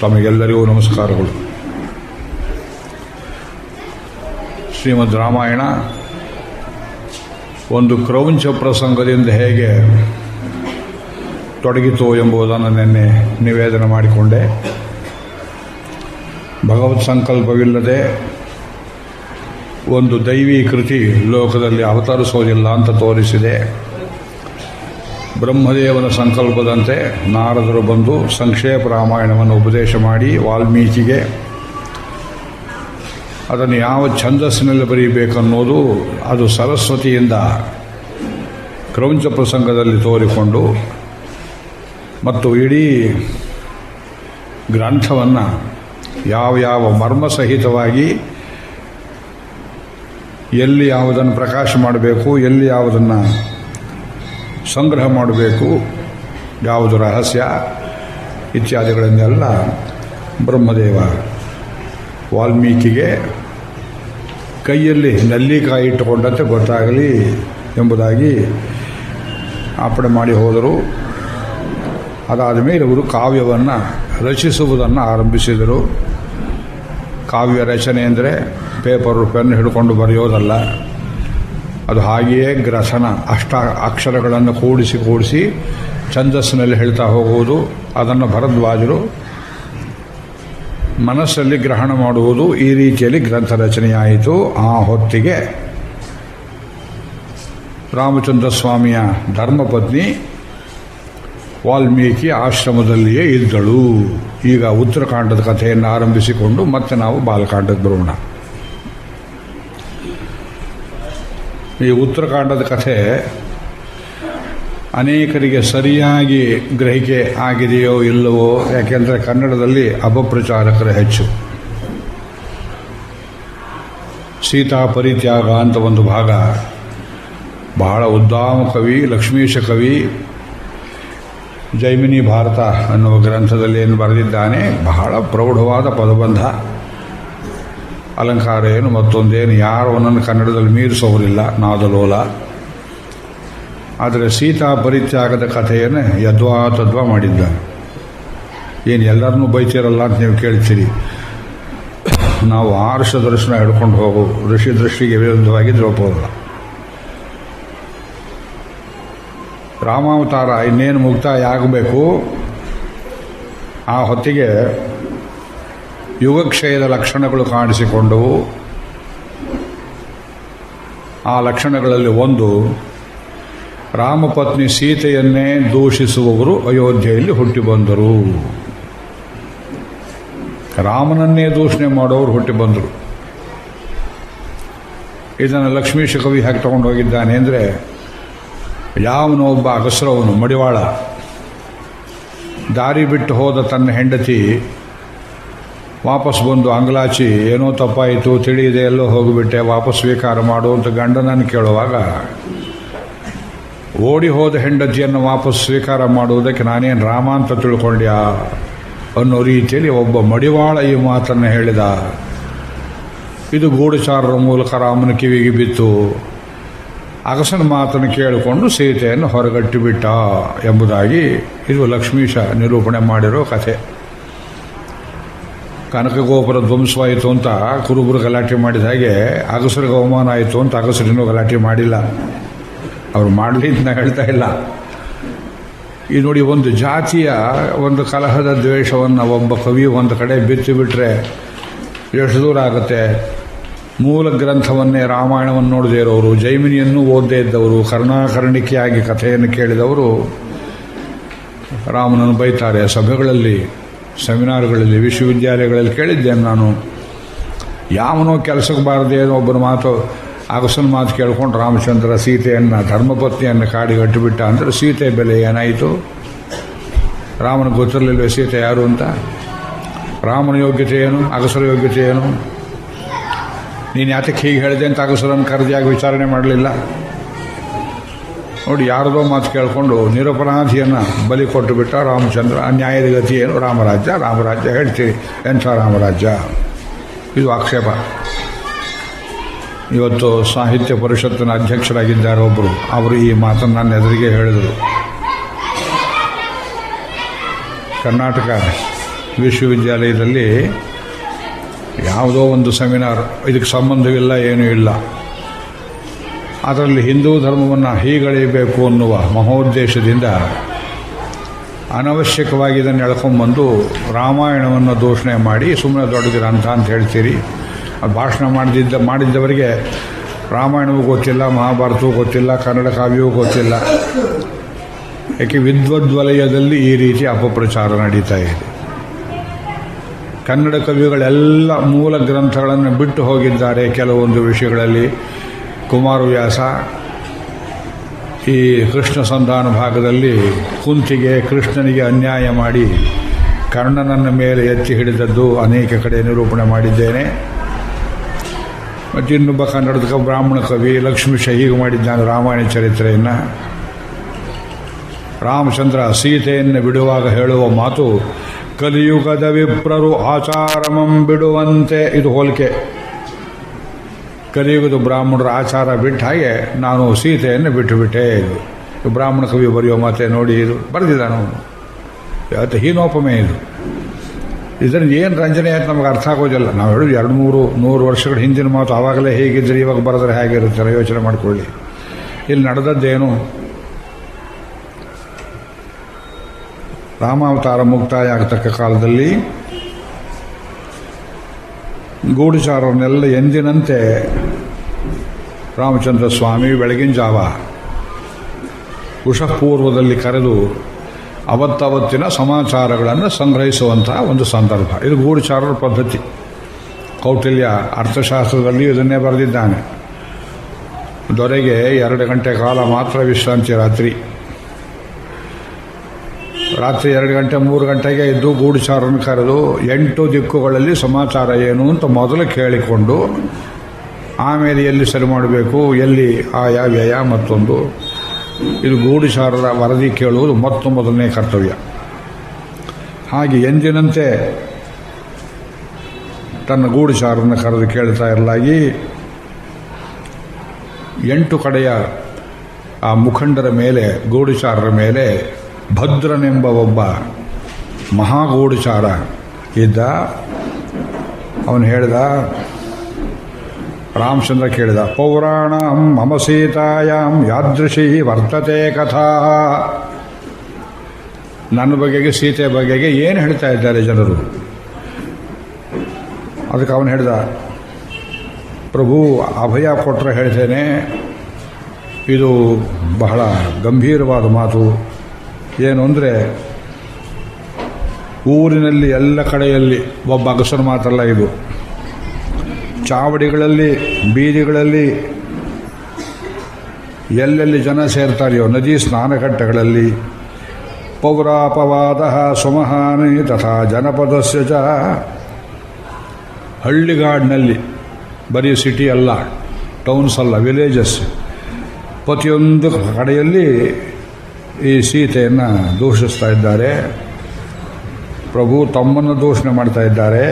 ತಮಗೆಲ್ಲರಿಗೂ ನಮಸ್ಕಾರಗಳು. ಶ್ರೀಮದ್ ರಾಮಾಯಣ ಒಂದು ಕ್ರೌಂಚ ಪ್ರಸಂಗದಿಂದ ಹೇಗೆ ತೊಡಗಿತು ಎಂಬುದನ್ನು ನಿನ್ನೆ ನಿವೇದನೆ ಮಾಡಿಕೊಂಡೆ. ಭಗವತ್ ಸಂಕಲ್ಪವಿಲ್ಲದೆ ಒಂದು ದೈವಿ ಕೃತಿ ಲೋಕದಲ್ಲಿ ಅವತರಿಸೋದಿಲ್ಲ ಅಂತ ತೋರಿಸಿದೆ. ಬ್ರಹ್ಮದೇವನ ಸಂಕಲ್ಪದಂತೆ ನಾರದರು ಬಂದು ಸಂಕ್ಷೇಪ ರಾಮಾಯಣವನ್ನು ಉಪದೇಶ ಮಾಡಿ ವಾಲ್ಮೀಕಿಗೆ ಅದನ್ನು ಯಾವ ಛಂದಸ್ಸಿನಲ್ಲಿ ಬರೀಬೇಕನ್ನೋದು ಅದು ಸರಸ್ವತಿಯಿಂದ ಕ್ರೌಂಚ ಪ್ರಸಂಗದಲ್ಲಿ ತೋರಿಕೊಂಡು ಮತ್ತು ಇಡೀ ಗ್ರಂಥವನ್ನು ಯಾವ ಮರ್ಮಸಹಿತವಾಗಿ ಎಲ್ಲಿ ಯಾವುದನ್ನು ಪ್ರಕಾಶ ಮಾಡಬೇಕು, ಎಲ್ಲಿ ಯಾವುದನ್ನು ಸಂಗ್ರಹ ಮಾಡಬೇಕು, ಯಾವುದು ರಹಸ್ಯ ಇತ್ಯಾದಿಗಳನ್ನೆಲ್ಲ ಬ್ರಹ್ಮದೇವ ವಾಲ್ಮೀಕಿಗೆ ಕೈಯಲ್ಲಿ ನಲ್ಲಿಕಾಯಿ ಇಟ್ಟುಕೊಂಡಂತೆ ಗೊತ್ತಾಗಲಿ ಎಂಬುದಾಗಿ ಅಪ್ಪಣೆ ಮಾಡಿ ಹೋದರು. ಅದಾದ ಮೇಲೆ ಇವರು ಕಾವ್ಯವನ್ನು ರಚಿಸುವುದನ್ನು ಆರಂಭಿಸಿದರು. ಕಾವ್ಯ ರಚನೆ ಅಂದರೆ ಪೇಪರು ಪೆನ್ ಹಿಡ್ಕೊಂಡು ಬರೆಯೋದಲ್ಲ, ಅದು ಹಾಗೆಯೇ ಗ್ರಥನ ಅಕ್ಷರಗಳನ್ನು ಕೂಡಿಸಿ ಛಂದಸ್ಸಿನಲ್ಲಿ ಹೇಳ್ತಾ ಹೋಗುವುದು. ಅದನ್ನು ಭರದ್ವಾಜರು ಮನಸ್ಸಲ್ಲಿ ಗ್ರಹಣ ಮಾಡುವುದು. ಈ ರೀತಿಯಲ್ಲಿ ಗ್ರಂಥ ರಚನೆಯಾಯಿತು. ಆ ಹೊತ್ತಿಗೆ ರಾಮಚಂದ್ರ ಸ್ವಾಮಿಯ ಧರ್ಮಪತ್ನಿ ವಾಲ್ಮೀಕಿ ಆಶ್ರಮದಲ್ಲಿಯೇ ಇದ್ದಳು. ಈಗ ಉತ್ತರಕಾಂಡದ ಕಥೆಯನ್ನು ಆರಂಭಿಸಿಕೊಂಡು ಮತ್ತೆ ನಾವು ಬಾಲಕಾಂಡಕ್ಕೆ ಬರೋಣ. ಈ ಉತ್ತರಕಾಂಡದ ಕಥೆ ಅನೇಕರಿಗೆ ಸರಿಯಾಗಿ ಗ್ರಹಿಕೆ ಆಗಿದೆಯೋ ಇಲ್ಲವೋ, ಯಾಕೆಂದರೆ ಕನ್ನಡದಲ್ಲಿ ಅಪಪ್ರಚಾರಕರು ಹೆಚ್ಚು. ಸೀತಾ ಪರಿತ್ಯಾಗ ಅಂತ ಒಂದು ಭಾಗ ಬಹಳ ಉದ್ದಾಮ ಕವಿ ಲಕ್ಷ್ಮೀಶ ಕವಿ ಜೈಮಿನಿ ಭಾರತ ಅನ್ನುವ ಗ್ರಂಥದಲ್ಲಿ ಏನು ಬರೆದಿದ್ದಾನೆ. ಬಹಳ ಪ್ರೌಢವಾದ ಪದಬಂಧ, ಅಲಂಕಾರ ಏನು ಮತ್ತೊಂದೇನು, ಯಾರು ಅವನನ್ನು ಕನ್ನಡದಲ್ಲಿ ಮೀರಿಸೋರಿಲ್ಲ, ನಾದಲೋಲ. ಆದರೆ ಸೀತಾ ಪರಿತ್ಯಾಗದ ಕಥೆಯನ್ನು ಯದ್ವಾ ಮಾಡಿದ್ದಾನೆ. ಏನು ಎಲ್ಲರನ್ನೂ ಬೈತಿರಲ್ಲ ಅಂತ ನೀವು ಕೇಳ್ತೀರಿ. ನಾವು ಆರ್ಷ ದರ್ಶನ ಹಿಡ್ಕೊಂಡು ಹೋಗು, ಋಷಿ ದೃಷ್ಟಿಗೆ ವಿರುದ್ಧವಾಗಿ ದ್ರೌಪದಲ್ಲ. ರಾಮಾವತಾರ ಇನ್ನೇನು ಮುಕ್ತಾಯ ಆಗಬೇಕು. ಆ ಹೊತ್ತಿಗೆ ಯುಗಕ್ಷಯದ ಲಕ್ಷಣಗಳು ಕಾಣಿಸಿಕೊಂಡವು. ಆ ಲಕ್ಷಣಗಳಲ್ಲಿ ಒಂದು, ರಾಮಪತ್ನಿ ಸೀತೆಯನ್ನೇ ದೂಷಿಸುವವರು ಅಯೋಧ್ಯೆಯಲ್ಲಿ ಹುಟ್ಟಿ ಬಂದರು. ರಾಮನನ್ನೇ ದೂಷಣೆ ಮಾಡೋರು ಹುಟ್ಟಿ ಬಂದರು. ಇದನ್ನು ಲಕ್ಷ್ಮೀಶ ಕವಿ ಹಾಕಿ ತಗೊಂಡು ಹೋಗಿದ್ದಾನೆ ಅಂದರೆ, ಯಾವನೋ ಒಬ್ಬ ಅಗಸರವನು ಮಡಿವಾಳ ದಾರಿ ಬಿಟ್ಟು ಹೋದ ತನ್ನ ಹೆಂಡತಿ ವಾಪಸ್ ಬಂದು ಅಂಗಲಾಚಿ, ಏನೋ ತಪ್ಪಾಯಿತು ತಿಳಿಯದೆ ಎಲ್ಲೋ ಹೋಗಿಬಿಟ್ಟೆ, ವಾಪಸ್ ಸ್ವೀಕಾರ ಮಾಡು ಅಂತ ಗಂಡನನ್ನು ಕೇಳುವಾಗ, ಓಡಿ ಹೋದ ಹೆಂಡತಿಯನ್ನು ವಾಪಸ್ ಸ್ವೀಕಾರ ಮಾಡುವುದಕ್ಕೆ ನಾನೇನು ರಾಮ ಅಂತ ತಿಳ್ಕೊಂಡ್ಯಾ ಅನ್ನೋ ರೀತಿಯಲ್ಲಿ ಒಬ್ಬ ಮಡಿವಾಳ ಈ ಮಾತನ್ನು ಹೇಳಿದ. ಇದು ಗೂಢಚಾರರ ಮೂಲಕ ರಾಮನ ಕಿವಿಗೆ ಬಿತ್ತು. ಅಗಸನ ಮಾತನ್ನು ಕೇಳಿಕೊಂಡು ಸೀತೆಯನ್ನು ಹೊರಗಟ್ಟಿಬಿಟ್ಟ ಎಂಬುದಾಗಿ ಇದು ಲಕ್ಷ್ಮೀಶ ನಿರೂಪಣೆ ಮಾಡಿರೋ ಕಥೆ. ಕನಕಗೋಪುರ ಧ್ವಂಸವಾಯಿತು ಅಂತ ಕುರುಬರು ಗಲಾಟೆ ಮಾಡಿದ ಹಾಗೆ ಅಗಸರಿಗೆ ಅವಮಾನ ಆಯಿತು ಅಂತ ಅಗಸರಿನೂ ಗಲಾಟೆ ಮಾಡಿಲ್ಲ. ಅವರು ಮಾಡಲಿ ಅಂತ ಹೇಳ್ತಾ ಇಲ್ಲ. ಈ ನೋಡಿ, ಒಂದು ಜಾತಿಯ ಒಂದು ಕಲಹದ ದ್ವೇಷವನ್ನು ಒಬ್ಬ ಕವಿ ಒಂದು ಕಡೆ ಬಿತ್ತುಬಿಟ್ರೆ ಎಷ್ಟು ದೂರ ಆಗುತ್ತೆ. ಮೂಲ ಗ್ರಂಥವನ್ನೇ ರಾಮಾಯಣವನ್ನು ನೋಡದೇ ಇರೋರು, ಜೈಮಿನಿಯನ್ನು ಓದದೇ ಇದ್ದವರು, ಕರ್ಣಾಕರ್ಣಿಕೆಯಾಗಿ ಕಥೆಯನ್ನು ಕೇಳಿದವರು ರಾಮನನ್ನು ಬೈತಾರೆ. ಸಭೆಗಳಲ್ಲಿ, ಸೆಮಿನಾರ್ಗಳಲ್ಲಿ, ವಿಶ್ವವಿದ್ಯಾಲಯಗಳಲ್ಲಿ ಕೇಳಿದ್ದೇನೆ ನಾನು. ಯಾವನೋ ಕೆಲಸಕ್ಕೆ ಬಾರದೇನೋ ಒಬ್ಬನ ಮಾತು, ಅಗಸನ ಮಾತು ಕೇಳ್ಕೊಂಡು ರಾಮಚಂದ್ರ ಸೀತೆಯನ್ನು, ಧರ್ಮಪತ್ನಿಯನ್ನು ಕಾಡಿಗಟ್ಟಿಬಿಟ್ಟ ಅಂದರೆ ಸೀತೆ ಬೆಲೆ ಏನಾಯಿತು? ರಾಮನಿಗೆ ಗೊತ್ತಿರಲಿಲ್ಲ ಸೀತೆ ಯಾರು ಅಂತ. ರಾಮನ ಯೋಗ್ಯತೆ ಏನು, ಅಗಸರ ಯೋಗ್ಯತೆ ಏನು? ನೀನು ಯಾತಕ್ಕೆ ಹೀಗೆ ಹೇಳಿದೆ ಅಂತ ಅಗಸರನ್ನು ಕರೆದಿಯಾಗಿ ವಿಚಾರಣೆ ಮಾಡಲಿಲ್ಲ. ನೋಡಿ, ಯಾರದೋ ಮಾತು ಕೇಳಿಕೊಂಡು ನಿರಪರಾಧಿಯನ್ನು ಬಲಿ ಕೊಟ್ಟು ಬಿಟ್ಟ ರಾಮಚಂದ್ರ. ಅನ್ಯಾಯದ ಗತಿ ಏನು? ರಾಮರಾಜ್ಯ ಹೇಳ್ತೀರಿ, ಎಂಥ ರಾಮರಾಜ್ಯ? ಇದು ಆಕ್ಷೇಪ. ಇವತ್ತು ಸಾಹಿತ್ಯ ಪರಿಷತ್ತಿನ ಅಧ್ಯಕ್ಷರಾಗಿದ್ದಾರೆ ಒಬ್ಬರು, ಅವರು ಈ ಮಾತನ್ನು ನನ್ನ ಎದುರಿಗೆ ಹೇಳಿದರು. ಕರ್ನಾಟಕ ವಿಶ್ವವಿದ್ಯಾಲಯದಲ್ಲಿ ಯಾವುದೋ ಒಂದು ಸೆಮಿನಾರ್, ಇದಕ್ಕೆ ಸಂಬಂಧವಿಲ್ಲ, ಏನೂ ಇಲ್ಲ. ಅದರಲ್ಲಿ ಹಿಂದೂ ಧರ್ಮವನ್ನು ಹೀಗಳೆಯಬೇಕು ಅನ್ನುವ ಮಹೋದ್ದೇಶದಿಂದ ಅನವಶ್ಯಕವಾಗಿ ಇದನ್ನು ಎಳ್ಕೊಂಬಂದು ರಾಮಾಯಣವನ್ನು ದೂಷಣೆ ಮಾಡಿ ಸುಮ್ಮನೆ ದೊಡ್ಡ ಗ್ರಂಥ ಅಂತ ಹೇಳ್ತೀರಿ. ಭಾಷಣ ಮಾಡಿದ್ದವರಿಗೆ ರಾಮಾಯಣವೂ ಗೊತ್ತಿಲ್ಲ, ಮಹಾಭಾರತವೂ ಗೊತ್ತಿಲ್ಲ, ಕನ್ನಡ ಕಾವ್ಯವೂ ಗೊತ್ತಿಲ್ಲ. ಏಕೆ ವಿದ್ವದ್ವಲಯದಲ್ಲಿ ಈ ರೀತಿ ಅಪಪ್ರಚಾರ ನಡೀತಾ ಇದೆ. ಕನ್ನಡ ಕವಿಗಳೆಲ್ಲ ಮೂಲ ಗ್ರಂಥಗಳನ್ನು ಬಿಟ್ಟು ಹೋಗಿದ್ದಾರೆ. ಕೆಲವೊಂದು ವಿಷಯಗಳಲ್ಲಿ ಕುಮಾರವ್ಯಾಸ ಈ ಕೃಷ್ಣ ಸಂಧಾನ ಭಾಗದಲ್ಲಿ ಕುಂತಿಗೆ ಕೃಷ್ಣನಿಗೆ ಅನ್ಯಾಯ ಮಾಡಿ ಕರ್ಣನನ್ನ ಮೇಲೆ ಎತ್ತಿ ಹಿಡಿದದ್ದು ಅನೇಕ ಕಡೆ ನಿರೂಪಣೆ ಮಾಡಿದ್ದೇನೆ. ಮತ್ತು ಇನ್ನೊಬ್ಬ ಕನ್ನಡದ ಬ್ರಾಹ್ಮಣ ಕವಿ ಲಕ್ಷ್ಮೀಶ ಹೀಗೆ ಮಾಡಿದ್ದಾನೆ ರಾಮಾಯಣ ಚರಿತ್ರೆಯನ್ನು. ರಾಮಚಂದ್ರ ಸೀತೆಯನ್ನು ಬಿಡುವಾಗ ಹೇಳುವ ಮಾತು, ಕಲಿಯುಗದ ವಿಪ್ರರು ಆಚಾರಮಂ ಬಿಡುವಂತೆ. ಇದು ಹೋಲಿಕೆ. ಕಲಿಯುಗದ ಬ್ರಾಹ್ಮಣರ ಆಚಾರ ಬಿಟ್ಟ ಹಾಗೆ ನಾನು ಸೀತೆಯನ್ನು ಬಿಟ್ಟುಬಿಟ್ಟೆ. ಇದು ಬ್ರಾಹ್ಮಣ ಕವಿ ಬರೆಯೋ ಮಾತೆ ನೋಡಿ, ಇದು ಬರೆದಿದ್ದಾನು. ಯಾವತ್ತು ಹೀನೋಪಮೆ ಇದು. ಇದರಿಂದ ಏನು ರಂಜನೆ ಆಯ್ತು ನಮಗೆ ಅರ್ಥ ಆಗೋದಿಲ್ಲ. ನಾವು ಹೇಳೋದು 200-100 ವರ್ಷಗಳ ಹಿಂದಿನ ಮಾತು. ಆವಾಗಲೇ ಹೇಗಿದ್ದರೆ ಇವಾಗ ಬರೆದ್ರೆ ಹೇಗಿರುತ್ತೆ ಯೋಚನೆ ಮಾಡಿಕೊಳ್ಳಿ. ಇಲ್ಲಿ ನಡೆದದ್ದೇನು? ರಾಮಾವತಾರ ಮುಕ್ತಾಯ ಆಗತಕ್ಕ ಕಾಲದಲ್ಲಿ ಗೂಢಚಾರರನ್ನೆಲ್ಲ ಎಂದಿನಂತೆ ರಾಮಚಂದ್ರ ಸ್ವಾಮಿ ಬೆಳಗಿನ ಜಾವ ಉಷಪೂರ್ವದಲ್ಲಿ ಕರೆದು ಅವತ್ತವತ್ತಿನ ಸಮಾಚಾರಗಳನ್ನು ಸಂಗ್ರಹಿಸುವಂತಹ ಒಂದು ಸಂದರ್ಭ. ಇದು ಗೂಢಚಾರರ ಪದ್ಧತಿ. ಕೌಟಿಲ್ಯ ಅರ್ಥಶಾಸ್ತ್ರದಲ್ಲಿ ಇದನ್ನೇ ಬರೆದಿದ್ದಾನೆ. ದೊರೆಗೆ 2 ಗಂಟೆ ಕಾಲ ಮಾತ್ರ ವಿಶ್ರಾಂತಿ. ರಾತ್ರಿ 2 ಗಂಟೆ 3 ಗಂಟೆಗೆ ಇದ್ದು ಗೂಢಚಾರರನ್ನು ಕರೆದು 8 ದಿಕ್ಕುಗಳಲ್ಲಿ ಸಮಾಚಾರ ಏನು ಅಂತ ಮೊದಲು ಕೇಳಿಕೊಂಡು ಆಮೇಲೆ ಎಲ್ಲಿ ಸರಿ ಮಾಡಬೇಕು, ಎಲ್ಲಿ ಆಯ ವ್ಯಯ ಮತ್ತೊಂದು. ಇದು ಗೂಢಚಾರರ ವರದಿ ಕೇಳುವುದು ಮೊದಲನೇ ಕರ್ತವ್ಯ. ಹಾಗೆ ಎಂದಿನಂತೆ ತನ್ನ ಗೂಢಚಾರರನ್ನು ಕರೆದು ಕೇಳ್ತಾ ಇರಲಾಗಿ 8 ಕಡೆಯ ಆ ಮುಖಂಡರ ಮೇಲೆ, ಗೂಢಚಾರರ ಮೇಲೆ ಭದ್ರನೆಂಬ ಒಬ್ಬ ಮಹಾಗೂಢಚಾರ ಇದ್ದ. ಅವನು ಹೇಳಿದ, ರಾಮಚಂದ್ರ ಕೇಳಿದ, ಪೌರಾಣಂ ಮಮ ಸೀತಾಯಾಮ್ ಯಾದೃಶಿ ವರ್ತತೆ ಕಥಾ. ನನ್ನ ಬಗೆಗೆ, ಸೀತೆ ಬಗೆಗೆ ಏನು ಹೇಳ್ತಾ ಇದ್ದಾರೆ ಜನರು? ಅದಕ್ಕೆ ಅವನು ಹೇಳಿದ, ಪ್ರಭು ಅಭಯ ಕೊಟ್ಟರೆ ಹೇಳ್ತೇನೆ, ಇದು ಬಹಳ ಗಂಭೀರವಾದ ಮಾತು. ಏನು ಅಂದರೆ, ಊರಿನಲ್ಲಿ ಎಲ್ಲ ಕಡೆಯಲ್ಲಿ ಒಬ್ಬ ಅಗಸರ ಮಾತಲ್ಲ ಇದು. ಚಾವಡಿಗಳಲ್ಲಿ, ಬೀದಿಗಳಲ್ಲಿ, ಎಲ್ಲೆಲ್ಲಿ ಜನ ಸೇರ್ತಾರೆಯೋ, ನದಿ ಸ್ನಾನಘಟ್ಟಗಳಲ್ಲಿ, ಪೌರಾಪವಾದ ಸುಮಹಾನಿ ತಥಾ ಜನಪದಸ್ಯ ಚ. ಹಳ್ಳಿಗಾಡಿನಲ್ಲಿ, ಬರೀ ಸಿಟಿ ಅಲ್ಲ, ಟೌನ್ಸ್ ಅಲ್ಲ, ವಿಲೇಜಸ್, ಪ್ರತಿಯೊಂದು ಕಡೆಯಲ್ಲಿ ಈ ಸೀತೆಯನ್ನು ದೂಷಿಸ್ತಾ ಇದ್ದಾರೆ. ಪ್ರಭು ತಮ್ಮನ್ನು ದೂಷಣೆ ಮಾಡ್ತಾ ಇದ್ದಾರೆ.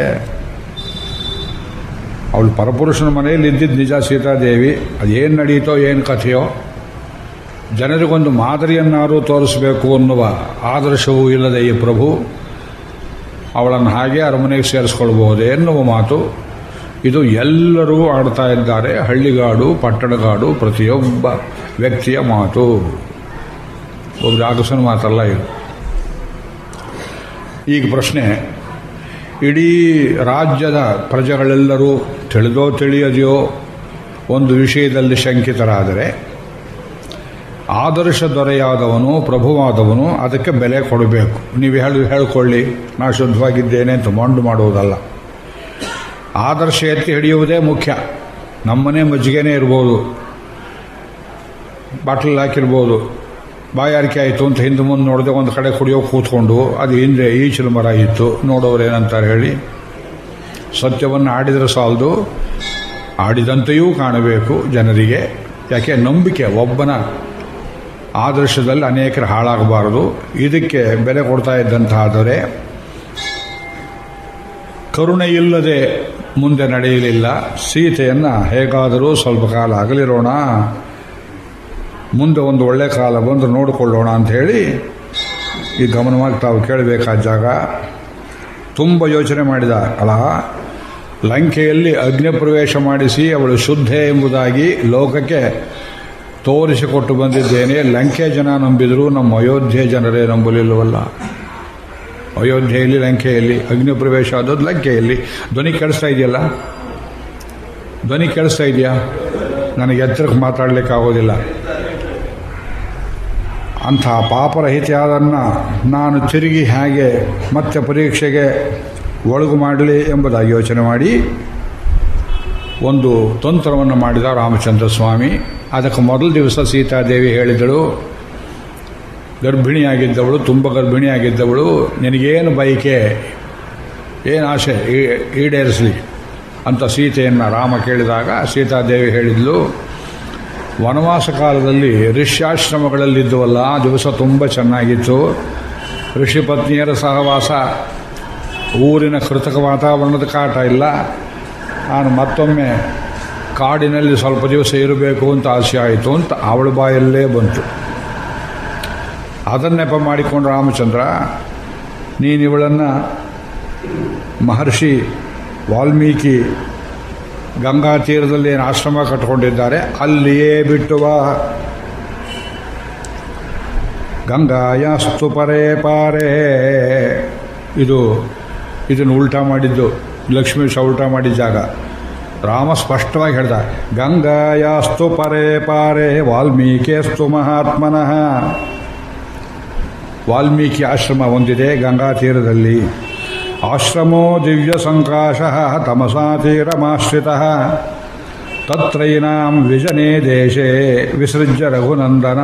ಅವಳು ಪರಪುರುಷನ ಮನೆಯಲ್ಲಿ ಇದ್ದಿದ್ದು ನಿಜ ಸೀತಾದೇವಿ. ಅದೇನು ನಡೀತೋ, ಏನು ಕಥೆಯೋ, ಜನರಿಗೊಂದು ಮಾದರಿಯನ್ನಾರು ತೋರಿಸಬೇಕು ಅನ್ನುವ ಆದರ್ಶವೂ ಇಲ್ಲದೆ ಈ ಪ್ರಭು ಅವಳನ್ನು ಹಾಗೆ ಅರಮನೆಗೆ ಸೇರಿಸ್ಕೊಳ್ಬಹುದೇ ಎನ್ನುವ ಮಾತು. ಇದು ಎಲ್ಲರೂ ಆಡ್ತಾ ಇದ್ದಾರೆ. ಹಳ್ಳಿಗಾಡು, ಪಟ್ಟಣಗಾಡು, ಪ್ರತಿಯೊಬ್ಬ ವ್ಯಕ್ತಿಯ ಮಾತು. ಒಬ್ಬ ಅಗಸನ ಮಾತಲ್ಲ ಇದು. ಈಗ ಪ್ರಶ್ನೆ, ಇಡೀ ರಾಜ್ಯದ ಪ್ರಜೆಗಳೆಲ್ಲರೂ ತಿಳಿದೋ ತಿಳಿಯದೆಯೋ ಒಂದು ವಿಷಯದಲ್ಲಿ ಶಂಕಿತರಾದರೆ ಆದರ್ಶ ದೊರೆಯಾದವನು, ಪ್ರಭುವಾದವನು ಅದಕ್ಕೆ ಬೆಲೆ ಕೊಡಬೇಕು. ನೀವು ಹೇಳ್ಕೊಳ್ಳಿ, ನಾ ಶುದ್ಧವಾಗಿದ್ದೇನೆ ಅಂತ ಮೊಂಡು ಮಾಡುವುದಲ್ಲ. ಆದರ್ಶ ಎತ್ತಿ ಹಿಡಿಯುವುದೇ ಮುಖ್ಯ. ನಮ್ಮನೆ ಮಜ್ಜಿಗೆನೇ ಇರ್ಬೋದು, ಬಾಟ್ಲಲ್ಲಿ ಹಾಕಿರ್ಬೋದು, ಬಾಯಾರಿಕೆ ಆಯಿತು ಅಂತ ಹಿಂದೆ ಮುಂದೆ ನೋಡಿದೆ, ಒಂದು ಕಡೆ ಕುಡಿಯೋ ಕೂತ್ಕೊಂಡು ಅದು ಹಿಂದೆ ಈಚಲು ಮರ ಇತ್ತು, ನೋಡೋರು ಏನಂತಾರೆ ಹೇಳಿ. ಸತ್ಯವನ್ನು ಆಡಿದರೆ ಸಾಲದು, ಆಡಿದಂತೆಯೂ ಕಾಣಬೇಕು ಜನರಿಗೆ. ಯಾಕೆ? ನಂಬಿಕೆ. ಒಬ್ಬನ ಆದರ್ಶದಲ್ಲಿ ಅನೇಕರು ಹಾಳಾಗಬಾರದು. ಇದಕ್ಕೆ ಬೆಲೆ ಕೊಡ್ತಾ ಇದ್ದಂತಾದರೆ ಕರುಣೆ ಇಲ್ಲದೆ ಮುಂದೆ ನಡೆಯಲಿಲ್ಲ. ಸೀತೆಯನ್ನು ಹೇಗಾದರೂ ಸ್ವಲ್ಪ ಕಾಲ ಅಗಲಿರೋಣ, ಮುಂದೆ ಒಂದು ಒಳ್ಳೆ ಕಾಲ ಬಂದು ನೋಡಿಕೊಳ್ಳೋಣ ಅಂಥೇಳಿ ಈ ಗಮನವಾಗಿ ತಾವು ಕೇಳಬೇಕಾದ ಜಾಗ. ತುಂಬ ಯೋಚನೆ ಮಾಡಿದ. ಅಲ್ಲ, ಲಂಕೆಯಲ್ಲಿ ಅಗ್ನಿ ಪ್ರವೇಶ ಮಾಡಿಸಿ ಅವಳು ಶುದ್ಧೆ ಎಂಬುದಾಗಿ ಲೋಕಕ್ಕೆ ತೋರಿಸಿಕೊಟ್ಟು ಬಂದಿದ್ದೇನೆ. ಲಂಕೆ ಜನ ನಂಬಿದರೂ ನಮ್ಮ ಅಯೋಧ್ಯೆ ಜನರೇ ನಂಬಲಿಲ್ಲವಲ್ಲ. ಅಯೋಧ್ಯೆಯಲ್ಲಿ, ಲಂಕೆಯಲ್ಲಿ ಅಗ್ನಿ ಪ್ರವೇಶ ಆದದ್ದು ಲಂಕೆಯಲ್ಲಿ. ಧ್ವನಿ ಕೇಳಿಸ್ತಾ ಇದೆಯಲ್ಲ? ಧ್ವನಿ ಕೇಳಿಸ್ತಾ ಇದೆಯಾ? ನನಗೆ ಎತ್ತರಕ್ಕೆ ಮಾತಾಡಲಿಕ್ಕಾಗೋದಿಲ್ಲ. ಅಂಥ ಪಾಪರಹಿತೆಯಾದನ್ನು ನಾನು ತಿರುಗಿ ಹೇಗೆ ಮತ್ತೆ ಪರೀಕ್ಷೆಗೆ ಒಳಗು ಮಾಡಲಿ ಎಂಬುದಾಗಿ ಯೋಚನೆ ಮಾಡಿ ಒಂದು ತಂತ್ರವನ್ನು ಮಾಡಿದ ರಾಮಚಂದ್ರ ಸ್ವಾಮಿ. ಅದಕ್ಕೆ ಮೊದಲ ದಿವಸ ಸೀತಾದೇವಿ ಹೇಳಿದಳು, ಗರ್ಭಿಣಿಯಾಗಿದ್ದವಳು, ತುಂಬ ಗರ್ಭಿಣಿಯಾಗಿದ್ದವಳು, ನಿನಗೇನು ಬಯಕೆ, ಏನು ಆಸೆ ಈಡೇರಿಸಲಿ ಅಂತ ಸೀತೆಯನ್ನು ರಾಮ ಕೇಳಿದಾಗ ಸೀತಾದೇವಿ ಹೇಳಿದ್ಲು, ವನವಾಸ ಕಾಲದಲ್ಲಿ ಋಷ್ಯಾಶ್ರಮಗಳಲ್ಲಿದ್ದುವಲ್ಲ, ದಿವಸ ತುಂಬ ಚೆನ್ನಾಗಿತ್ತು. ಋಷಿ ಪತ್ನಿಯರ ಸಹವಾಸ, ಊರಿನ ಕೃತಕ ವಾತಾವರಣದ ಕಾಟ ಇಲ್ಲ. ನಾನು ಮತ್ತೊಮ್ಮೆ ಕಾಡಿನಲ್ಲಿ ಸ್ವಲ್ಪ ದಿವಸ ಇರಬೇಕು ಅಂತ ಆಸೆ ಆಯಿತು ಅಂತ ಅವಳ ಬಾಯಲ್ಲೇ ಬಂತು. ಅದನ್ನ ನೆಪ ಮಾಡಿಕೊಂಡು ರಾಮಚಂದ್ರ, ನೀನು ಇವಳನ್ನು ಮಹರ್ಷಿ ವಾಲ್ಮೀಕಿ ಗಂಗಾ ತೀರದಲ್ಲಿ ಏನು ಆಶ್ರಮ ಕಟ್ಕೊಂಡಿದ್ದಾರೆ ಅಲ್ಲಿಯೇ ಬಿಟ್ಟು ಬಾ. ಗಂಗಾಯಸ್ತು ಪರೇ ಪಾರೇ. ಇದನ್ನು ಉಲ್ಟಾ ಮಾಡಿದ್ದು ಲಕ್ಷ್ಮೀಶ ಉಲ್ಟಾ ಮಾಡಿದ ಜಾಗ. ರಾಮ ಸ್ಪಷ್ಟವಾಗಿ ಹೇಳ್ದ, ಗಂಗಾಯಸ್ತು ಪರೇ ಪಾರೇ ವಾಲ್ಮೀಕಿಯಸ್ತು ಮಹಾತ್ಮನಃ. ವಾಲ್ಮೀಕಿ ಆಶ್ರಮ ಹೊಂದಿದೆ ಗಂಗಾ ತೀರದಲ್ಲಿ. ಆಶ್ರಮೋ ದಿವ್ಯ ಸಂಕಾಶಃ ತಮಸಾ ತೀರಮಾಶ್ರಿತಃ ತತ್ರೈನಾಂ ವಿಜನೇ ದೇಶೇ ವಿಸೃಜ್ಯ ರಘುನಂದನ.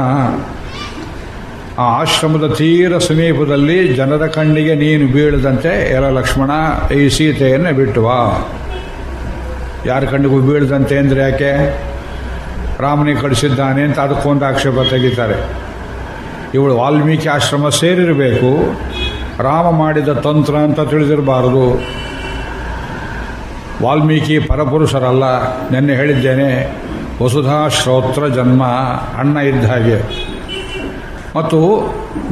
ಆ ಆಶ್ರಮದ ತೀರ ಸಮೀಪದಲ್ಲಿ ಜನರ ಕಣ್ಣಿಗೆ ನೀನು ಬೀಳದಂತೆ ಎಲ ಲಕ್ಷ್ಮಣ ಈ ಸೀತೆಯನ್ನು ಬಿಟ್ಟುವ. ಯಾರ ಕಣ್ಣಿಗೂ ಬೀಳದಂತೆ ಅಂದರೆ ಯಾಕೆ? ರಾಮನಿಗೆ ಕಳಿಸಿದ್ದಾನೆ ಅಂತ ಅದಕ್ಕೊಂದು ಆಕ್ಷೇಪ ತೆಗಿತಾರೆ. ಇವಳು ವಾಲ್ಮೀಕಿ ಆಶ್ರಮ ಸೇರಿರಬೇಕು, ರಾಮ ಮಾಡಿದ ತಂತ್ರ ಅಂತ ತಿಳಿದಿರಬಾರದು. ವಾಲ್ಮೀಕಿ ಪರಪುರುಷರಲ್ಲ. ನೆನ್ನೆ ಹೇಳಿದ್ದೇನೆ, ವಸುಧಾ ಶ್ರೋತ್ರ ಜನ್ಮ, ಅಣ್ಣ ಇದ್ದ ಹಾಗೆ. ಮತ್ತು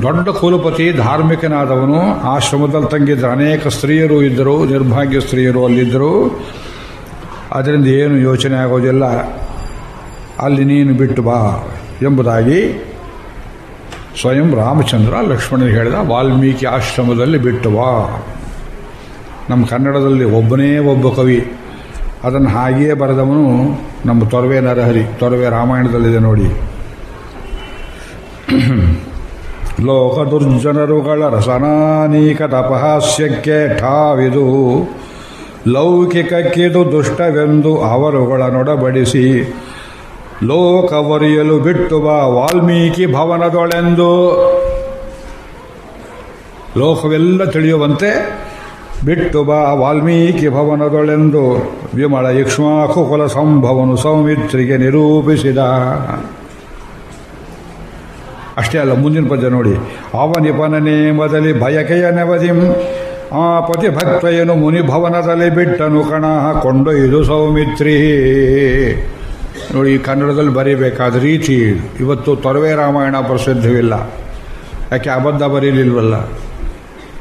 ದೊಡ್ಡ ಕುಲಪತಿ, ಧಾರ್ಮಿಕನಾದವನು. ಆಶ್ರಮದಲ್ಲಿ ತಂಗಿದ್ದರು, ಅನೇಕ ಸ್ತ್ರೀಯರು ಇದ್ದರು, ನಿರ್ಭಾಗ್ಯ ಸ್ತ್ರೀಯರು ಅಲ್ಲಿದ್ದರು. ಅದರಿಂದ ಏನು ಯೋಚನೆ ಆಗೋದಿಲ್ಲ, ಅಲ್ಲಿ ನೀನು ಬಿಟ್ಟು ಬಾ ಎಂಬುದಾಗಿ ಸ್ವಯಂ ರಾಮಚಂದ್ರ ಲಕ್ಷ್ಮಣನಿಗೆ ಹೇಳಿದ. ವಾಲ್ಮೀಕಿ ಆಶ್ರಮದಲ್ಲಿ ಬಿಟ್ಟು ಬಾ. ನಮ್ಮ ಕನ್ನಡದಲ್ಲಿ ಒಬ್ಬನೇ ಒಬ್ಬ ಕವಿ, ಅದನ್ನು ಹಾಗೆಯೇ ಬರೆದವನು ನಮ್ಮ ತೊರವೆ ನರಹರಿ. ತೊರವೆ ರಾಮಾಯಣದಲ್ಲಿದೆ ನೋಡಿ. ಲೋಕ ದುರ್ಜನರುಗಳ ರಸನಾನೀಕ ತಪಹಾಸ್ಯಕ್ಕೆ ಠಾವಿದು ಲೌಕಿಕಕ್ಕಿದು ದುಷ್ಟವೆಂದು ಅವರುಗಳ ನೊಡಬಡಿಸಿ ಲೋಕವರಿಯಲು ಬಿಟ್ಟು ಬಾ ವಾಲ್ಮೀಕಿ ಭವನದೊಳೆಂದು. ಲೋಕವೆಲ್ಲ ತಿಳಿಯುವಂತೆ ಬಿಟ್ಟು ಬಾ ವಾಲ್ಮೀಕಿ ಭವನದೊಳೆಂದು ವಿಮಲ ಇಕ್ಷ್ವಾಕು ಕುಲ ಸಂಭವನು ಸೌಮಿತ್ರಿಗೆ ನಿರೂಪಿಸಿದ. ಅಷ್ಟೇ ಅಲ್ಲ, ಮುಂದಿನ ಪದ್ಯ ನೋಡಿ. ಅವನಿಪನನೇ ಮೊದಲಿ ಬಯಕೆಯ ನೆವದಿಂ ಆ ಪತಿ ಭಕ್ತಯನು ಮುನಿಭವನದಲ್ಲಿ ಬಿಟ್ಟನು ಕಣ ಕೊಂಡೊಯ್ದು ಸೌಮಿತ್ರಿ. ನೋಡಿ, ಕನ್ನಡದಲ್ಲಿ ಬರೀಬೇಕಾದ ರೀತಿ. ಇವತ್ತು ತೊರವೆ ರಾಮಾಯಣ ಪ್ರಸಿದ್ಧವಿಲ್ಲ. ಯಾಕೆ? ಅಬದ್ಧ ಬರೀಲಿಲ್ವಲ್ಲ.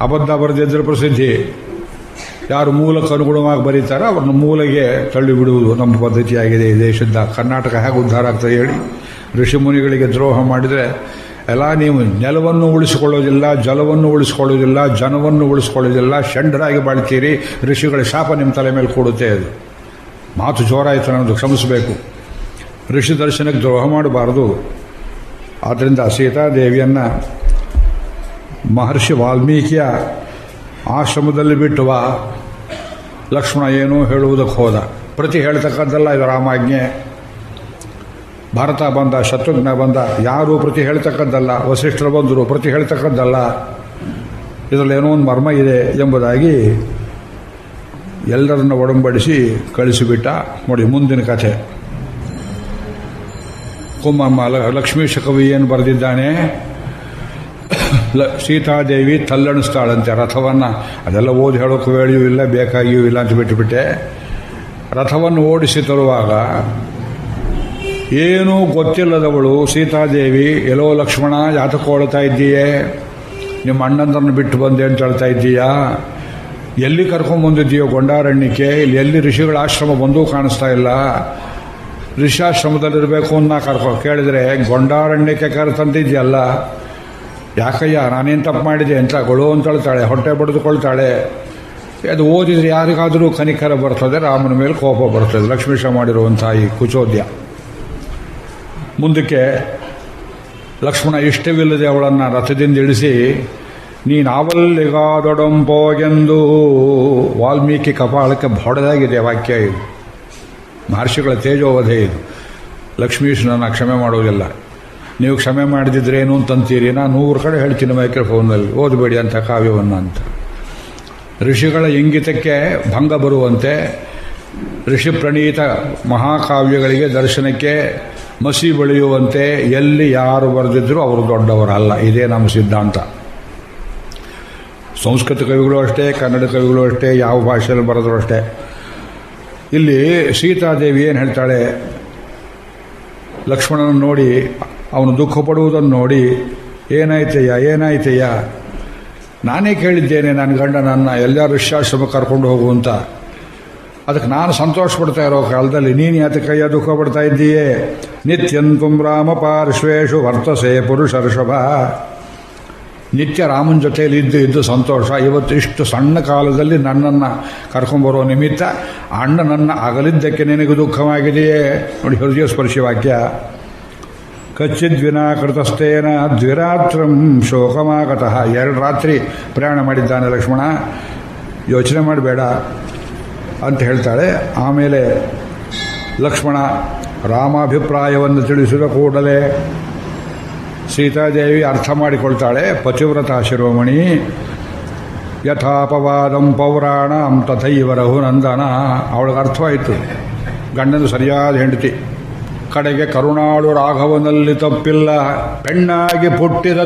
ಅಬದ್ಧ ಬರೆದಿದ್ದರೆ ಪ್ರಸಿದ್ಧಿ. ಯಾರು ಮೂಲಕ್ಕೆ ಅನುಗುಣವಾಗಿ ಬರೀತಾರೆ ಅವ್ರನ್ನ ಮೂಲೆಗೆ ತಳ್ಳಿಬಿಡುವುದು ನಮ್ಮ ಪದ್ಧತಿಯಾಗಿದೆ ಈ ದೇಶದ. ಕರ್ನಾಟಕ ಹೇಗೆ ಉದ್ಧಾರ ಆಗ್ತದೆ ಹೇಳಿ? ಋಷಿ ಮುನಿಗಳಿಗೆ ದ್ರೋಹ ಮಾಡಿದರೆ ಎಲ್ಲ ನೀವು ನೆಲವನ್ನು ಉಳಿಸಿಕೊಳ್ಳೋದಿಲ್ಲ, ಜಲವನ್ನು ಉಳಿಸ್ಕೊಳ್ಳೋದಿಲ್ಲ, ಜನವನ್ನು ಉಳಿಸ್ಕೊಳ್ಳೋದಿಲ್ಲ, ಷಂಡರಾಗಿ ಬಾಳ್ತೀರಿ. ಋಷಿಗಳ ಶಾಪ ನಿಮ್ಮ ತಲೆ ಮೇಲೆ ಕೊಡುತ್ತೆ. ಅದು ಮಾತು ಜೋರಾಯಿತು, ಅನ್ನೋದು ಕ್ಷಮಿಸಬೇಕು. ಋಷಿ ದರ್ಶನಕ್ಕೆ ದ್ರೋಹ ಮಾಡಬಾರದು. ಆದ್ದರಿಂದ ಸೀತಾದೇವಿಯನ್ನು ಮಹರ್ಷಿ ವಾಲ್ಮೀಕಿಯ ಆಶ್ರಮದಲ್ಲಿ ಬಿಟ್ಟುವ. ಲಕ್ಷ್ಮಣ ಏನೂ ಹೇಳುವುದಕ್ಕೆ ಹೋದ. ಪ್ರತಿ ಹೇಳ್ತಕ್ಕದ್ದಲ್ಲ ಇದು ರಾಮಾಜ್ಞೆ. ಭಾರತ ಬಂದ, ಶತ್ರುಘ್ನ ಬಂದ, ಯಾರೂ ಪ್ರತಿ ಹೇಳ್ತಕ್ಕದ್ದಲ್ಲ. ವಸಿಷ್ಠರು ಬಂದರು, ಪ್ರತಿ ಹೇಳ್ತಕ್ಕದ್ದಲ್ಲ. ಇದರಲ್ಲಿ ಏನೋ ಒಂದು ಮರ್ಮ ಇದೆ ಎಂಬುದಾಗಿ ಎಲ್ಲರನ್ನ ಒಡಂಬಡಿಸಿ ಕಳಿಸಿಬಿಟ್ಟ. ನೋಡಿ ಮುಂದಿನ ಕಥೆ. ಕುಮ್ಮಮ್ಮ ಲಕ್ಷ್ಮೀಶ ಕವಿ ಏನು ಬರೆದಿದ್ದಾನೆ? ಸೀತಾದೇವಿ ತಲ್ಲಣಿಸ್ತಾಳಂತೆ ರಥವನ್ನು. ಅದೆಲ್ಲ ಓದಿ ಹೇಳೋಕೆ ವೇಳೆಯೂ ಇಲ್ಲ, ಬೇಕಾಗಿಯೂ ಇಲ್ಲ ಅಂತ ಬಿಟ್ಟುಬಿಟ್ಟೆ. ರಥವನ್ನು ಓಡಿಸಿ ತರುವಾಗ ಏನೂ ಗೊತ್ತಿಲ್ಲದವಳು ಸೀತಾದೇವಿ, ಎಲ್ಲೋ ಲಕ್ಷ್ಮಣ ಯಾತಕ್ಕೊಳ್ತಾ ಇದ್ದೀಯೇ? ನಿಮ್ಮ ಅಣ್ಣಂದರನ್ನು ಬಿಟ್ಟು ಬಂದೆ ಅಂತ ಹೇಳ್ತಾ ಇದ್ದೀಯಾ? ಎಲ್ಲಿ ಕರ್ಕೊಂಡ್ಬಂದಿದ್ದೀಯೋ ಗೊಂಡಾರಣ್ಯಕ್ಕೆ, ಇಲ್ಲಿ ಎಲ್ಲಿ ಋಷಿಗಳ ಆಶ್ರಮ ಬಂದೂ ಕಾಣಿಸ್ತಾ ಇಲ್ಲ, ಋಷಾಶ್ರಮದಲ್ಲಿರಬೇಕು ಅಂತ ಕೇಳಿದರೆ ಗೊಂಡಾರಣ್ಯಕ್ಕೆ ಕರೆತಂದಿದ್ಯಲ್ಲ, ಯಾಕಯ್ಯ ನಾನೇನು ತಪ್ಪು ಮಾಡಿದೆ ಅಂತ ಗೊಳು ಅಂತಳ್ತಾಳೆ, ಹೊಟ್ಟೆ ಬಡಿದುಕೊಳ್ತಾಳೆ. ಅದು ಓದಿದರೆ ಯಾರಿಗಾದರೂ ಕನಿಕರ ಬರ್ತದೆ, ರಾಮನ ಮೇಲೆ ಕೋಪ ಬರ್ತದೆ. ಲಕ್ಷ್ಮೀಶ ಮಾಡಿರುವಂಥ ಈ ಕುಚೋದ್ಯ. ಮುಂದಕ್ಕೆ ಲಕ್ಷ್ಮಣ ಇಷ್ಟವಿಲ್ಲದೆ ಅವಳನ್ನು ರಥದಿಂದ ಇಳಿಸಿ, ನೀನಾವಲ್ಲಿಗಾದೊಡಂಪೋಗೆಂದು, ವಾಲ್ಮೀಕಿ ಕಪಾಳಕ್ಕೆ ಹೊಡೆದಾಗಿದೆ ವಾಕ್ಯ ಇದು, ಮಹರ್ಷಿಗಳ ತೇಜೋವಧೆ ಇದು. ಲಕ್ಷ್ಮೀಶನನ್ನು ಕ್ಷಮೆ ಮಾಡುವುದಿಲ್ಲ. ನೀವು ಕ್ಷಮೆ ಮಾಡಿದಿದ್ರೇನು ಅಂತಂತೀರಿ, ನಾನು 100 ಕಡೆ ಹೇಳ್ತೀನಿ ಮೈಕ್ರೋಫೋನಲ್ಲಿ, ಓದಬೇಡಿ ಅಂತ ಕಾವ್ಯವನ್ನು ಅಂತ. ಋಷಿಗಳ ಇಂಗಿತಕ್ಕೆ ಭಂಗ ಬರುವಂತೆ ಋಷಿ ಪ್ರಣೀತ ಮಹಾಕಾವ್ಯಗಳಿಗೆ ದರ್ಶನಕ್ಕೆ ಮಸಿ ಬೆಳೆಯುವಂತೆ ಎಲ್ಲಿ ಯಾರು ಬರೆದಿದ್ರೂ ಅವರು ದೊಡ್ಡವರಲ್ಲ. ಇದೇ ನಮ್ಮ ಸಿದ್ಧಾಂತ. ಸಂಸ್ಕೃತ ಕವಿಗಳು ಅಷ್ಟೇ, ಕನ್ನಡ ಕವಿಗಳು ಅಷ್ಟೇ, ಯಾವ ಭಾಷೆಯಲ್ಲಿ ಬರೆದ್ರು ಅಷ್ಟೇ. ಇಲ್ಲಿ ಸೀತಾದೇವಿ ಏನು ಹೇಳ್ತಾಳೆ, ಲಕ್ಷ್ಮಣನ ನೋಡಿ ಅವನು ದುಃಖ ಪಡುವುದನ್ನು ನೋಡಿ, ಏನಾಯ್ತಯ್ಯ, ನಾನೇ ಕೇಳಿದ್ದೇನೆ ನನ್ನ ಗಂಡ ನನ್ನ ಎಲ್ಲ ಋಷ್ಯಾಶ್ರಮ ಕರ್ಕೊಂಡು ಹೋಗುವಂತ, ಅದಕ್ಕೆ ನಾನು ಸಂತೋಷ ಪಡ್ತಾ ಇರೋ ಕಾಲದಲ್ಲಿ ನೀನು ಯಾತಕ್ಕಯ್ಯ ದುಃಖ ಪಡ್ತಾ ಇದ್ದೀಯೇ, ನಿತ್ಯಂತುಂ ರಾಮ ಪಾರ್ಶ್ವೇಶು ವರ್ತಸೆ ಪುರುಷರ್ಷಭ, ನಿತ್ಯ ರಾಮನ ಜೊತೆಯಲ್ಲಿ ಇದ್ದು ಸಂತೋಷ. ಇವತ್ತು ಇಷ್ಟು ಸಣ್ಣ ಕಾಲದಲ್ಲಿ ನನ್ನನ್ನು ಕರ್ಕೊಂಬರೋ ನಿಮಿತ್ತ ಅಣ್ಣನನ್ನು ಅಗಲಿದ್ದಕ್ಕೆ ನಿನಗೆ ದುಃಖವಾಗಿದೆಯೇ. ನೋಡಿ, ಹೃದಯ ಸ್ಪರ್ಶಿ ವಾಕ್ಯ. ಕಚ್ಚಿದ್ವಿನಾ ಕೃತಸ್ಥೇನ ದ್ವಿರಾತ್ರಂ ಶೋಕಮಾಗತಃ. 2 ರಾತ್ರಿ ಪ್ರಯಾಣ ಮಾಡಿದ್ದಾನೆ ಲಕ್ಷ್ಮಣ, ಯೋಚನೆ ಮಾಡಬೇಡ ಅಂತ ಹೇಳ್ತಾಳೆ. ಆಮೇಲೆ ಲಕ್ಷ್ಮಣ ರಾಮಾಭಿಪ್ರಾಯವನ್ನು ತಿಳಿಸಿದ ಕೂಡಲೇ ಸೀತಾದೇವಿ ಅರ್ಥ ಮಾಡಿಕೊಳ್ತಾಳೆ. ಪತಿವ್ರತ ಶಿರೋಮಣಿ, ಯಥಾಪವಾದಂ ಪೌರಾಣಂ ತಥೈವ ರಘುನಂದನ. ಅವಳಿಗೆ ಅರ್ಥವಾಯಿತು, ಗಂಡನು ಸರಿಯಾದ ಹೆಂಡತಿ. ಕಡೆಗೆ ಕರುಣಾಳು ರಾಘವನಲ್ಲಿ ತಪ್ಪಿಲ್ಲ, ಹೆಣ್ಣಾಗಿ ಹುಟ್ಟಿದ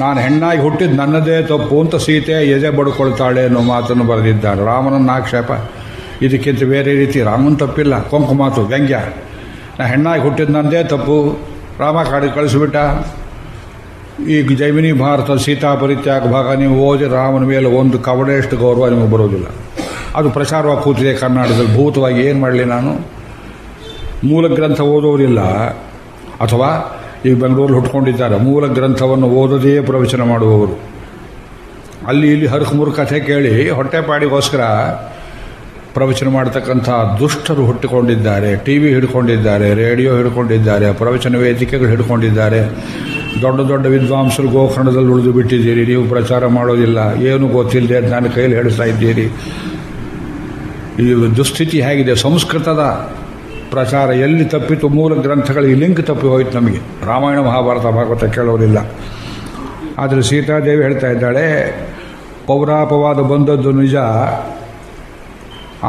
ನಾನು ಹೆಣ್ಣಾಗಿ ಹುಟ್ಟಿದ ನನ್ನದೇ ತಪ್ಪು ಅಂತ ಸೀತೆ ಎದೆ ಬಡ್ಕೊಳ್ತಾಳೆ ಅನ್ನೋ ಮಾತನ್ನು ಬರೆದಿದ್ದಾರೆ. ರಾಮನನ್ನ ಆಕ್ಷೇಪ, ಇದಕ್ಕಿಂತ ಬೇರೆ ರೀತಿ ರಾಮನ ತಪ್ಪಿಲ್ಲ, ಕೊಂಕು ಮಾತು, ವ್ಯಂಗ್ಯ. ನಾ ಹೆಣ್ಣಾಗಿ ಹುಟ್ಟಿದ ನನ್ನದೇ ತಪ್ಪು, ರಾಮ ಕಾಡಿಗೆ ಕಳಿಸಿಬಿಟ್ಟ. ಈಗ ಜೈಮಿನಿ ಭಾರತ ಸೀತಾ ಪರಿತ್ಯಾಗ ಭಾಗ ನೀವು ಓದಿ ರಾಮನ ಮೇಲೆ ಒಂದು ಕವಡೆಯಷ್ಟು ಗೌರವ ನಿಮಗೆ ಬರೋದಿಲ್ಲ. ಅದು ಪ್ರಚಾರವಾಗಿ ಕೂತಿದೆ ಕರ್ನಾಟಕದಲ್ಲಿ ಭೂತವಾಗಿ. ಏನು ಮಾಡಲಿ ನಾನು? ಮೂಲ ಗ್ರಂಥ ಓದೋರಿಲ್ಲ, ಅಥವಾ ಈಗ ಬೆಂಗಳೂರಲ್ಲಿ ಹುಟ್ಕೊಂಡಿದ್ದಾರೆ ಮೂಲ ಗ್ರಂಥವನ್ನು ಓದೋದೇ ಪ್ರವಚನ ಮಾಡುವವರು. ಅಲ್ಲಿ ಇಲ್ಲಿ ಹರಕು ಕಥೆ ಕೇಳಿ ಹೊಟ್ಟೆಪಾಡಿಗೋಸ್ಕರ ಪ್ರವಚನ ಮಾಡತಕ್ಕಂಥ ದುಷ್ಟರು ಹುಟ್ಟಿಕೊಂಡಿದ್ದಾರೆ. TV ಹಿಡ್ಕೊಂಡಿದ್ದಾರೆ, ರೇಡಿಯೋ ಹಿಡ್ಕೊಂಡಿದ್ದಾರೆ, ಪ್ರವಚನ ವೇದಿಕೆಗಳು ಹಿಡ್ಕೊಂಡಿದ್ದಾರೆ. ದೊಡ್ಡ ದೊಡ್ಡ ವಿದ್ವಾಂಸರು ಗೋಕರ್ಣದಲ್ಲಿ ಉಳಿದು ಬಿಟ್ಟಿದ್ದೀರಿ. ನೀವು ಪ್ರಚಾರ ಮಾಡೋದಿಲ್ಲ, ಏನು ಗೊತ್ತಿಲ್ಲದೆ ನನ್ನ ಕೈಯಲ್ಲಿ ಹೇಳಿಸ್ತಾ ಇದ್ದೀರಿ. ಈ ದುಸ್ಥಿತಿ ಹೇಗಿದೆ? ಸಂಸ್ಕೃತದ ಪ್ರಚಾರ ಎಲ್ಲಿ ತಪ್ಪಿತು? ಮೂಲ ಗ್ರಂಥಗಳಿಗೆ ಲಿಂಕ್ ತಪ್ಪಿ ಹೋಯಿತು ನಮಗೆ. ರಾಮಾಯಣ ಮಹಾಭಾರತ ಭಾಗವತ ಕೇಳೋರಿಲ್ಲ. ಆದರೆ ಸೀತಾದೇವಿ ಹೇಳ್ತಾ ಇದ್ದಾಳೆ, ಪೌರಾಪವಾದ ಬಂದದ್ದು ನಿಜ,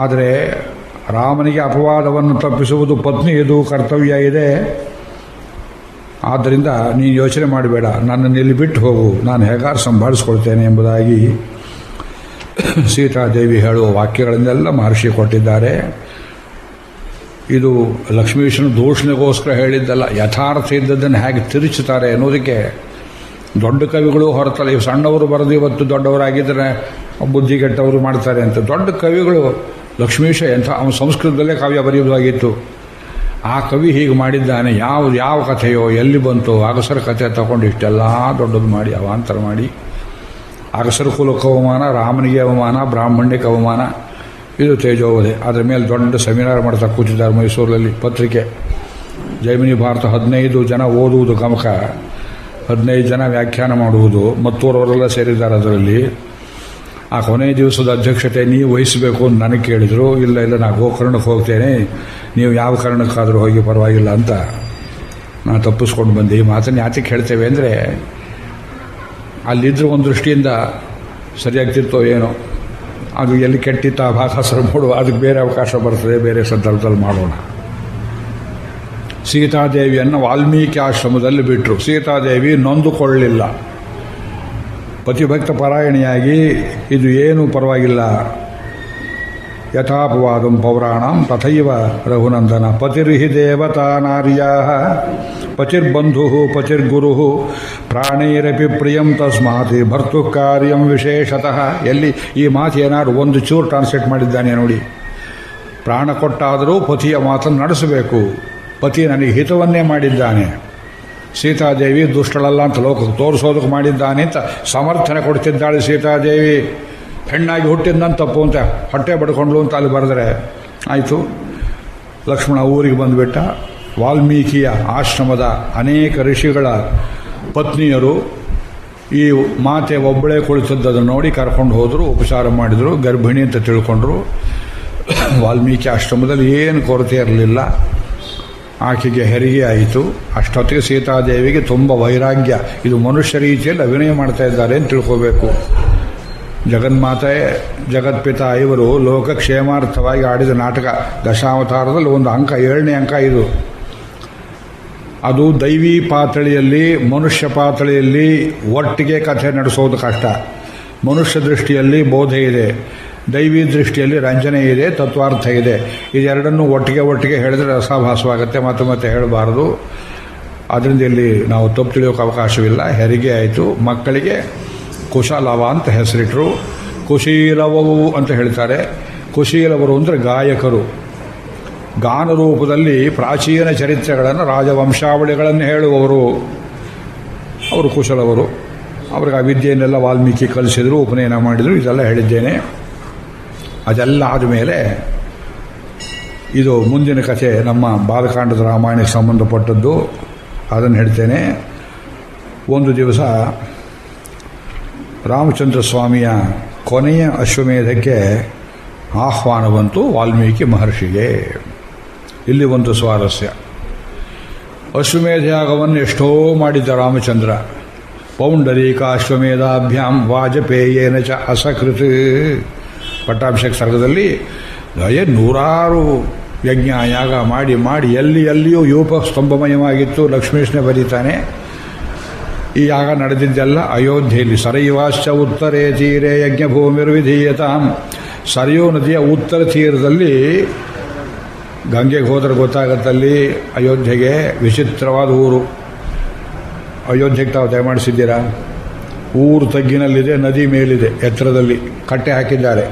ಆದರೆ ರಾಮನಿಗೆ ಅಪವಾದವನ್ನು ತಪ್ಪಿಸುವುದು ಪತ್ನಿಯದು ಕರ್ತವ್ಯ ಇದೆ. ಆದ್ದರಿಂದ ನೀನು ಯೋಚನೆ ಮಾಡಬೇಡ, ನನ್ನನ್ನು ಇಲ್ಲಿ ಬಿಟ್ಟು ಹೋಗು, ನಾನು ಹೇಗಾರು ಸಂಭಾಳಿಸ್ಕೊಳ್ತೇನೆ ಎಂಬುದಾಗಿ ಸೀತಾದೇವಿ ಹೇಳುವ ವಾಕ್ಯಗಳನ್ನೆಲ್ಲ ಮಹರ್ಷಿ ಕೊಟ್ಟಿದ್ದಾರೆ. ಇದು ಲಕ್ಷ್ಮೀಶನ ದೂಷಣೆಗೋಸ್ಕರ ಹೇಳಿದ್ದಲ್ಲ, ಯಥಾರ್ಥ ಇದ್ದದ್ದನ್ನು ಹೇಗೆ ತಿರುಚುತ್ತಾರೆ ಅನ್ನೋದಕ್ಕೆ. ದೊಡ್ಡ ಕವಿಗಳು ಹೊರತಲ್ಲ, ಇವು ಸಣ್ಣವರು ಬರೆದು ಇವತ್ತು ದೊಡ್ಡವರಾಗಿದ್ದರೆ ಬುದ್ಧಿಗೆಟ್ಟವರು ಮಾಡ್ತಾರೆ ಅಂತ. ದೊಡ್ಡ ಕವಿಗಳು ಲಕ್ಷ್ಮೀಶ ಎಂಥ ಅವನು ಸಂಸ್ಕೃತದಲ್ಲೇ ಕಾವ್ಯ ಬರೆಯುವುದಾಗಿತ್ತು. ಆ ಕವಿ ಹೀಗೆ ಮಾಡಿದ್ದಾನೆ. ಯಾವ ಕಥೆಯೋ ಎಲ್ಲಿ ಬಂತೋ ಅಗಸರ ಕಥೆ ತಗೊಂಡು ಇಷ್ಟೆಲ್ಲ ದೊಡ್ಡದು ಮಾಡಿ ಅವಾಂತರ ಮಾಡಿ, ಅಗಸರ ಕುಲಕ್ಕೆ ಅವಮಾನ, ರಾಮನಿಗೆ ಅವಮಾನ, ಬ್ರಾಹ್ಮಣ್ಯಕ್ಕೆ ಅವಮಾನ. ಇದು ತೇಜೋವಧೆ. ಅದರ ಮೇಲೆ ದೊಡ್ಡ ಸೆಮಿನಾರ್ ಮಾಡ್ತಾ ಕೂತಿದ್ದಾರೆ ಮೈಸೂರಲ್ಲಿ. ಪತ್ರಿಕೆ ಜೈಮಿನಿ ಭಾರತ 15 ಜನ ಓದುವುದು ಗಮಕ, 15 ಜನ ವ್ಯಾಖ್ಯಾನ ಮಾಡುವುದು, ಮತ್ತೂರವರೆಲ್ಲ ಸೇರಿದ್ದಾರೆ ಅದರಲ್ಲಿ. ಆ ಕೊನೆ ದಿವಸದ ಅಧ್ಯಕ್ಷತೆ ನೀವು ವಹಿಸಬೇಕು ಅಂತ ನನಗೆ ಕೇಳಿದರು. ಇಲ್ಲ ನಾನು ಗೋಕರ್ಣಕ್ಕೆ ಹೋಗ್ತೇನೆ, ನೀವು ಯಾವ ಕಾರಣಕ್ಕಾದರೂ ಹೋಗಿ ಪರವಾಗಿಲ್ಲ ಅಂತ ನಾನು ತಪ್ಪಿಸ್ಕೊಂಡು ಬಂದೆ. ಈ ಮಾತನ್ನು ಯಾತಕ್ಕೆ ಹೇಳ್ತೇವೆ ಅಂದರೆ, ಅಲ್ಲಿದ್ದರೂ ಒಂದು ದೃಷ್ಟಿಯಿಂದ ಸರಿಯಾಗ್ತಿತ್ತೋ ಏನೋ, ಅದು ಎಲ್ಲಿ ಕೆಟ್ಟಿತ್ತ ಆ ಭಾಗ ಸರ್ ಮಾಡುವ, ಅದಕ್ಕೆ ಬೇರೆ ಅವಕಾಶ ಬರ್ತದೆ, ಬೇರೆ ಸಂದರ್ಭದಲ್ಲಿ ಮಾಡೋಣ. ಸೀತಾದೇವಿಯನ್ನು ವಾಲ್ಮೀಕಿ ಆಶ್ರಮದಲ್ಲಿ ಬಿಟ್ಟರು. ಸೀತಾದೇವಿ ನೊಂದುಕೊಳ್ಳಲಿಲ್ಲ. ಪತಿಭಕ್ತ ಪರಾಯಣಿಯಾಗಿ ಇದು ಏನು ಪರವಾಗಿಲ್ಲ, ಯಥಾಪವಾದಂ ಪೌರಾಣಂ ತಥೈವ ರಘುನಂದನ ಪತಿರ್ಹಿ ದೇವತಾ ನಾರ್ಯಾ ಪತಿರ್ಬಂಧು ಪತಿರ್ಗುರು ಪ್ರಾಣೈರಪಿ ಪ್ರಿಯಂ ತಸ್ಮಾತ್ ಭರ್ತು ಕಾರ್ಯಂ ವಿಶೇಷತಃ. ಎಲ್ಲಿ ಈ ಮಾತು ಏನಾದ್ರು ಒಂದು ಚೂರು ಟ್ರಾನ್ಸ್ಲೇಟ್ ಮಾಡಿದ್ದಾನೆ ನೋಡಿ. ಪ್ರಾಣ ಕೊಟ್ಟಾದರೂ ಪತಿಯ ಮಾತನ್ನು ನಡೆಸಬೇಕು. ಪತಿ ನನಗೆ ಹಿತವನ್ನೇ ಮಾಡಿದ್ದಾನೆ, ಸೀತಾದೇವಿ ದುಷ್ಟಳಲ್ಲ ಅಂತ ಲೋಕಕ್ಕೆ ತೋರಿಸೋದಕ್ಕೆ ಮಾಡಿದ್ದಾನೆ ಅಂತ ಸಮರ್ಥನೆ ಕೊಡ್ತಿದ್ದಾಳೆ ಸೀತಾದೇವಿ. ಹೆಣ್ಣಾಗಿ ಹುಟ್ಟಿದ್ನಂತ ತಪ್ಪು ಅಂತ ಹೊಟ್ಟೆ ಬಡ್ಕೊಂಡ್ಲು ಅಂತ ಅಲ್ಲಿ ಬರೆದರೆ ಆಯಿತು. ಲಕ್ಷ್ಮಣ ಊರಿಗೆ ಬಂದುಬಿಟ್ಟ. ವಾಲ್ಮೀಕಿಯ ಆಶ್ರಮದ ಅನೇಕ ಋಷಿಗಳ ಪತ್ನಿಯರು ಈ ಮಾತೆ ಒಬ್ಬಳೇ ಕುಳಿತದ್ದನ್ನು ನೋಡಿ ಕರ್ಕೊಂಡು ಹೋದರು, ಉಪಚಾರ ಮಾಡಿದರು. ಗರ್ಭಿಣಿ ಅಂತ ತಿಳ್ಕೊಂಡ್ರು. ವಾಲ್ಮೀಕಿ ಆಶ್ರಮದಲ್ಲಿ ಏನು ಕೊರತೆ ಇರಲಿಲ್ಲ. ಆಕೆಗೆ ಹೆರಿಗೆ ಆಯಿತು. ಅಷ್ಟೊತ್ತಿಗೆ ಸೀತಾದೇವಿಗೆ ತುಂಬ ವೈರಾಗ್ಯ. ಇದು ಮನುಷ್ಯ ರೀತಿಯಲ್ಲಿ ಅಭಿನಯ ಮಾಡ್ತಾ ಇದ್ದಾರೆ ಅಂತ ತಿಳ್ಕೋಬೇಕು. ಜಗನ್ಮಾತೆ ಜಗತ್ಪಿತ ಇವರು ಲೋಕಕ್ಷೇಮಾರ್ಥವಾಗಿ ಆಡಿದ ನಾಟಕ ದಶಾವತಾರದಲ್ಲಿ ಒಂದು ಅಂಕ, 7ನೇ ಅಂಕ ಇದು. ಅದು ದೈವಿ ಪಾತಳಿಯಲ್ಲಿ ಮನುಷ್ಯ ಪಾತಳಿಯಲ್ಲಿ ಒಟ್ಟಿಗೆ ಕಥೆ ನಡೆಸೋದು ಕಷ್ಟ. ಮನುಷ್ಯ ದೃಷ್ಟಿಯಲ್ಲಿ ಬೋಧೆ ಇದೆ, ದೈವಿ ದೃಷ್ಟಿಯಲ್ಲಿ ರಂಜನೆ ಇದೆ, ತತ್ವಾರ್ಥ ಇದೆ. ಇದೆರಡನ್ನೂ ಒಟ್ಟಿಗೆ ಹೇಳಿದ್ರೆ ರಸಾಭಾಸವಾಗುತ್ತೆ, ಮತ್ತೆ ಹೇಳಬಾರದು. ಅದರಿಂದ ಇಲ್ಲಿ ನಾವು ತಪ್ಪು ತಿಳಿಯೋಕೆ ಅವಕಾಶವಿಲ್ಲ. ಹೆರಿಗೆ ಆಯಿತು. ಮಕ್ಕಳಿಗೆ ಕುಶಲವ ಅಂತ ಹೆಸರಿಟ್ಟರು. ಕುಶೀಲವವು ಅಂತ ಹೇಳ್ತಾರೆ. ಕುಶೀಲವರು ಅಂದರೆ ಗಾಯಕರು. ಗಾನ ರೂಪದಲ್ಲಿ ಪ್ರಾಚೀನ ಚರಿತ್ರೆಗಳನ್ನು, ರಾಜವಂಶಾವಳಿಗಳನ್ನು ಹೇಳುವವರು ಅವರು ಕುಶಲವರು. ಅವ್ರಿಗೆ ಆ ವಿದ್ಯೆಯನ್ನೆಲ್ಲ ವಾಲ್ಮೀಕಿ ಕಲಿಸಿದರು, ಉಪನಯನ ಮಾಡಿದರು. ಇದೆಲ್ಲ ಹೇಳಿದ್ದೇನೆ. ಅದೆಲ್ಲ ಆದಮೇಲೆ ಇದು ಮುಂದಿನ ಕಥೆ, ನಮ್ಮ ಬಾಲಕಾಂಡದ ರಾಮಾಯಣಕ್ಕೆ ಸಂಬಂಧಪಟ್ಟದ್ದು. ಅದನ್ನು ಹೇಳ್ತೇನೆ. ಒಂದು ದಿವಸ ರಾಮಚಂದ್ರ ಸ್ವಾಮಿಯ ಕೊನೆಯ ಅಶ್ವಮೇಧಕ್ಕೆ ಆಹ್ವಾನ ಬಂತು ವಾಲ್ಮೀಕಿ ಮಹರ್ಷಿಗೆ. ಇಲ್ಲಿ ಒಂದು ಸ್ವಾರಸ್ಯ. ಅಶ್ವಮೇಧ ಯಾಗವನ್ನು ಎಷ್ಟೋ ಮಾಡಿದ್ದ ರಾಮಚಂದ್ರ. ಪೌಂಡರೀಕ ಅಶ್ವಮೇಧಾಭ್ಯಾಂ ವಾಜಪೇಯೇನ ಚ ಅಸಕೃತ್. ಪಟ್ಟಾಭಿಷೇಕ ಸರ್ಗದಲ್ಲಿ ನೂರಾರು ಯಜ್ಞ ಯಾಗ ಮಾಡಿ ಎಲ್ಲಿಯೂ ಯೂಪ ಸ್ತಂಭಮಯವಾಗಿತ್ತು. ಲಕ್ಷ್ಮೀಷ್ಣೆ ಬರೀತಾನೆ. ಈ ಯಾಗ ನಡೆದಿದ್ದೆಲ್ಲ ಅಯೋಧ್ಯೆಯಲ್ಲಿ. ಸರಯುವಾಶ್ಚ ಉತ್ತರೇ ತೀರೆ ಯಜ್ಞಭೂಮಿರ್ವಿಧೀಯತಾಂ. ಸರಯೂ ನದಿಯ ಉತ್ತರ ತೀರದಲ್ಲಿ, ಗಂಗೆಗೆ ಹೋದರೆ ಗೊತ್ತಾಗತ್ತಲ್ಲಿ ಅಯೋಧ್ಯೆಗೆ. ವಿಚಿತ್ರವಾದ ಊರು. ಅಯೋಧ್ಯೆಗೆ ತಾವು ದಯಮಾಡಿಸಿದ್ದೀರಾ? ಊರು ತಗ್ಗಿನಲ್ಲಿದೆ, ನದಿ ಮೇಲಿದೆ, ಎತ್ತರದಲ್ಲಿ ಕಟ್ಟೆ ಹಾಕಿದ್ದಾರೆ.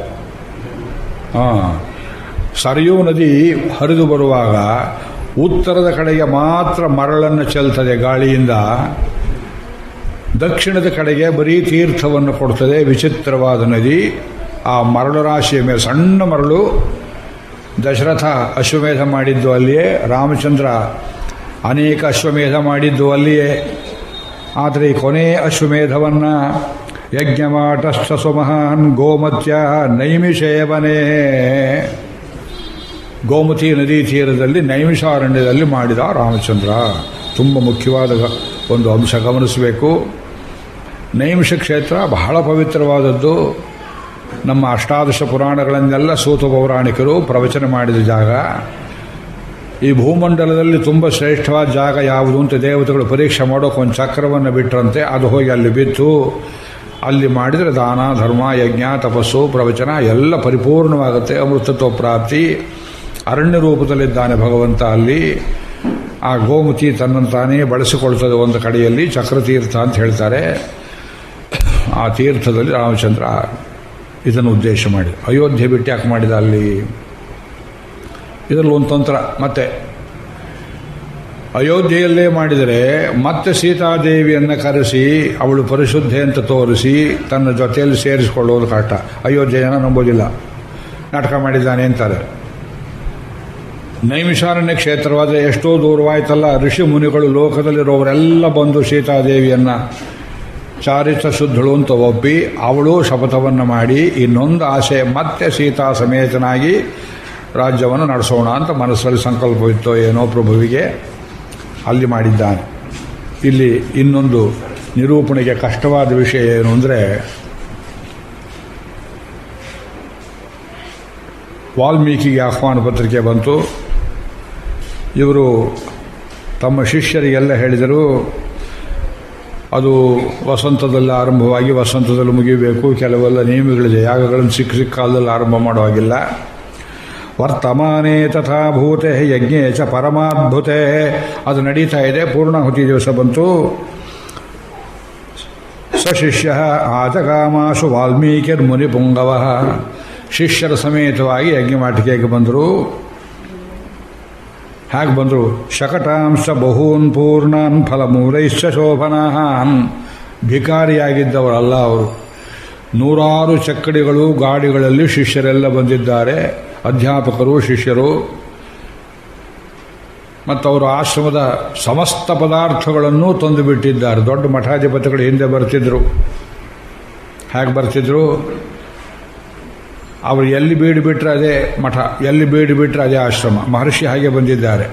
ಸರಯೂ ನದಿ ಹರಿದು ಬರುವಾಗ ಉತ್ತರದ ಕಡೆಗೆ ಮಾತ್ರ ಮರಳನ್ನು ಚೆಲ್ತದೆ ಗಾಳಿಯಿಂದ, ದಕ್ಷಿಣದ ಕಡೆಗೆ ಬರೀ ತೀರ್ಥವನ್ನು ಕೊಡ್ತದೆ. ವಿಚಿತ್ರವಾದ ನದಿ. ಆ ಮರಳು ರಾಶಿಯ ಮೇಲೆ ಸಣ್ಣ ಮರಳು. ದಶರಥ ಅಶ್ವಮೇಧ ಮಾಡಿದ್ದು ಅಲ್ಲಿಯೇ, ರಾಮಚಂದ್ರ ಅನೇಕ ಅಶ್ವಮೇಧ ಮಾಡಿದ್ದು ಅಲ್ಲಿಯೇ. ಆದರೆ ಈ ಕೊನೆ ಅಶ್ವಮೇಧವನ್ನು ಯಜ್ಞಮಾಟಸ್ಥ ಸುಮಹಾನ್ ಗೋಮತ್ಯ ನೈಮಿಷೇವನೇ, ಗೋಮತಿ ನದಿ ತೀರದಲ್ಲಿ ನೈಮಿಷಾರಣ್ಯದಲ್ಲಿ ಮಾಡಿದ ರಾಮಚಂದ್ರ. ತುಂಬ ಮುಖ್ಯವಾದ ಒಂದು ಅಂಶ ಗಮನಿಸಬೇಕು. ನೈಮಿಷ ಕ್ಷೇತ್ರ ಬಹಳ ಪವಿತ್ರವಾದದ್ದು. ನಮ್ಮ ಅಷ್ಟಾದಶ ಪುರಾಣಗಳನ್ನೆಲ್ಲ ಸೂತ ಪೌರಾಣಿಕರು ಪ್ರವಚನ ಮಾಡಿದ ಜಾಗ. ಈ ಭೂಮಂಡಲದಲ್ಲಿ ತುಂಬ ಶ್ರೇಷ್ಠವಾದ ಜಾಗ ಯಾವುದು ಅಂತ ದೇವತೆಗಳು ಪರೀಕ್ಷೆ ಮಾಡೋಕೆ ಒಂದು ಚಕ್ರವನ್ನು ಬಿಟ್ಟರಂತೆ. ಅದು ಹೋಗಿ ಅಲ್ಲಿ ಬಿತ್ತು. ಅಲ್ಲಿ ಮಾಡಿದರೆ ದಾನ ಧರ್ಮ ಯಜ್ಞ ತಪಸ್ಸು ಪ್ರವಚನ ಎಲ್ಲ ಪರಿಪೂರ್ಣವಾಗುತ್ತೆ. ಅಮೃತತ್ವ ಪ್ರಾಪ್ತಿ. ಅರಣ್ಯ ರೂಪದಲ್ಲಿದ್ದಾನೆ ಭಗವಂತ ಅಲ್ಲಿ. ಆ ಗೋಮತಿ ತನ್ನಂತಾನೇ ಬಳಸಿಕೊಳ್ತದೆ ಒಂದು ಕಡೆಯಲ್ಲಿ. ಚಕ್ರತೀರ್ಥ ಅಂತ ಹೇಳ್ತಾರೆ. ಆ ತೀರ್ಥದಲ್ಲಿ ರಾಮಚಂದ್ರ ಇದನ್ನು ಉದ್ದೇಶ ಮಾಡಿ ಅಯೋಧ್ಯೆ ಬಿಟ್ಟು ಯಾಕೆ ಮಾಡಿದ ಅಲ್ಲಿ? ಇದರಲ್ಲಿ ಒಂದು ತಂತ್ರ. ಮತ್ತೆ ಅಯೋಧ್ಯೆಯಲ್ಲೇ ಮಾಡಿದರೆ ಮತ್ತೆ ಸೀತಾದೇವಿಯನ್ನು ಕರೆಸಿ ಅವಳು ಪರಿಶುದ್ಧೆ ಅಂತ ತೋರಿಸಿ ತನ್ನ ಜೊತೆಯಲ್ಲಿ ಸೇರಿಸಿಕೊಳ್ಳೋದು ಕಷ್ಟ. ಅಯೋಧ್ಯೆ ಜನ ನಂಬೋದಿಲ್ಲ, ನಾಟಕ ಮಾಡಿದ್ದಾನೆ ಅಂತಾರೆ. ನೈಮಿಷಾರಣ್ಯ ಕ್ಷೇತ್ರವಾದರೆ ಎಷ್ಟೋ ದೂರವಾಯ್ತಲ್ಲ. ಋಷಿ ಮುನಿಗಳು ಲೋಕದಲ್ಲಿರೋವರೆಲ್ಲ ಬಂದು ಸೀತಾದೇವಿಯನ್ನು ಚಾರಿತ್ರ ಶುದ್ಧಳು ಅಂತ ಒಪ್ಪಿ ಅವಳು ಶಪಥವನ್ನು ಮಾಡಿ ಇನ್ನೊಂದು ಆಸೆ, ಮತ್ತೆ ಸೀತಾ ಸಮೇತನಾಗಿ ರಾಜ್ಯವನ್ನು ನಡೆಸೋಣ ಅಂತ ಮನಸ್ಸಲ್ಲಿ ಸಂಕಲ್ಪವಿತ್ತೋ ಏನೋ ಪ್ರಭುವಿಗೆ. ಅಲ್ಲಿ ಮಾಡಿದ್ದಾನೆ. ಇಲ್ಲಿ ಇನ್ನೊಂದು ನಿರೂಪಣೆಗೆ ಕಷ್ಟವಾದ ವಿಷಯ ಏನು ಅಂದರೆ, ವಾಲ್ಮೀಕಿಗೆ ಆಹ್ವಾನ ಪತ್ರಿಕೆ ಬಂತು. ಇವರು ತಮ್ಮ ಶಿಷ್ಯರಿಗೆಲ್ಲ ಹೇಳಿದರು, ಅದು ವಸಂತದಲ್ಲಿ ಆರಂಭವಾಗಿ ವಸಂತದಲ್ಲಿ ಮುಗಿಬೇಕು. ಕೆಲವೆಲ್ಲ ನಿಯಮಗಳಿದೆ. ಯಾಗಗಳನ್ನು ಸಿಕ್ಕ ಕಾಲದಲ್ಲಿ ಆರಂಭ ಮಾಡುವಾಗಿಲ್ಲ. ವರ್ತಮಾನೇ ತಥಾ ಭೂತೆ ಯಜ್ಞೇ ಚ ಪರಮಾದ್ಭುತೆ. ಅದು ನಡೀತಾ ಇದೆ. ಪೂರ್ಣಾಹುತಿ ದಿವಸ ಬಂತು. ಶಿಷ್ಯ ಆಚಕಾಮಾಶು ವಾಲ್ಮೀಕಿರ್ಮುನಿಪುಂಗವ. ಶಿಷ್ಯರ ಸಮೇತವಾಗಿ ಯಜ್ಞವಾಟಿಕೆಗೆ ಬಂದರು. ಹೇಗೆ ಬಂದರು? ಶಕಟಾಂಶ ಬಹೂನ್ ಪೂರ್ಣಾನ್ ಫಲಮೂಲೈಶ್ಚ ಶೋಭನಾನ್. ಭಿಕಾರಿಯಾಗಿದ್ದವರಲ್ಲ ಅವರು. ನೂರಾರು ಚಕ್ಕಡಿಗಳು ಗಾಡಿಗಳಲ್ಲಿ ಶಿಷ್ಯರೆಲ್ಲ ಬಂದಿದ್ದಾರೆ. ಅಧ್ಯಾಪಕರು, ಶಿಷ್ಯರು. ಮತ್ತು ಅವರು ಆಶ್ರಮದ ಸಮಸ್ತ ಪದಾರ್ಥಗಳನ್ನು ತಂದು ಬಿಟ್ಟಿದ್ದಾರೆ. ದೊಡ್ಡ ಮಠಾಧಿಪತಿಗಳು ಹಿಂದೆ ಬರ್ತಿದ್ರು. ಹೇಗೆ ಬರ್ತಿದ್ರು? ಅವರು ಎಲ್ಲಿ ಬೀಡು ಬಿಟ್ಟರೆ ಅದೇ ಮಠ, ಎಲ್ಲಿ ಬೀಡು ಬಿಟ್ಟರೆ ಅದೇ ಆಶ್ರಮ. ಮಹರ್ಷಿ ಹಾಗೆ ಬಂದಿದ್ದಾರೆ.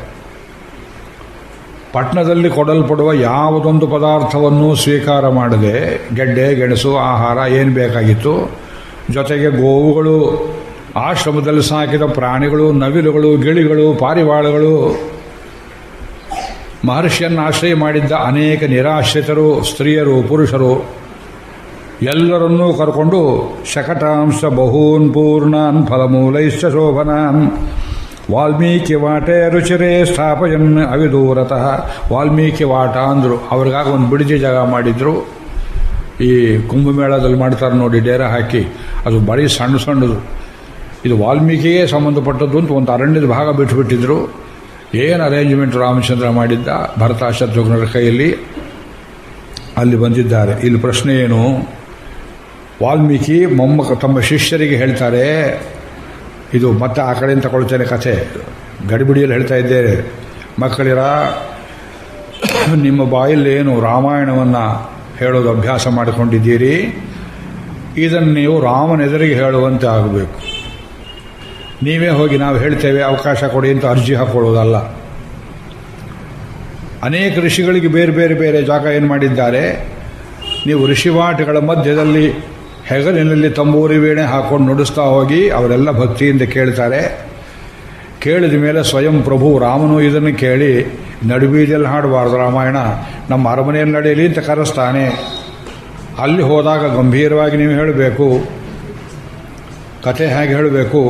ಪಟ್ಟಣದಲ್ಲಿ ಕೊಡಲ್ಪಡುವ ಯಾವುದೊಂದು ಪದಾರ್ಥವನ್ನು ಸ್ವೀಕಾರ ಮಾಡದೆ ಗೆಡ್ಡೆ ಗೆಣಸು ಆಹಾರ ಏನು ಬೇಕಾಗಿತ್ತು, ಜೊತೆಗೆ ಗೋವುಗಳು, ಆಶ್ರಮದಲ್ಲಿ ಸಾಕಿದ ಪ್ರಾಣಿಗಳು, ನವಿಲುಗಳು, ಗಿಳಿಗಳು, ಪಾರಿವಾಳಗಳು, ಮಹರ್ಷಿಯನ್ನು ಆಶ್ರಯ ಮಾಡಿದ್ದ ಅನೇಕ ನಿರಾಶ್ರಿತರು, ಸ್ತ್ರೀಯರು, ಪುರುಷರು ಎಲ್ಲರನ್ನೂ ಕರ್ಕೊಂಡು ಶಕಟಾಂಶ ಬಹೂನ್ ಪೂರ್ಣಾನ್ ಫಲಮೂಲೈಶ್ಚ ಶೋಭನಾನ್ ವಾಲ್ಮೀಕಿ ವಾಟೆ ರುಚಿರೇ ಸ್ಥಾಪಯನ್ ಅವಿದೂರತಃ. ವಾಲ್ಮೀಕಿ ವಾಟ ಅಂದರು. ಅವ್ರಿಗಾಗಿ ಒಂದು ಬಿಡದಿ ಜಾಗ ಮಾಡಿದ್ರು. ಈ ಕುಂಭಮೇಳದಲ್ಲಿ ಮಾಡ್ತಾರೆ ನೋಡಿ, ಡೇರ ಹಾಕಿ. ಅದು ಬರೀ ಸಣ್ಣ ಸಣ್ಣದು. ಇದು ವಾಲ್ಮೀಕಿಗೆ ಸಂಬಂಧಪಟ್ಟದ್ದು ಅಂತ ಒಂದು ಅರಣ್ಯದ ಭಾಗ ಬಿಟ್ಟುಬಿಟ್ಟಿದ್ರು. ಏನು ಅರೇಂಜ್ಮೆಂಟ್ ರಾಮಚಂದ್ರ ಮಾಡಿದ್ದ ಭರತ ಶತ್ರುಘ್ನರ ಕೈಯಲ್ಲಿ. ಅಲ್ಲಿ ಬಂದಿದ್ದಾರೆ. ಇಲ್ಲಿ ಪ್ರಶ್ನೆ ಏನು? ವಾಲ್ಮೀಕಿ ತಮ್ಮ ಶಿಷ್ಯರಿಗೆ ಹೇಳ್ತಾರೆ, ಇದು ಮತ್ತೆ ಆ ಕಡೆಯಿಂದ ತಗೊಳ್ತೇನೆ ಕಥೆ, ಗಡಿಬಿಡಿಯಲ್ಲಿ ಹೇಳ್ತಾ ಇದ್ದೇನೆ. ಮಕ್ಕಳಿರ, ನಿಮ್ಮ ಬಾಯಲ್ಲಿ ಏನು ರಾಮಾಯಣವನ್ನು ಹೇಳೋದು ಅಭ್ಯಾಸ ಮಾಡಿಕೊಂಡಿದ್ದೀರಿ, ಇದನ್ನು ನೀವು ರಾಮನೆದುರಿಗೆ ಹೇಳುವಂತೆ ಆಗಬೇಕು. ನೀವೇ ಹೋಗಿ ನಾವು ಹೇಳ್ತೇವೆ ಅವಕಾಶ ಕೊಡಿ ಅಂತ ಅರ್ಜಿ ಹಾಕೊಳ್ಳೋದಲ್ಲ. ಅನೇಕ ಋಷಿಗಳಿಗೆ ಬೇರೆ ಬೇರೆ ಬೇರೆ ಜಾಗ ಏನು ಮಾಡಿದ್ದಾರೆ. ನೀವು ಋಷಿವಾಟಿಗಳ ಮಧ್ಯದಲ್ಲಿ ಹೆಗಲಿನಲ್ಲಿ ತಂಬೂರಿ ವೀಣೆ ಹಾಕೊಂಡು ನುಡಿಸ್ತಾ ಹೋಗಿ ಅವರೆಲ್ಲ ಭಕ್ತಿಯಿಂದ ಕೇಳ್ತಾರೆ. ಕೇಳಿದ ಮೇಲೆ ಸ್ವಯಂ ಪ್ರಭು ರಾಮನು ಇದನ್ನು ಕೇಳಿ ನಡುಬೀದಿಯಲ್ಲಿ ಹಾಡಬಾರ್ದು ರಾಮಾಯಣ, ನಮ್ಮ ಅರಮನೆಯಲ್ಲಿ ನಡೆಯಲಿ ಅಂತ ಕರೆಸ್ತಾನೆ. ಅಲ್ಲಿ ಹೋದಾಗ ಗಂಭೀರವಾಗಿ ನೀವು ಹೇಳಬೇಕು. ಕತೆ ಹೇಗೆ ಹೇಳಬೇಕು?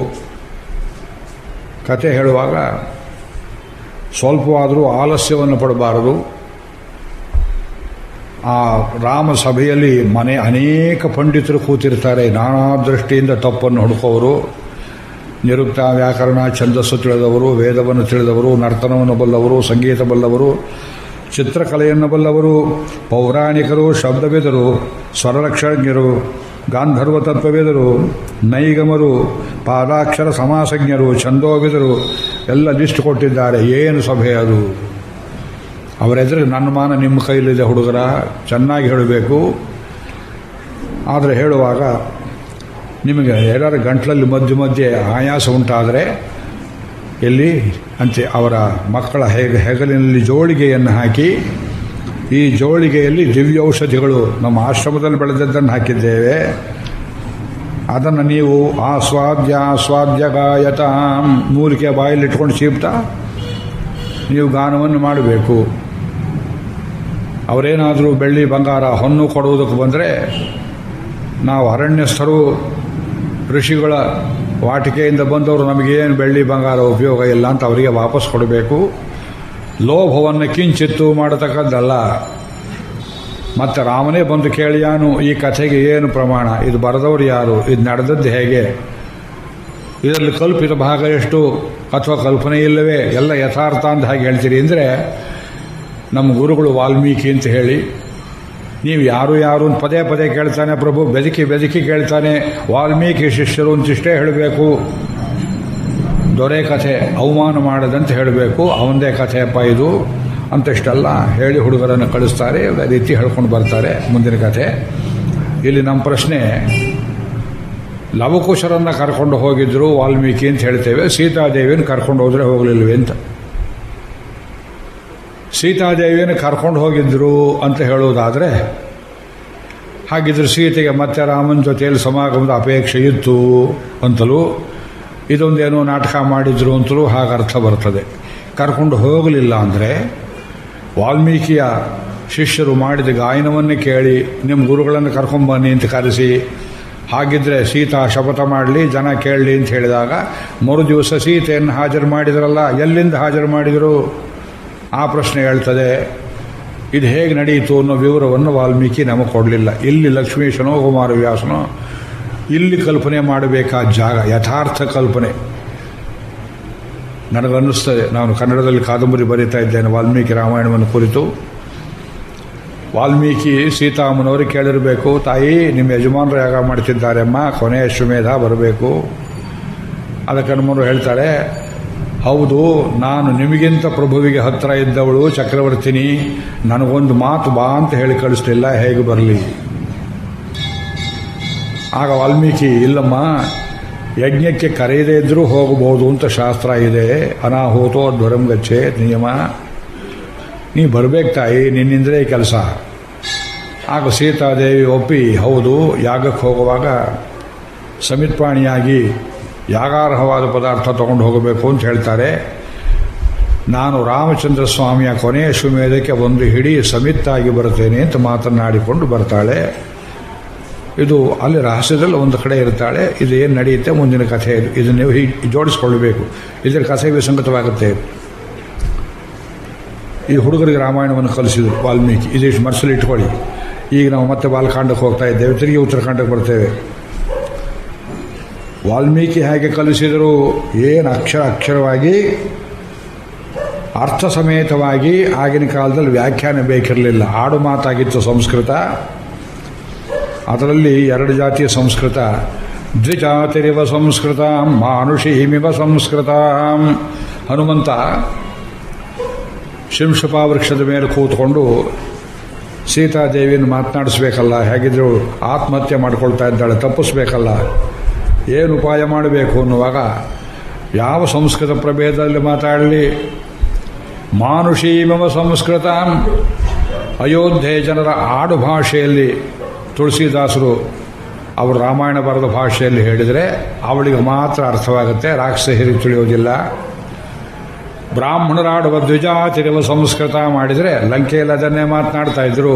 ಕತೆ ಹೇಳುವಾಗ ಸ್ವಲ್ಪವಾದರೂ ಆಲಸ್ಯವನ್ನು ಪಡಬಾರದು. ಆ ರಾಮ ಸಭೆಯಲ್ಲಿ ಅನೇಕ ಪಂಡಿತರು ಕೂತಿರ್ತಾರೆ. ನಾನಾ ದೃಷ್ಟಿಯಿಂದ ತಪ್ಪನ್ನು ಹುಡುಕೋರು. ನಿರುಕ್ತ, ವ್ಯಾಕರಣ, ಛಂದಸ್ಸು ತಿಳಿದವರು, ವೇದವನ್ನು ತಿಳಿದವರು, ನರ್ತನವನ್ನು ಬಲ್ಲವರು, ಸಂಗೀತ ಬಲ್ಲವರು, ಚಿತ್ರಕಲೆಯನ್ನು ಬಲ್ಲವರು, ಪೌರಾಣಿಕರು, ಶಬ್ದವೇದರು, ಸ್ವರಲಕ್ಷಜ್ಞರು, ಗಾಂಧರ್ವ ತತ್ವವೇದರು, ನೈಗಮರು, ಪಾದಾಕ್ಷರ ಸಮಾಸಜ್ಞರು, ಛಂದೋವಿದರು ಎಲ್ಲ ಲಿಸ್ಟ್ ಕೊಟ್ಟಿದ್ದಾರೆ. ಏನು ಸಭೆ ಅದು! ಅವರೆದುರಿಗೆ ನನ್ನ ಮಾನ ನಿಮ್ಮ ಕೈಲಿದೆ ಹುಡುಗರ, ಚೆನ್ನಾಗಿ ಹೇಳಬೇಕು. ಆದರೆ ಹೇಳುವಾಗ ನಿಮಗೆ ಎಲ್ಲರ ಗಂಟ್ಲಲ್ಲಿ ಮಧ್ಯೆ ಮಧ್ಯೆ ಆಯಾಸ ಉಂಟಾದರೆ ಎಲ್ಲಿ ಅಂತೆ ಅವರ ಮಕ್ಕಳ ಹೆಗಲಿನಲ್ಲಿ ಜೋಳಿಗೆಯನ್ನು ಹಾಕಿ, ಈ ಜೋಳಿಗೆಯಲ್ಲಿ ದಿವ್ಯೌಷಧಿಗಳು ನಮ್ಮ ಆಶ್ರಮದಲ್ಲಿ ಬೆಳೆದದ್ದನ್ನು ಹಾಕಿದ್ದೇವೆ, ಅದನ್ನು ನೀವು ಆಸ್ವಾದ್ಯ ಗಾಯತ ಮೂಲಿಕೆ ಬಾಯಲ್ಲಿಟ್ಕೊಂಡು ಚೀಪ್ತಾ ನೀವು ಗಾನವನ್ನು ಮಾಡಬೇಕು. ಅವರೇನಾದರೂ ಬೆಳ್ಳಿ ಬಂಗಾರ ಹೊನ್ನು ಕೊಡುವುದಕ್ಕೆ ಬಂದರೆ ನಾವು ಅರಣ್ಯಸ್ಥರು, ಋಷಿಗಳ ವಾಟಿಕೆಯಿಂದ ಬಂದವರು ನಮಗೇನು ಬೆಳ್ಳಿ ಬಂಗಾರ ಉಪಯೋಗ ಇಲ್ಲ ಅಂತ ಅವರಿಗೆ ವಾಪಸ್ ಕೊಡಬೇಕು. ಲೋಭವನ್ನು ಕಿಂಚಿತ್ತು ಮಾಡತಕ್ಕದ್ದಲ್ಲ. ಮತ್ತು ರಾಮನೇ ಬಂದು ಕೇಳಿಯಾನು ಈ ಕಥೆಗೆ ಏನು ಪ್ರಮಾಣ, ಇದು ಬರೆದವರು ಯಾರು, ಇದು ನಡೆದದ್ದು ಹೇಗೆ, ಇದರಲ್ಲಿ ಕಲ್ಪಿತ ಭಾಗ ಎಷ್ಟು ಅಥವಾ ಕಲ್ಪನೆ ಇಲ್ಲವೇ, ಎಲ್ಲ ಯಥಾರ್ಥ ಅಂತ ಹಾಗೆ ಹೇಳ್ತೀರಿ ಅಂದರೆ ನಮ್ಮ ಗುರುಗಳು ವಾಲ್ಮೀಕಿ ಅಂತ ಹೇಳಿ. ನೀವು ಯಾರು ಅಂತ ಪದೇ ಪದೇ ಕೇಳ್ತಾನೆ ಪ್ರಭು, ಬೆದಕಿ ಕೇಳ್ತಾನೆ. ವಾಲ್ಮೀಕಿ ಶಿಷ್ಯರು ಅಂತಿಷ್ಟೇ ಹೇಳಬೇಕು. ದೊರೆ ಕಥೆ ಅವಮಾನ ಮಾಡದಂತೆ ಹೇಳಬೇಕು. ಅವಂದೇ ಕಥೆಯಪ್ಪ ಇದು ಅಂತಿಷ್ಟೆಲ್ಲ ಹೇಳಿ ಹುಡುಗರನ್ನು ಕಳಿಸ್ತಾರೆ. ರೀತಿ ಹೇಳ್ಕೊಂಡು ಬರ್ತಾರೆ ಮುಂದಿನ ಕಥೆ. ಇಲ್ಲಿ ನಮ್ಮ ಪ್ರಶ್ನೆ, ಲವಕುಶರನ್ನು ಕರ್ಕೊಂಡು ಹೋಗಿದ್ರು ವಾಲ್ಮೀಕಿ ಅಂತ ಹೇಳ್ತೇವೆ, ಸೀತಾದೇವಿಯನ್ನು ಕರ್ಕೊಂಡು ಹೋದರೆ ಹೋಗಲಿಲ್ವೇ ಅಂತ. ಸೀತಾದೇವಿಯನ್ನು ಕರ್ಕೊಂಡು ಹೋಗಿದ್ರು ಅಂತ ಹೇಳುವುದಾದರೆ, ಹಾಗಿದ್ರೆ ಸೀತೆಗೆ ಮತ್ತೆ ರಾಮನ ಜೊತೆಯಲ್ಲಿ ಸಮಾಗಮದ ಅಪೇಕ್ಷೆ ಇತ್ತು ಅಂತಲೂ, ಇದೊಂದೇನೋ ನಾಟಕ ಮಾಡಿದ್ರು ಅಂತಲೂ ಹಾಗೆ ಅರ್ಥ ಬರ್ತದೆ. ಕರ್ಕೊಂಡು ಹೋಗಲಿಲ್ಲ ಅಂದರೆ ವಾಲ್ಮೀಕಿಯ ಶಿಷ್ಯರು ಮಾಡಿದ ಗಾಯನವನ್ನೇ ಕೇಳಿ ನಿಮ್ಮ ಗುರುಗಳನ್ನು ಕರ್ಕೊಂಬನ್ನಿ ಅಂತ ಕರೆಸಿ ಹಾಗಿದ್ರೆ ಸೀತಾ ಶಪಥ ಮಾಡಲಿ, ಜನ ಕೇಳಲಿ ಅಂತ ಹೇಳಿದಾಗ ಮರು ದಿವಸ ಸೀತೆಯನ್ನು ಹಾಜರು ಮಾಡಿದ್ರಲ್ಲ, ಎಲ್ಲಿಂದ ಹಾಜರು ಮಾಡಿದರು ಆ ಪ್ರಶ್ನೆ ಹೇಳ್ತದೆ. ಇದು ಹೇಗೆ ನಡೆಯಿತು ಅನ್ನೋ ವಿವರವನ್ನು ವಾಲ್ಮೀಕಿ ನಮಗೆ ಕೊಡಲಿಲ್ಲ. ಇಲ್ಲಿ ಲಕ್ಷ್ಮೀಶನೋ ಕುಮಾರವ್ಯಾಸನೋ ಇಲ್ಲಿ ಕಲ್ಪನೆ ಮಾಡಬೇಕಾದ ಜಾಗ, ಯಥಾರ್ಥ ಕಲ್ಪನೆ. ನನಗನ್ನಿಸ್ತದೆ, ನಾನು ಕನ್ನಡದಲ್ಲಿ ಕಾದಂಬರಿ ಬರೀತಾ ಇದ್ದೇನೆ ವಾಲ್ಮೀಕಿ ರಾಮಾಯಣವನ್ನು ಕುರಿತು. ವಾಲ್ಮೀಕಿ ಸೀತಾಮ್ಮನವರು ಕೇಳಿರಬೇಕು, ತಾಯಿ ನಿಮ್ಮ ಯಜಮಾನರು ಯಾಗ ಮಾಡ್ತಿದ್ದಾರೆ ಅಮ್ಮ, ಕೊನೆಯ ಅಶ್ವಮೇಧ ಬರಬೇಕು. ಅದಕ್ಕೆ ಹನುಮರು ಹೇಳ್ತಾರೆ, ಹೌದು, ನಾನು ನಿಮಗಿಂತ ಪ್ರಭುವಿಗೆ ಹತ್ತಿರ ಇದ್ದವಳು ಚಕ್ರವರ್ತಿನಿ, ನನಗೊಂದು ಮಾತು ಬಾ ಅಂತ ಹೇಳಿ ಕಳಿಸ್ಲಿಲ್ಲ, ಹೇಗೆ ಬರಲಿ? ಆಗ ವಾಲ್ಮೀಕಿ, ಇಲ್ಲಮ್ಮ, ಯಜ್ಞಕ್ಕೆ ಕರೆಯದೇ ಇದ್ದರೂ ಹೋಗಬಹುದು ಅಂತ ಶಾಸ್ತ್ರ ಇದೆ, ಅನಾಹೂತೋ ಧ್ವರಂ ಗಚ್ಚೆ ನಿಯಮ, ನೀ ಬರಬೇಕು ತಾಯಿ, ನಿನ್ನಿಂದಲೇ ಕೆಲಸ. ಆಗ ಸೀತಾದೇವಿ ಒಪ್ಪಿ, ಹೌದು, ಯಾಗಕ್ಕೆ ಹೋಗುವಾಗ ಸಮಿತ್ಪಾಣಿಯಾಗಿ ಯಾಗಾರ್ಹವಾದ ಪದಾರ್ಥ ತಗೊಂಡು ಹೋಗಬೇಕು ಅಂತ ಹೇಳ್ತಾರೆ. ನಾನು ರಾಮಚಂದ್ರ ಸ್ವಾಮಿಯ ಕೊನೆಯ ಅಶ್ವಮೇಧಕ್ಕೆ ಒಂದು ಹಿಡಿ ಸಮಿತ್ತಾಗಿ ಬರುತ್ತೇನೆ ಅಂತ ಮಾತನಾಡಿಕೊಂಡು ಬರ್ತಾಳೆ. ಇದು ಅಲ್ಲಿ ರಹಸ್ಯದಲ್ಲಿ ಒಂದು ಕಡೆ ಇರ್ತಾಳೆ. ಇದು ಏನು ನಡೆಯುತ್ತೆ ಮುಂದಿನ ಕಥೆ, ಇದನ್ನು ನೀವು ಹೀಗೆ ಜೋಡಿಸ್ಕೊಳ್ಬೇಕು, ಇದರ ಕಥೆ ವಿಸಂಗತವಾಗುತ್ತೆ. ಈ ಹುಡುಗರಿಗೆ ರಾಮಾಯಣವನ್ನು ಕಲಿಸಿದರು ವಾಲ್ಮೀಕಿ. ಇದಿಷ್ಟು ಮನಸ್ಸಲ್ಲಿ ಇಟ್ಕೊಳ್ಳಿ. ಈಗ ನಾವು ಮತ್ತೆ ಬಾಲಕಾಂಡಕ್ಕೆ ಹೋಗ್ತಾ ಇದ್ದೇವೆ, ತಿರುಗಿ ಉತ್ತರಾಖಂಡಕ್ಕೆ ಬರ್ತೇವೆ. ವಾಲ್ಮೀಕಿ ಹೇಗೆ ಕಲಿಸಿದರು, ಏನು ಅಕ್ಷರವಾಗಿ ಅರ್ಥ ಸಮೇತವಾಗಿ. ಆಗಿನ ಕಾಲದಲ್ಲಿ ವ್ಯಾಖ್ಯಾನ ಬೇಕಿರಲಿಲ್ಲ, ಆಡು ಮಾತಾಗಿತ್ತು ಸಂಸ್ಕೃತ. ಅದರಲ್ಲಿ 2 ಜಾತಿಯ ಸಂಸ್ಕೃತ, ದ್ವಿಜಾತಿರಿವ ಸಂಸ್ಕೃತ, ಮಾನುಷೀಮಿವ ಸಂಸ್ಕೃತ. ಹನುಮಂತ ಶಿಂಶಪಾ ವೃಕ್ಷದ ಮೇಲೆ ಕೂತ್ಕೊಂಡು ಸೀತಾದೇವಿಯನ್ನು ಮಾತನಾಡಿಸ್ಬೇಕಲ್ಲ, ಹೇಗಿದ್ರು ಆತ್ಮಹತ್ಯೆ ಮಾಡಿಕೊಳ್ತಾ ಇದ್ದಾಳೆ, ತಪ್ಪಿಸ್ಬೇಕಲ್ಲ, ಏನು ಉಪಾಯ ಮಾಡಬೇಕು ಅನ್ನುವಾಗ ಯಾವ ಸಂಸ್ಕೃತ ಪ್ರಭೇದದಲ್ಲಿ ಮಾತಾಡಲಿ? ಮಾನುಷೀಮಿವ ಸಂಸ್ಕೃತ, ಅಯೋಧ್ಯೆ ಜನರ ಆಡು ಭಾಷೆಯಲ್ಲಿ ತುಳಸಿದಾಸರು ಅವರು ರಾಮಾಯಣ ಬರೆದ ಭಾಷೆಯಲ್ಲಿ ಹೇಳಿದರೆ ಅವಳಿಗೆ ಮಾತ್ರ ಅರ್ಥವಾಗುತ್ತೆ, ರಾಕ್ಷಸರಿಗೆ ತಿಳಿಯೋದಿಲ್ಲ. ಬ್ರಾಹ್ಮಣರಾಡುವ ದ್ವಿಜಾತಿರಿವ ಸಂಸ್ಕೃತ ಮಾಡಿದರೆ ಲಂಕೆಯಲ್ಲಿ ಅದನ್ನೇ ಮಾತನಾಡ್ತಾ ಇದ್ರು.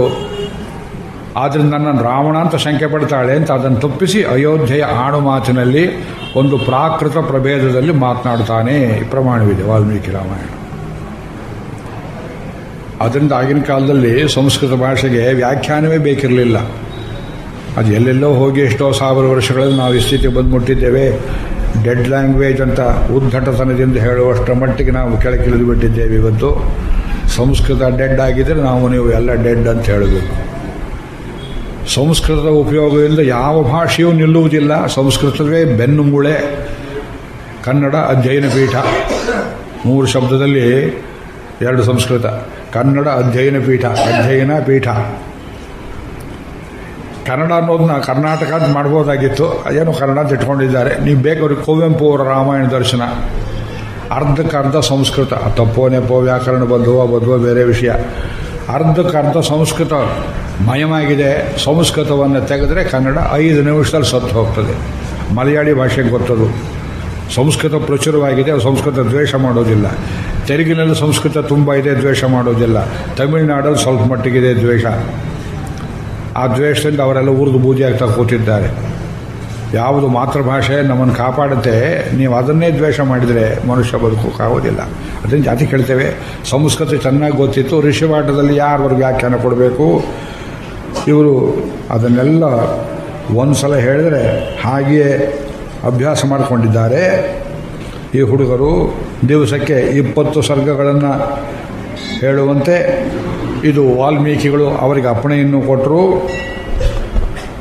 ಆದ್ದರಿಂದ ನನ್ನ ರಾವಣ ಅಂತ ಶಂಕೆ ಪಡ್ತಾಳೆ ಅಂತ ಅದನ್ನು ತಪ್ಪಿಸಿ ಅಯೋಧ್ಯೆಯ ಆಡು ಮಾತಿನಲ್ಲಿ ಒಂದು ಪ್ರಾಕೃತ ಪ್ರಭೇದದಲ್ಲಿ ಮಾತನಾಡ್ತಾನೆ. ಪ್ರಮಾಣವಿದೆ ವಾಲ್ಮೀಕಿ ರಾಮಾಯಣ. ಅದರಿಂದ ಆಗಿನ ಕಾಲದಲ್ಲಿ ಸಂಸ್ಕೃತ ಭಾಷೆಗೆ ವ್ಯಾಖ್ಯಾನವೇ ಬೇಕಿರಲಿಲ್ಲ. ಅದು ಎಲ್ಲೆಲ್ಲೋ ಹೋಗಿ ಎಷ್ಟೋ 1000 ವರ್ಷಗಳಲ್ಲಿ ನಾವು ಈ ಸ್ಥಿತಿಗೆ ಬಂದು ಮುಟ್ಟಿದ್ದೇವೆ. ಡೆಡ್ ಲ್ಯಾಂಗ್ವೇಜ್ ಅಂತ ಉದ್ಧಟತನದಿಂದ ಹೇಳುವಷ್ಟರ ಮಟ್ಟಿಗೆ ನಾವು ಕೆಳಗಿಳಿದು ಬಿಟ್ಟಿದ್ದೇವೆ. ಇವತ್ತು ಸಂಸ್ಕೃತ ಡೆಡ್ ಆಗಿದ್ದರೆ ನಾವು ನೀವು ಎಲ್ಲ ಡೆಡ್ ಅಂತ ಹೇಳಬೇಕು. ಸಂಸ್ಕೃತದ ಉಪಯೋಗದಿಂದ ಯಾವ ಭಾಷೆಯೂ ನಿಲ್ಲುವುದಿಲ್ಲ. ಸಂಸ್ಕೃತವೇ ಬೆನ್ನು ಮೂಳೆ. ಕನ್ನಡ ಅಧ್ಯಯನ ಪೀಠ, 3 ಶಬ್ದದಲ್ಲಿ 2 ಸಂಸ್ಕೃತ. ಕನ್ನಡ ಅಧ್ಯಯನ ಪೀಠ, ಅಧ್ಯಯನ ಪೀಠ. ಕನ್ನಡ ಅನ್ನೋದನ್ನ ಕರ್ನಾಟಕ ಅಂತ ಮಾಡ್ಬೋದಾಗಿತ್ತು, ಏನೋ ಕನ್ನಡ ಅಂತ ಇಟ್ಕೊಂಡಿದ್ದಾರೆ. ನೀವು ಬೇಕಾದ್ರೆ ಕುವೆಂಪು ಅವರ ರಾಮಾಯಣ ದರ್ಶನ ಅರ್ಧಕ್ಕರ್ಧ ಸಂಸ್ಕೃತ, ತಪ್ಪೋ ನೆಪೋ ವ್ಯಾಕರಣ ಬದ್ಧವೋ ಬೇರೆ ವಿಷಯ. ಅರ್ಧಕ್ಕರ್ಧ ಸಂಸ್ಕೃತ ಮಯವಾಗಿದೆ. ಸಂಸ್ಕೃತವನ್ನು ತೆಗೆದರೆ ಕನ್ನಡ 5 ನಿಮಿಷದಲ್ಲಿ ಸತ್ತು ಹೋಗ್ತದೆ. ಮಲಯಾಳಿ ಭಾಷೆಗೆ ಗೊತ್ತದು. ಸಂಸ್ಕೃತ ಪ್ರಚುರವಾಗಿದೆ, ಸಂಸ್ಕೃತ ದ್ವೇಷ ಮಾಡೋದಿಲ್ಲ. ತೆಲುಗಿನಲ್ಲಿ ಸಂಸ್ಕೃತ ತುಂಬ ಇದೆ, ದ್ವೇಷ ಮಾಡೋದಿಲ್ಲ. ತಮಿಳುನಾಡಲ್ಲಿ ಸ್ವಲ್ಪ ಮಟ್ಟಿಗಿದೆ ದ್ವೇಷ. ಆ ದ್ವೇಷದಿಂದ ಅವರೆಲ್ಲ ಉರಿದು ಬೂದಿ ಆಗ್ತಾ ಕೂತಿದ್ದಾರೆ. ಯಾವುದು ಮಾತೃಭಾಷೆ ನಮ್ಮನ್ನು ಕಾಪಾಡುತ್ತೆ, ನೀವು ಅದನ್ನೇ ದ್ವೇಷ ಮಾಡಿದರೆ ಮನುಷ್ಯ ಬದುಕೋಕ್ಕಾಗೋದಿಲ್ಲ. ಅದನ್ನು ಜಾತಿ ಕೇಳ್ತೇವೆ. ಸಂಸ್ಕೃತ ಚೆನ್ನಾಗಿ ಗೊತ್ತಿತ್ತು. ಋಷಿವಾಟದಲ್ಲಿ ಯಾರವರು ವ್ಯಾಖ್ಯಾನ ಕೊಡಬೇಕು, ಇವರು ಅದನ್ನೆಲ್ಲ ಒಂದು ಸಲ ಹೇಳಿದರೆ ಹಾಗೆಯೇ ಅಭ್ಯಾಸ ಮಾಡಿಕೊಂಡಿದ್ದಾರೆ. ಈ ಹುಡುಗರು ದಿವಸಕ್ಕೆ 20 ಸರ್ಗಗಳನ್ನು ಹೇಳುವಂತೆ ಇದು ವಾಲ್ಮೀಕಿಗಳು ಅವರಿಗೆ ಅಪ್ಪಣೆಯನ್ನು ಕೊಟ್ಟರು.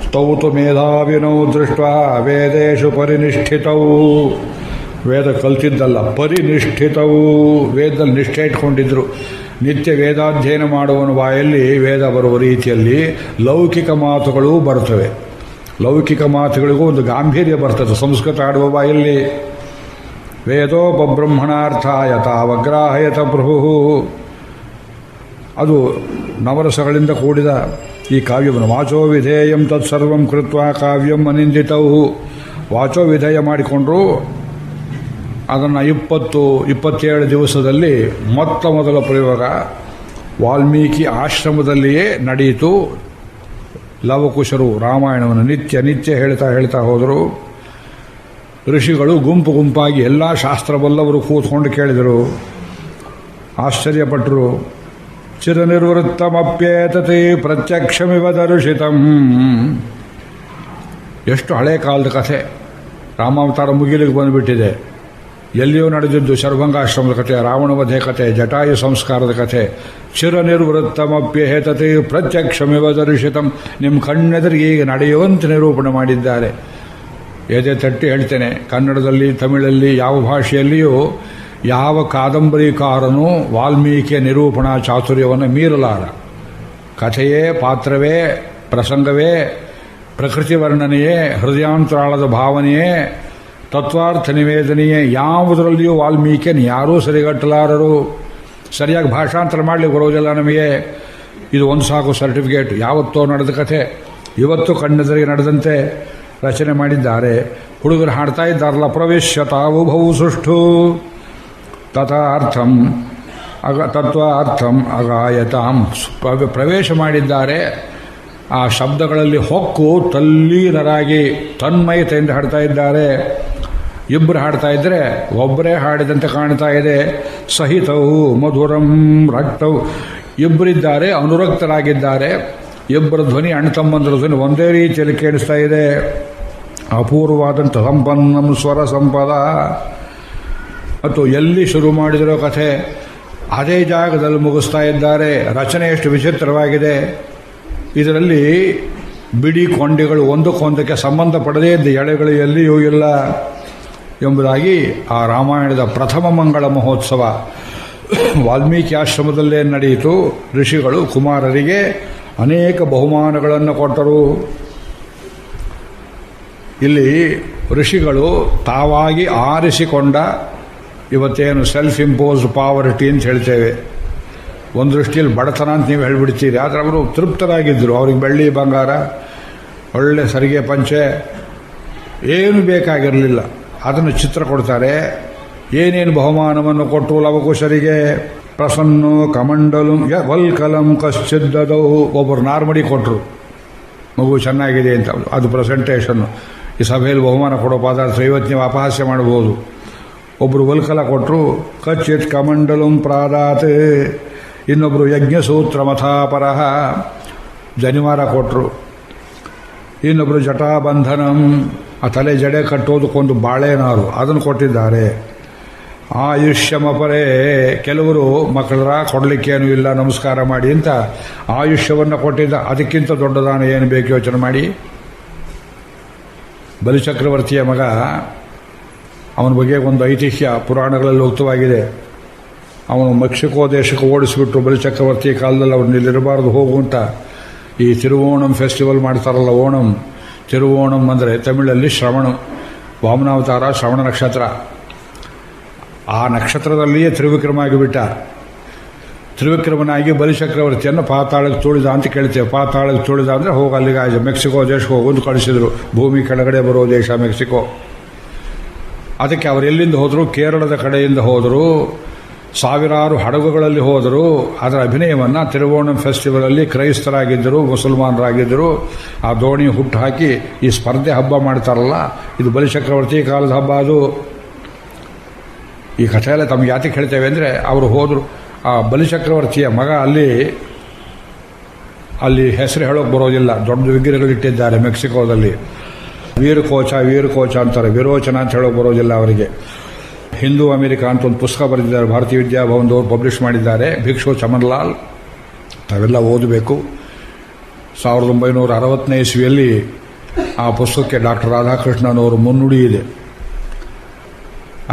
ಸ್ತೌತು ಮೇಧಾವಿನೋ ದೃಷ್ಟ ವೇದೇಶು ಪರಿನಿಷ್ಠಿತವು. ವೇದ ಕಲ್ತಿದ್ದಲ್ಲ, ಪರಿನಿಷ್ಠಿತವು. ವೇದದಲ್ಲಿ ನಿಷ್ಠೆ ಇಟ್ಕೊಂಡಿದ್ರು. ನಿತ್ಯ ವೇದಾಧ್ಯಯನ ಮಾಡುವನ ಬಾಯಲ್ಲಿ ವೇದ ಬರುವ ರೀತಿಯಲ್ಲಿ ಲೌಕಿಕ ಮಾತುಗಳು ಬರ್ತವೆ. ಲೌಕಿಕ ಮಾತುಗಳಿಗೂ ಒಂದು ಗಾಂಭೀರ್ಯ ಬರ್ತದೆ ಸಂಸ್ಕೃತ ಆಡುವ ಬಾಯಲ್ಲಿ. ವೇದೋಪಬ್ರಹ್ಮಣಾರ್ಥಾಯ ತಾವಗ್ರಾಹಯತ ಪ್ರಭು. ಅದು ನವರಸಗಳಿಂದ ಕೂಡಿದ ಈ ಕಾವ್ಯವನ್ನು ವಾಚೋ ವಿಧೇಯಂ ತತ್ಸರ್ವಂ ಕೃತ್ವ ಕಾವ್ಯಂ ಅನಿಂದಿತವು. ವಾಚೋ ವಿಧೇಯ ಮಾಡಿಕೊಂಡ್ರು. ಅದನ್ನು 27 ದಿವಸದಲ್ಲಿ ಮೊದಲ ಪ್ರಯೋಗ ವಾಲ್ಮೀಕಿ ಆಶ್ರಮದಲ್ಲಿಯೇ ನಡೆಯಿತು. ಲವಕುಶರು ರಾಮಾಯಣವನ್ನು ನಿತ್ಯ ನಿತ್ಯ ಹೇಳ್ತಾ ಹೋದರು. ಋಷಿಗಳು ಗುಂಪು ಗುಂಪಾಗಿ ಎಲ್ಲ ಶಾಸ್ತ್ರವಲ್ಲವರು ಕೂತ್ಕೊಂಡು ಕೇಳಿದರು, ಆಶ್ಚರ್ಯಪಟ್ಟರು. ಚಿರನಿರ್ವೃತ್ತಮಪ್ಯೇತತೆ ಪ್ರತ್ಯಕ್ಷಮಿವ ದರ್ಶಿತಂ. ಎಷ್ಟು ಹಳೆ ಕಾಲದ ಕಥೆ, ರಾಮಾವತಾರ ಮುಗಿಲಿಗೆ ಬಂದುಬಿಟ್ಟಿದೆ. ಎಲ್ಲಿಯೂ ನಡೆದಿದ್ದು ಶರ್ಭಂಗಾಶ್ರಮದ ಕಥೆ, ರಾವಣವಧೆ ಕಥೆ, ಜಟಾಯು ಸಂಸ್ಕಾರದ ಕಥೆ. ಚಿರನಿರ್ವೃತ್ತಮಪ್ಯೇತತೆ ಪ್ರತ್ಯಕ್ಷಮಿವ ದರ್ಶಿತಂ. ನಿಮ್ಮ ಕಣ್ಣೆದುರಿಗೆ ಈಗ ನಡೆಯುವಂತೆ ನಿರೂಪಣೆ ಮಾಡಿದ್ದಾರೆ. ಎದೆ ತಟ್ಟಿ ಹೇಳ್ತೇನೆ, ಕನ್ನಡದಲ್ಲಿ, ತಮಿಳಲ್ಲಿ, ಯಾವ ಭಾಷೆಯಲ್ಲಿಯೂ ಯಾವ ಕಾದಂಬರಿಕಾರನೂ ವಾಲ್ಮೀಕಿಯ ನಿರೂಪಣಾ ಚಾತುರ್ಯವನ್ನು ಮೀರಲಾರ. ಕಥೆಯೇ, ಪಾತ್ರವೇ, ಪ್ರಸಂಗವೇ, ಪ್ರಕೃತಿ ವರ್ಣನೆಯೇ, ಹೃದಯಾಂತರಾಳದ ಭಾವನೆಯೇ, ತತ್ವಾರ್ಥ ನಿವೇದನೆಯೇ, ಯಾವುದರಲ್ಲಿಯೂ ವಾಲ್ಮೀಕಿಯನ್ನು ಯಾರೂ ಸರಿಗಟ್ಟಲಾರರು. ಸರಿಯಾಗಿ ಭಾಷಾಂತರ ಮಾಡಲಿಕ್ಕೆ ಬರೋದಿಲ್ಲ ನಮಗೆ. ಇದು ಒಂದು ಸಾಕು ಸರ್ಟಿಫಿಕೇಟ್. ಯಾವತ್ತೋ ನಡೆದ ಕಥೆ ಇವತ್ತು ಕಣ್ಣೆದುರಿಗೆ ನಡೆದಂತೆ ರಚನೆ ಮಾಡಿದ್ದಾರೆ. ಹುಡುಗರು ಹಾಡ್ತಾ ಇದ್ದಾರಲ್ಲ, ಪ್ರವೇಶ್ಯ ತಾವುಭೌ ಸುಷ್ಠು ತಥಾರ್ಥಂ ತತ್ವಾರ್ಥಂ ಅಗಾಯತಾಂ. ಪ್ರವೇಶ ಮಾಡಿದ್ದಾರೆ. ಆ ಶಬ್ದಗಳಲ್ಲಿ ಹೊಕ್ಕು ತಲ್ಲೀನರಾಗಿ ತನ್ಮಯತೆಯಿಂದ ಹಾಡ್ತಾ ಇದ್ದಾರೆ. ಇಬ್ಬರು ಹಾಡ್ತಾ ಇದ್ದರೆ ಒಬ್ಬರೇ ಹಾಡಿದಂತೆ ಕಾಣ್ತಾ ಇದೆ. ಸಹಿತವು ಮಧುರಂ ರಕ್ತವು. ಇಬ್ಬರಿದ್ದಾರೆ, ಅನುರಕ್ತರಾಗಿದ್ದಾರೆ. ಇಬ್ಬರ ಧ್ವನಿ, ಅಣ್ಣ ತಮ್ಮಂದರ ಧ್ವನಿ ಒಂದೇ ರೀತಿಯಲ್ಲಿ ಕೇಳಿಸ್ತಾ ಇದೆ. ಅಪೂರ್ವವಾದಂಥ ಸಂಪನ್ನಂ ಸ್ವರ ಸಂಪದ. ಮತ್ತು ಎಲ್ಲಿ ಶುರು ಮಾಡಿದಿರೋ ಕಥೆ ಅದೇ ಜಾಗದಲ್ಲಿ ಮುಗಿಸ್ತಾ ಇದ್ದಾರೆ. ರಚನೆ ಎಷ್ಟು ವಿಚಿತ್ರವಾಗಿದೆ. ಇದರಲ್ಲಿ ಬಿಡಿ ಕೊಂಡಿಗಳು ಒಂದಕ್ಕೊಂದಕ್ಕೆ ಸಂಬಂಧ ಪಡದೇ ಇದ್ದ ಎಳೆಗಳು ಎಲ್ಲಿಯೂ ಇಲ್ಲ ಎಂಬುದಾಗಿ ಆ ರಾಮಾಯಣದ ಪ್ರಥಮ ಮಂಗಳ ಮಹೋತ್ಸವ ವಾಲ್ಮೀಕಿ ಆಶ್ರಮದಲ್ಲೇ ನಡೆಯಿತು. ಋಷಿಗಳು ಕುಮಾರರಿಗೆ ಅನೇಕ ಬಹುಮಾನಗಳನ್ನು ಕೊಟ್ಟರು. ಇಲ್ಲಿ ಋಷಿಗಳು ತಾವಾಗಿ ಆರಿಸಿಕೊಂಡ, ಇವತ್ತೇನು ಸೆಲ್ಫ್ ಇಂಪೋಸ್ಡ್ ಪಾವರ್ಟಿ ಅಂತ ಹೇಳ್ತೇವೆ, ಒಂದು ದೃಷ್ಟಿಯಲ್ಲಿ ಬಡತನ ಅಂತ ನೀವು ಹೇಳಿಬಿಡ್ತೀರಿ. ಆದರೆ ಅವರು ತೃಪ್ತರಾಗಿದ್ದರು. ಅವ್ರಿಗೆ ಬೆಳ್ಳಿ ಬಂಗಾರ, ಒಳ್ಳೆ ಸರಿಗೆ ಪಂಚೆ ಏನು ಬೇಕಾಗಿರಲಿಲ್ಲ. ಅದನ್ನು ಚಿತ್ರ ಕೊಡ್ತಾರೆ. ಏನೇನು ಬಹುಮಾನವನ್ನು ಕೊಟ್ಟು ಲವಕುಶರಿಗೆ ಪ್ರಸನ್ನು ಕಮಂಡಲು ವಲ್ಕಲಂ ಕಶ್ಚಿದ್ದದವು. ಒಬ್ಬರು ನಾರ್ಮಡಿ ಕೊಟ್ಟರು, ಮಗು ಚೆನ್ನಾಗಿದೆ ಅಂತ. ಅದು ಪ್ರೆಸೆಂಟೇಷನ್ನು. ಈ ಸಭೆಯಲ್ಲಿ ಬಹುಮಾನ ಕೊಡೋ ಪದಾರ್ಥ ಇವತ್ತು ನೀವು ಅಪಹಾಸ್ಯ ಮಾಡಬಹುದು. ಒಬ್ಬರು ವಲ್ಕಲ ಕೊಟ್ಟರು, ಕಚ್ಚಿತ್ ಕಮಂಡಲಂ ಪ್ರಾದಾತ್. ಇನ್ನೊಬ್ಬರು ಯಜ್ಞಸೂತ್ರ ಮಥಾಪರಹ, ಜನಿವಾರ ಕೊಟ್ಟರು. ಇನ್ನೊಬ್ಬರು ಜಟಾಬಂಧನಂ, ಆ ತಲೆ ಜಡೆ ಕಟ್ಟೋದಕ್ಕೊಂದು ಬಾಳೆನಾರು, ಅದನ್ನು ಕೊಟ್ಟಿದ್ದಾರೆ. ಆಯುಷ್ಯಮಪರೇ, ಕೆಲವರು ಮಕ್ಕಳರ ಕೊಡಲಿಕ್ಕೇನು ಇಲ್ಲ, ನಮಸ್ಕಾರ ಮಾಡಿ ಅಂತ ಆಯುಷ್ಯವನ್ನು ಕೊಟ್ಟಿದ್ದ. ಅದಕ್ಕಿಂತ ದೊಡ್ಡ ದಾನ ಏನು ಬೇಕು ಯೋಚನೆ ಮಾಡಿ. ಬಲಿಚಕ್ರವರ್ತಿಯ ಮಗ, ಅವನ ಬಗ್ಗೆ ಒಂದು ಐತಿಹ್ಯ ಪುರಾಣಗಳಲ್ಲಿ ಉಕ್ತವಾಗಿದೆ. ಅವನು ಮೆಕ್ಸಿಕೋ ದೇಶಕ್ಕೆ ಓಡಿಸಿಬಿಟ್ಟು ಬಲಿಚಕ್ರವರ್ತಿ ಕಾಲದಲ್ಲಿ ಅವ್ರನ್ನ ಇಲ್ಲಿರಬಾರ್ದು ಹೋಗುವಂತ. ಈ ತಿರುವೋಣಂ ಫೆಸ್ಟಿವಲ್ ಮಾಡ್ತಾರಲ್ಲ, ಓಣಂ, ತಿರುವೋಣಂ ಅಂದರೆ ತಮಿಳಲ್ಲಿ ಶ್ರವಣ, ವಾಮನಾವತಾರ ಶ್ರವಣ ನಕ್ಷತ್ರ. ಆ ನಕ್ಷತ್ರದಲ್ಲಿಯೇ ತ್ರಿವಿಕ್ರಮ ಆಗಿಬಿಟ್ಟ. ತ್ರಿವಿಕ್ರಮನಾಗಿ ಬಲಿಚಕ್ರವರ್ತಿಯನ್ನು ಪಾತಾಳಕ್ಕೆ ತುಳಿದ ಅಂತ ಕೇಳ್ತೇವೆ. ಪಾತಾಳಕ್ಕೆ ತುಳಿದ ಅಂದರೆ ಹೋಗಿ ಅಲ್ಲಿಗೆ ಮೆಕ್ಸಿಕೋ ದೇಶಕ್ಕೆ ಹೋಗೋದು ಕಳಿಸಿದರು. ಭೂಮಿ ಕೆಳಗಡೆ ಬರೋ ದೇಶ ಮೆಕ್ಸಿಕೋ. ಅದಕ್ಕೆ ಅವರು ಎಲ್ಲಿಂದ ಹೋದರು? ಕೇರಳದ ಕಡೆಯಿಂದ ಹೋದರು. ಸಾವಿರಾರು ಹಡಗುಗಳಲ್ಲಿ ಹೋದರು. ಅದರ ಅಭಿನಯವನ್ನು ತಿರುವೋಣಂ ಫೆಸ್ಟಿವಲಲ್ಲಿ ಕ್ರೈಸ್ತರಾಗಿದ್ದರು, ಮುಸಲ್ಮಾನರಾಗಿದ್ದರು ಆ ದೋಣಿ ಹುಟ್ಟು ಹಾಕಿ ಈ ಸ್ಪರ್ಧೆ ಹಬ್ಬ ಮಾಡ್ತಾರಲ್ಲ, ಇದು ಬಲಿಚಕ್ರವರ್ತಿ ಕಾಲದ ಹಬ್ಬ. ಅದು ಈ ಕಥೆಯಲ್ಲ ತಮಗೆ ಯಾತಕ್ಕೆ ಹೇಳ್ತೇವೆ ಅಂದರೆ, ಅವರು ಹೋದರು. ಆ ಬಲಿಚಕ್ರವರ್ತಿಯ ಮಗ ಅಲ್ಲಿ ಹೆಸರು ಹೇಳೋಕೆ ಬರೋದಿಲ್ಲ. ದೊಡ್ಡ ವಿಗ್ರಹಗಳಿಟ್ಟಿದ್ದಾರೆ ಮೆಕ್ಸಿಕೋದಲ್ಲಿ. ವೀರಕೋಚ ಅಂತಾರೆ, ವಿರೋಚನ ಅಂತ ಹೇಳೋಕೆ ಬರೋದಿಲ್ಲ ಅವರಿಗೆ. ಹಿಂದೂ ಅಮೆರಿಕ ಅಂತ ಒಂದು ಪುಸ್ತಕ ಬರೆದಿದ್ದಾರೆ, ಭಾರತೀಯ ವಿದ್ಯಾಭವನದವರು ಪಬ್ಲಿಷ್ ಮಾಡಿದ್ದಾರೆ, ಭಿಕ್ಷು ಚಮನ್ಲಾಲ್. ತಾವೆಲ್ಲ ಓದಬೇಕು. 1960ನೇ ಇಸ್ವಿಯಲ್ಲಿ ಆ ಪುಸ್ತಕಕ್ಕೆ ಡಾಕ್ಟರ್ ರಾಧಾಕೃಷ್ಣನ್ ಅವರು ಮುನ್ನುಡಿ ಇದೆ.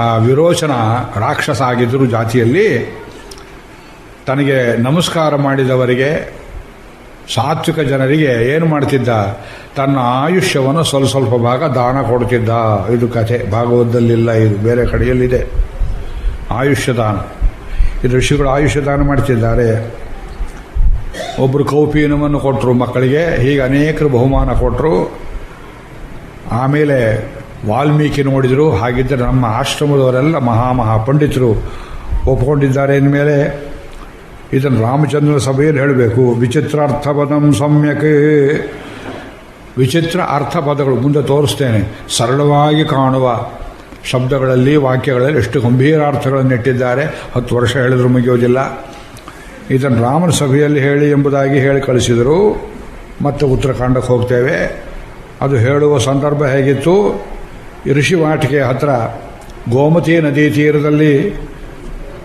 ಆ ವಿರೋಚನ ರಾಕ್ಷಸ ಆಗಿದ್ದರು ಜಾತಿಯಲ್ಲಿ. ತನಗೆ ನಮಸ್ಕಾರ ಮಾಡಿದವರಿಗೆ, ಸಾತ್ವಿಕ ಜನರಿಗೆ ಏನು ಮಾಡ್ತಿದ್ದ? ತನ್ನ ಆಯುಷ್ಯವನ್ನು ಸ್ವಲ್ಪ ಭಾಗ ದಾನ ಕೊಡ್ತಿದ್ದ. ಇದು ಕಥೆ, ಭಾಗವತದಲ್ಲಿಲ್ಲ, ಇದು ಬೇರೆ ಕಡೆಯಲ್ಲಿದೆ. ಆಯುಷ್ಯ ದಾನ, ಇದು ಋಷಿಗಳು ಆಯುಷ್ಯ ದಾನ ಮಾಡ್ತಿದ್ದಾರೆ. ಒಬ್ಬರು ಕೌಪೀನವನ್ನು ಕೊಟ್ಟರು ಮಕ್ಕಳಿಗೆ. ಹೀಗೆ ಅನೇಕರು ಬಹುಮಾನ ಕೊಟ್ಟರು. ಆಮೇಲೆ ವಾಲ್ಮೀಕಿ ನೋಡಿದರು. ಹಾಗಿದ್ದರೆ ನಮ್ಮ ಆಶ್ರಮದವರೆಲ್ಲ ಮಹಾ ಪಂಡಿತರು ಒಪ್ಕೊಂಡಿದ್ದಾರೆ ಅಂದಮೇಲೆ ಇದನ್ನು ರಾಮಚಂದ್ರನ ಸಭೆಯಲ್ಲಿ ಹೇಳಬೇಕು. ವಿಚಿತ್ರಾರ್ಥಪದಂ ಸಮ್ಯಕ್ ವಿಚಿತ್ರ ಅರ್ಥ ಪದಗಳು ಮುಂದೆ ತೋರಿಸ್ತೇನೆ. ಸರಳವಾಗಿ ಕಾಣುವ ಶಬ್ದಗಳಲ್ಲಿ, ವಾಕ್ಯಗಳಲ್ಲಿ ಎಷ್ಟು ಗಂಭೀರ ಅರ್ಥಗಳನ್ನು ಇಟ್ಟಿದ್ದಾರೆ. 10 ವರ್ಷ ಹೇಳಿದ್ರು ಮುಗಿಯೋದಿಲ್ಲ. ಇದನ್ನು ರಾಮನ ಸಭೆಯಲ್ಲಿ ಹೇಳಿ ಎಂಬುದಾಗಿ ಹೇಳಿ ಕಳಿಸಿದರು. ಮತ್ತೆ ಉತ್ತರಾಖಂಡಕ್ಕೆ ಹೋಗ್ತೇವೆ. ಅದು ಹೇಳುವ ಸಂದರ್ಭ ಹೇಗಿತ್ತು? ಋಷಿವಾಟಿಕೆ ಹತ್ರ ಗೋಮತಿ ನದಿ ತೀರದಲ್ಲಿ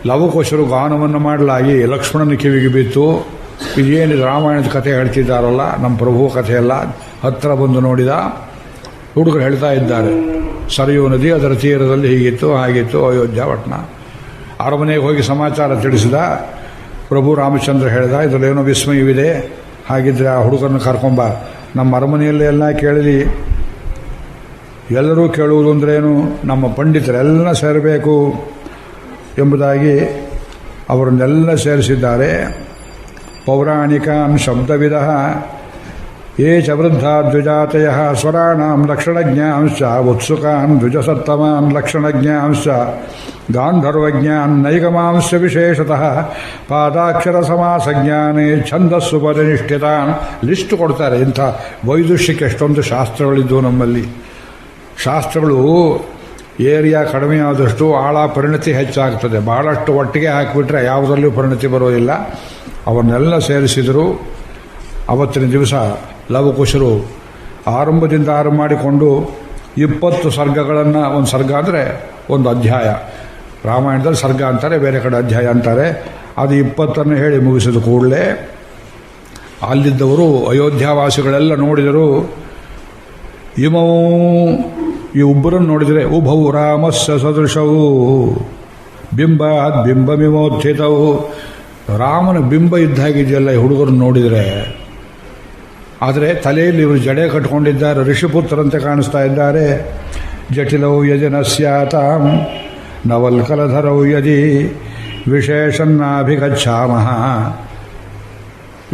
ಲವಕುಶರು ಗಾನವನ್ನು ಮಾಡಲಾಗಿ ಲಕ್ಷ್ಮಣನ ಕಿವಿಗೆ ಬಿತ್ತು. ಇದೇನಿದು ರಾಮಾಯಣದ ಕಥೆ ಹೇಳ್ತಿದ್ದಾರಲ್ಲ, ನಮ್ಮ ಪ್ರಭು ಕಥೆಯಲ್ಲ. ಹತ್ತಿರ ಬಂದು ನೋಡಿದ, ಹುಡುಗರು ಹೇಳ್ತಾ ಇದ್ದಾರೆ, ಸರಿಯೂ ನದಿ ಅದರ ತೀರದಲ್ಲಿ ಹೀಗಿತ್ತು ಹಾಗಿತ್ತು ಅಯೋಧ್ಯ ಪಟ್ಟಣ. ಅರಮನೆಗೆ ಹೋಗಿ ಸಮಾಚಾರ ತಿಳಿಸಿದ. ಪ್ರಭು ರಾಮಚಂದ್ರ ಹೇಳಿದ, ಇದರಲ್ಲೇನೋ ವಿಸ್ಮಯವಿದೆ, ಹಾಗಿದ್ರೆ ಆ ಹುಡುಗರನ್ನು ಕರ್ಕೊಂಬ. ನಮ್ಮ ಅರಮನೆಯಲ್ಲಿ ಎಲ್ಲ ಕೇಳಲಿ. ಎಲ್ಲರೂ ಕೇಳುವುದು ಅಂದ್ರೇನು? ನಮ್ಮ ಪಂಡಿತರೆಲ್ಲ ಸೇರಬೇಕು ಎಂಬುದಾಗಿ ಅವರನ್ನೆಲ್ಲ ಸೇರಿಸಿದ್ದಾರೆ. ಪೌರಾಣಿಕಾನ್ ಶಬ್ದವಿಧ ಯೇ ಚ ವೃದ್ಧಾ ದ್ವಿಜಾತಯ ಸ್ವರಾಣಾಂ ಲಕ್ಷಣಜ್ಞಾಂಶ್ಚ ಉತ್ಸುಕಾನ್ ದ್ವಿಜಸತ್ತಮಾನ್ ಲಕ್ಷಣಜ್ಞಾಂಶ್ಚ ಗಾಂಧರ್ವಜ್ಞಾನ್ ನೈಗಮಾಂಶ ವಿಶೇಷತಃ ಪಾದಾಕ್ಷರ ಸಮಾಸಜ್ಞಾನೇ ಛಂದಸ್ಸು ಪರಿನಿಷ್ಠಿತಾನ್. ಲಿಸ್ಟ್ ಕೊಡ್ತಾರೆ. ಇಂಥ ವೈದುಷ್ಯಕ್ಕೆ ಎಷ್ಟೊಂದು ಶಾಸ್ತ್ರಗಳಿದ್ದು ನಮ್ಮಲ್ಲಿ. ಶಾಸ್ತ್ರಗಳು ಏರಿಯಾ ಕಡಿಮೆ ಆದಷ್ಟು ಆಳ ಪರಿಣತಿ ಹೆಚ್ಚಾಗ್ತದೆ. ಬಹಳಷ್ಟು ಒಟ್ಟಿಗೆ ಹಾಕಿಬಿಟ್ರೆ ಯಾವುದರಲ್ಲೂ ಪರಿಣತಿ ಬರೋದಿಲ್ಲ. ಅವನ್ನೆಲ್ಲ ಸೇರಿಸಿದರು. ಅವತ್ತಿನ ದಿವಸ ಲವಕುಶರು ಆರಂಭದಿಂದ ಆರಂಭ ಮಾಡಿಕೊಂಡು 20 ಸರ್ಗಗಳನ್ನು, ಒಂದು ಸರ್ಗ ಅಂದರೆ ಒಂದು ಅಧ್ಯಾಯ, ರಾಮಾಯಣದಲ್ಲಿ ಸರ್ಗ ಅಂತಾರೆ, ಬೇರೆ ಕಡೆ ಅಧ್ಯಾಯ ಅಂತಾರೆ, ಅದು 20 ಹೇಳಿ ಮುಗಿಸಿದ ಕೂಡಲೇ ಅಲ್ಲಿದ್ದವರು ಅಯೋಧ್ಯಾವಾಸಿಗಳೆಲ್ಲ ನೋಡಿದರು. ಈ ಒಬ್ಬರನ್ನು ನೋಡಿದರೆ ಉಭವು ರಾಮಸ್ಯ ಸದೃಶವು ಬಿಂಬಾದ್ ಬಿಂಬಮಿಮೋತ್ಥಿತವು. ರಾಮನ ಬಿಂಬ ಇದ್ದಾಗಿದೆಯಲ್ಲ ಈ ಹುಡುಗರನ್ನು ನೋಡಿದರೆ. ಆದರೆ ತಲೆಯಲ್ಲಿ ಇವರು ಜಡೆ ಕಟ್ಕೊಂಡಿದ್ದಾರೆ, ಋಷಿಪುತ್ರರಂತೆ ಕಾಣಿಸ್ತಾ ಇದ್ದಾರೆ. ಜಟಿಲವು ಯಜನಸ್ಯಾತಾಂ ನವಲ್ಕಲಧರವು ಯದಿ ವಿಶೇಷನ್ನಾಭಿಗಚ್ಛಾಮಃ.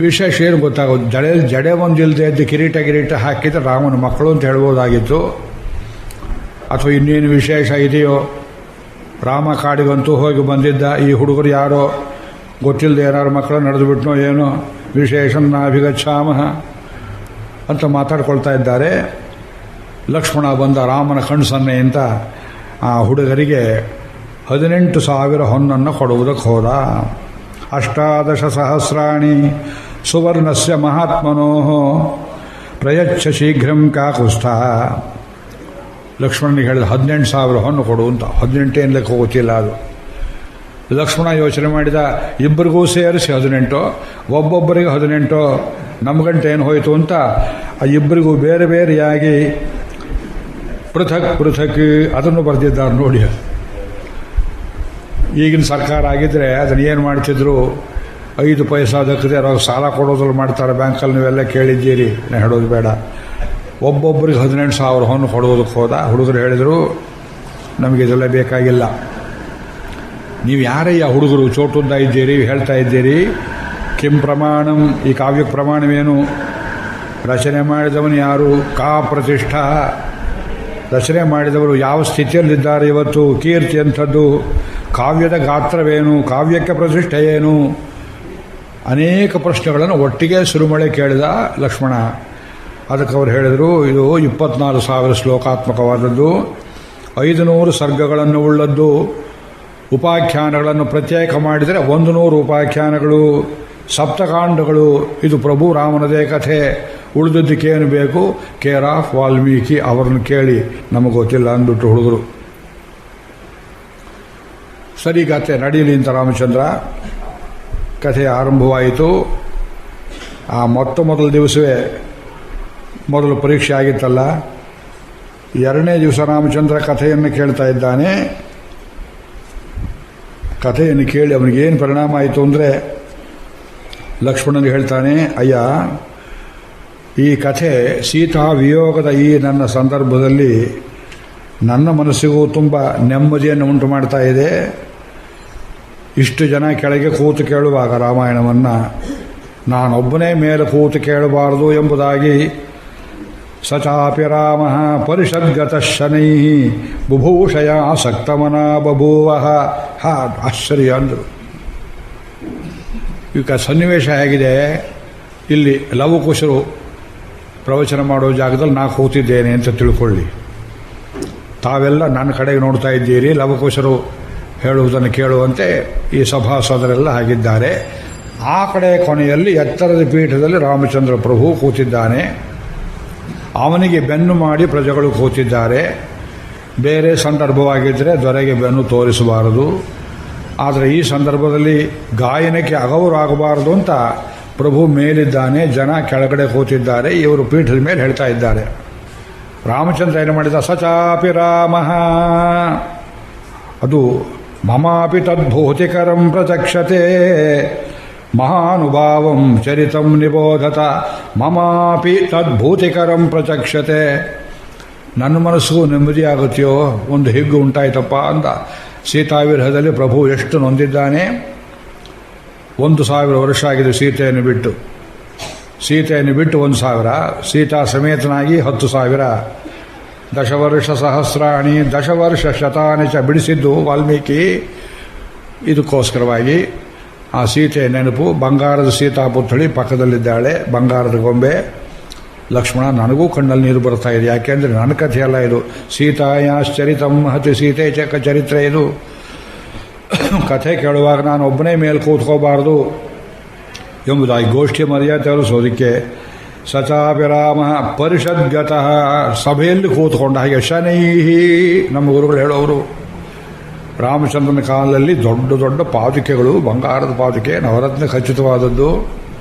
ವಿಶೇಷ ಏನು ಗೊತ್ತಾಗೋದು? ಜಡೆ ಒಂದಿಲ್ಲದೆ ಎದ್ದು ಕಿರೀಟ ಹಾಕಿದ್ರೆ ರಾಮನ ಮಕ್ಕಳು ಅಂತ ಹೇಳ್ಬೋದಾಗಿತ್ತು. ಅಥವಾ ಇನ್ನೇನು ವಿಶೇಷ ಇದೆಯೋ? ರಾಮ ಕಾಡಿಗಂತೂ ಹೋಗಿ ಬಂದಿದ್ದ, ಈ ಹುಡುಗರು ಯಾರೋ ಗೊತ್ತಿಲ್ಲದೆ ಏನಾರು ಮಕ್ಕಳು ನಡೆದು ಬಿಟ್ನೋ ಏನೋ, ವಿಶೇಷನ್ನಾಭಿಗಚ್ಛಾಮಃ ಅಂತ ಮಾತಾಡ್ಕೊಳ್ತಾ ಇದ್ದಾರೆ. ಲಕ್ಷ್ಮಣ ಬಂದ ರಾಮನ ಕಣ್ಣು ಸನ್ನೆ ಅಂತ ಆ ಹುಡುಗರಿಗೆ 18,000 ಹೊನ್ನನ್ನು ಕೊಡುವುದಕ್ಕೆ ಹೋದ. 18 ಸಹಸ್ರಾಣಿ ಸುವರ್ಣಸ್ಯ ಮಹಾತ್ಮನೋ ಪ್ರಯಚ್ಛ ಶೀಘ್ರಂ ಕಾಕುಸ್ಥ. ಲಕ್ಷ್ಮಣನಿಗೆ ಹೇಳಿದ 18,000 ಹೊನ್ನು ಕೊಡು ಅಂತ. 18 ಏನ್ಲಿಕ್ಕೆ ಹೋಗುತ್ತಿಲ್ಲ ಅದು. ಲಕ್ಷ್ಮಣ ಯೋಚನೆ ಮಾಡಿದ, ಇಬ್ಬರಿಗೂ ಸೇರಿಸಿ 18, ಒಬ್ಬೊಬ್ಬರಿಗೆ 18, ನಮಗಂಟೆ ಏನು ಹೋಯಿತು ಅಂತ ಆ ಇಬ್ಬರಿಗೂ ಬೇರೆ ಬೇರೆಯಾಗಿ ಪೃಥಕ್ ಅದನ್ನು ಬರೆದಿದ್ದಾರೆ ನೋಡಿ. ಈಗಿನ ಸರ್ಕಾರ ಆಗಿದ್ದರೆ ಅದನ್ನು ಏನು ಮಾಡ್ತಿದ್ರು? 5 ಪೈಸಾ ದಕ್ಕದೆ ಅವ್ರು ಸಾಲ ಕೊಡೋದ್ರಲ್ಲಿ ಮಾಡ್ತಾರೆ ಬ್ಯಾಂಕಲ್ಲಿ. ನೀವೆಲ್ಲ ಕೇಳಿದ್ದೀರಿ, ನಾನು ಹೇಳೋದು ಬೇಡ. ಒಬ್ಬೊಬ್ಬರಿಗೆ 18,000 ಹೊನ್ನು ಕೊಡೋದಕ್ಕೆ ಹೋದ. ಹುಡುಗರು ಹೇಳಿದರು, ನಮಗೆ ಇದೆಲ್ಲ ಬೇಕಾಗಿಲ್ಲ. ನೀವು ಯಾರಯ್ಯ ಹುಡುಗರು ಚೋಟುದ್ದ ಇದ್ದೀರಿ, ಹೇಳ್ತಾ ಇದ್ದೀರಿ? ಕಿಂ ಪ್ರಮಾಣಂ, ಈ ಕಾವ್ಯಕ್ಕೆ ಪ್ರಮಾಣವೇನು? ರಚನೆ ಮಾಡಿದವನು ಯಾರು? ಕಾ ಪ್ರತಿಷ್ಠಾ, ರಚನೆ ಮಾಡಿದವರು ಯಾವ ಸ್ಥಿತಿಯಲ್ಲಿದ್ದಾರೆ ಇವತ್ತು? ಕೀರ್ತಿ ಅಂಥದ್ದು. ಕಾವ್ಯದ ಗಾತ್ರವೇನು? ಕಾವ್ಯಕ್ಕೆ ಪ್ರತಿಷ್ಠೆ ಏನು? ಅನೇಕ ಪ್ರಶ್ನೆಗಳನ್ನು ಒಟ್ಟಿಗೆ ಸುರುಮಳೆ ಕೇಳಿದ ಲಕ್ಷ್ಮಣ. ಅದಕ್ಕೆ ಅವರು ಹೇಳಿದರು, ಇದು 24,000 ಶ್ಲೋಕಾತ್ಮಕವಾದದ್ದು, 500 ಸರ್ಗಗಳನ್ನು ಉಳ್ಳದ್ದು. ಉಪಾಖ್ಯಾನಗಳನ್ನು ಪ್ರತ್ಯೇಕ ಮಾಡಿದರೆ 100 ಉಪಾಖ್ಯಾನಗಳು, ಸಪ್ತಕಾಂಡಗಳು. ಇದು ಪ್ರಭು ರಾಮನದೇ ಕಥೆ. ಉಳಿದದ್ದಕ್ಕೇನು ಬೇಕು? ಕೇರ್ ಆಫ್ ವಾಲ್ಮೀಕಿ, ಅವರನ್ನು ಕೇಳಿ, ನಮಗೆ ಗೊತ್ತಿಲ್ಲ ಅಂದ್ಬಿಟ್ಟು ಹುಡುಗರು. ಸರಿ, ಕಥೆ ನಡೀಲಿ ಅಂತ ರಾಮಚಂದ್ರ. ಕಥೆ ಆರಂಭವಾಯಿತು. ಆ ಮೊದಲ ದಿವಸವೇ ಮೊದಲು ಪರೀಕ್ಷೆ ಆಗಿತ್ತಲ್ಲ. 2ನೇ ದಿವಸ ರಾಮಚಂದ್ರ ಕಥೆಯನ್ನು ಕೇಳ್ತಾ ಇದ್ದಾನೆ. ಕಥೆಯನ್ನು ಕೇಳಿ ಅವನಿಗೇನು ಪರಿಣಾಮ ಆಯಿತು ಅಂದರೆ, ಲಕ್ಷ್ಮಣನಿಗೆ ಹೇಳ್ತಾನೆ, ಅಯ್ಯ, ಈ ಕಥೆ ಸೀತಾ ವಿಯೋಗದ ಈ ನನ್ನ ಸಂದರ್ಭದಲ್ಲಿ ನನ್ನ ಮನಸ್ಸಿಗೂ ತುಂಬ ನೆಮ್ಮದಿಯನ್ನು ಉಂಟು ಮಾಡ್ತಾ ಇದೆ. ಇಷ್ಟು ಜನ ಕೆಳಗೆ ಕೂತು ಕೇಳುವಾಗ ರಾಮಾಯಣವನ್ನು ನಾನೊಬ್ಬನೇ ಮೇಲೆ ಕೂತು ಕೇಳಬಾರದು ಎಂಬುದಾಗಿ ಸಚಾಪಿ ರಾಮ ಪರಿಷದ್ಗತ ಶನೈ ಬುಭೂಷಯ ಸಕ್ತಮನ ಬಭೂವ. ಆಶ್ಚರ್ಯ ಅಂದರು. ಈಗ ಸನ್ನಿವೇಶ ಹೇಗಿದೆ? ಇಲ್ಲಿ ಲವಕುಶರು ಪ್ರವಚನ ಮಾಡೋ ಜಾಗದಲ್ಲಿ ನಾ ಕೂತಿದ್ದೇನೆ ಅಂತ ತಿಳ್ಕೊಳ್ಳಿ. ತಾವೆಲ್ಲ ನನ್ನ ಕಡೆಗೆ ನೋಡ್ತಾ ಇದ್ದೀರಿ, ಲವಕುಶರು ಹೇಳುವುದನ್ನು ಕೇಳುವಂತೆ ಈ ಸಭಾಸದರೆಲ್ಲ ಆಗಿದ್ದಾರೆ. ಆ ಕಡೆ ಕೊನೆಯಲ್ಲಿ ಎತ್ತರದ ಪೀಠದಲ್ಲಿ ರಾಮಚಂದ್ರ ಪ್ರಭು ಕೂತಿದ್ದಾನೆ. ಅವನಿಗೆ ಬೆನ್ನು ಮಾಡಿ ಪ್ರಜೆಗಳು ಕೂತಿದ್ದಾರೆ. ಬೇರೆ ಸಂದರ್ಭವಾಗಿದ್ದರೆ ದೊರೆಗೆ ಬೆನ್ನು ತೋರಿಸಬಾರದು. ಆದರೆ ಈ ಸಂದರ್ಭದಲ್ಲಿ ಗಾಯನಕ್ಕೆ ಅಗೌರವಾಗಬಾರದು ಅಂತ ಪ್ರಭು ಮೇಲಿದ್ದಾನೆ, ಜನ ಕೆಳಗಡೆ ಕೂತಿದ್ದಾರೆ. ಇವರು ಪೀಠದ ಮೇಲೆ ಹೇಳ್ತಾ ಇದ್ದಾರೆ. ರಾಮಚಂದ್ರ ಏನು ಮಾಡಿದ? ಸಚಾಪಿ ರಾಮ, ಅದು ಮಮಾಪಿ ತದ್ಭೂತಿಕರಂ ಪ್ರಚಕ್ಷತೆ ಮಹಾನುಭಾವಂ ಚರಿತಂ ನಿಬೋಧತ ಮಮಾಪಿ ತದ್ಭೂತಿಕರಂ ಪ್ರಚಕ್ಷತೆ. ನನ್ನ ಮನಸ್ಸು ನೆಮ್ಮದಿಯಾಗುತ್ತೆಯೋ, ಒಂದು ಹಿಗ್ಗು ಉಂಟಾಯ್ತಪ್ಪ ಅಂದ. ಸೀತಾವಿರಹದಲ್ಲಿ ಪ್ರಭು ಎಷ್ಟು ನೊಂದಿದ್ದಾನೆ. 1,000 ವರ್ಷ ಆಗಿದೆ ಸೀತೆಯನ್ನು ಬಿಟ್ಟು. 1,000, ಸೀತಾ ಸಮೇತನಾಗಿ 10,000. ದಶವರ್ಷ ಸಹಸ್ರಾಣಿ ದಶವರ್ಷ ಶತಾನಿ ಚ ಬಿಡಿಸಿದ್ದು ವಾಲ್ಮೀಕಿ ಇದಕ್ಕೋಸ್ಕರವಾಗಿ. ಆ ಸೀತೆಯ ನೆನಪು. ಬಂಗಾರದ ಸೀತಾಪುತ್ಥಳಿ ಪಕ್ಕದಲ್ಲಿದ್ದಾಳೆ, ಬಂಗಾರದ ಗೊಂಬೆ. ಲಕ್ಷ್ಮಣ, ನನಗೂ ಕಣ್ಣಲ್ಲಿ ನೀರು ಬರ್ತಾ ಇದೆ. ಯಾಕೆಂದರೆ ನನ್ನ ಕಥೆಯಲ್ಲ ಇದು. ಸೀತಾಯಾಶ್ಚರಿತಂ ಹತಿ ಸೀತೆ ಚಕ ಚರಿತ್ರೆ ಇದು. ಕಥೆ ಕೇಳುವಾಗ ನಾನು ಒಬ್ಬನೇ ಮೇಲೆ ಕೂತ್ಕೋಬಾರ್ದು ಎಂಬುದಾಗಿ ಗೋಷ್ಠಿ ಮರ್ಯಾದೆ ತೋರಿಸೋದಕ್ಕೆ ಸಚಾಪಿರಾಮ ಪರಿಷದ್ಗತಃ, ಸಭೆಯಲ್ಲಿ ಕೂತ್ಕೊಂಡ ಹಾಗೆ. ಶನೈಹಿ, ನಮ್ಮ ಗುರುಗಳು ಹೇಳೋರು. ರಾಮಚಂದ್ರನ ಕಾಲದಲ್ಲಿ ದೊಡ್ಡ ದೊಡ್ಡ ಪಾದುಕೆಗಳು, ಬಂಗಾರದ ಪಾದುಕೆ, ನವರತ್ನ ಖಚಿತವಾದದ್ದು.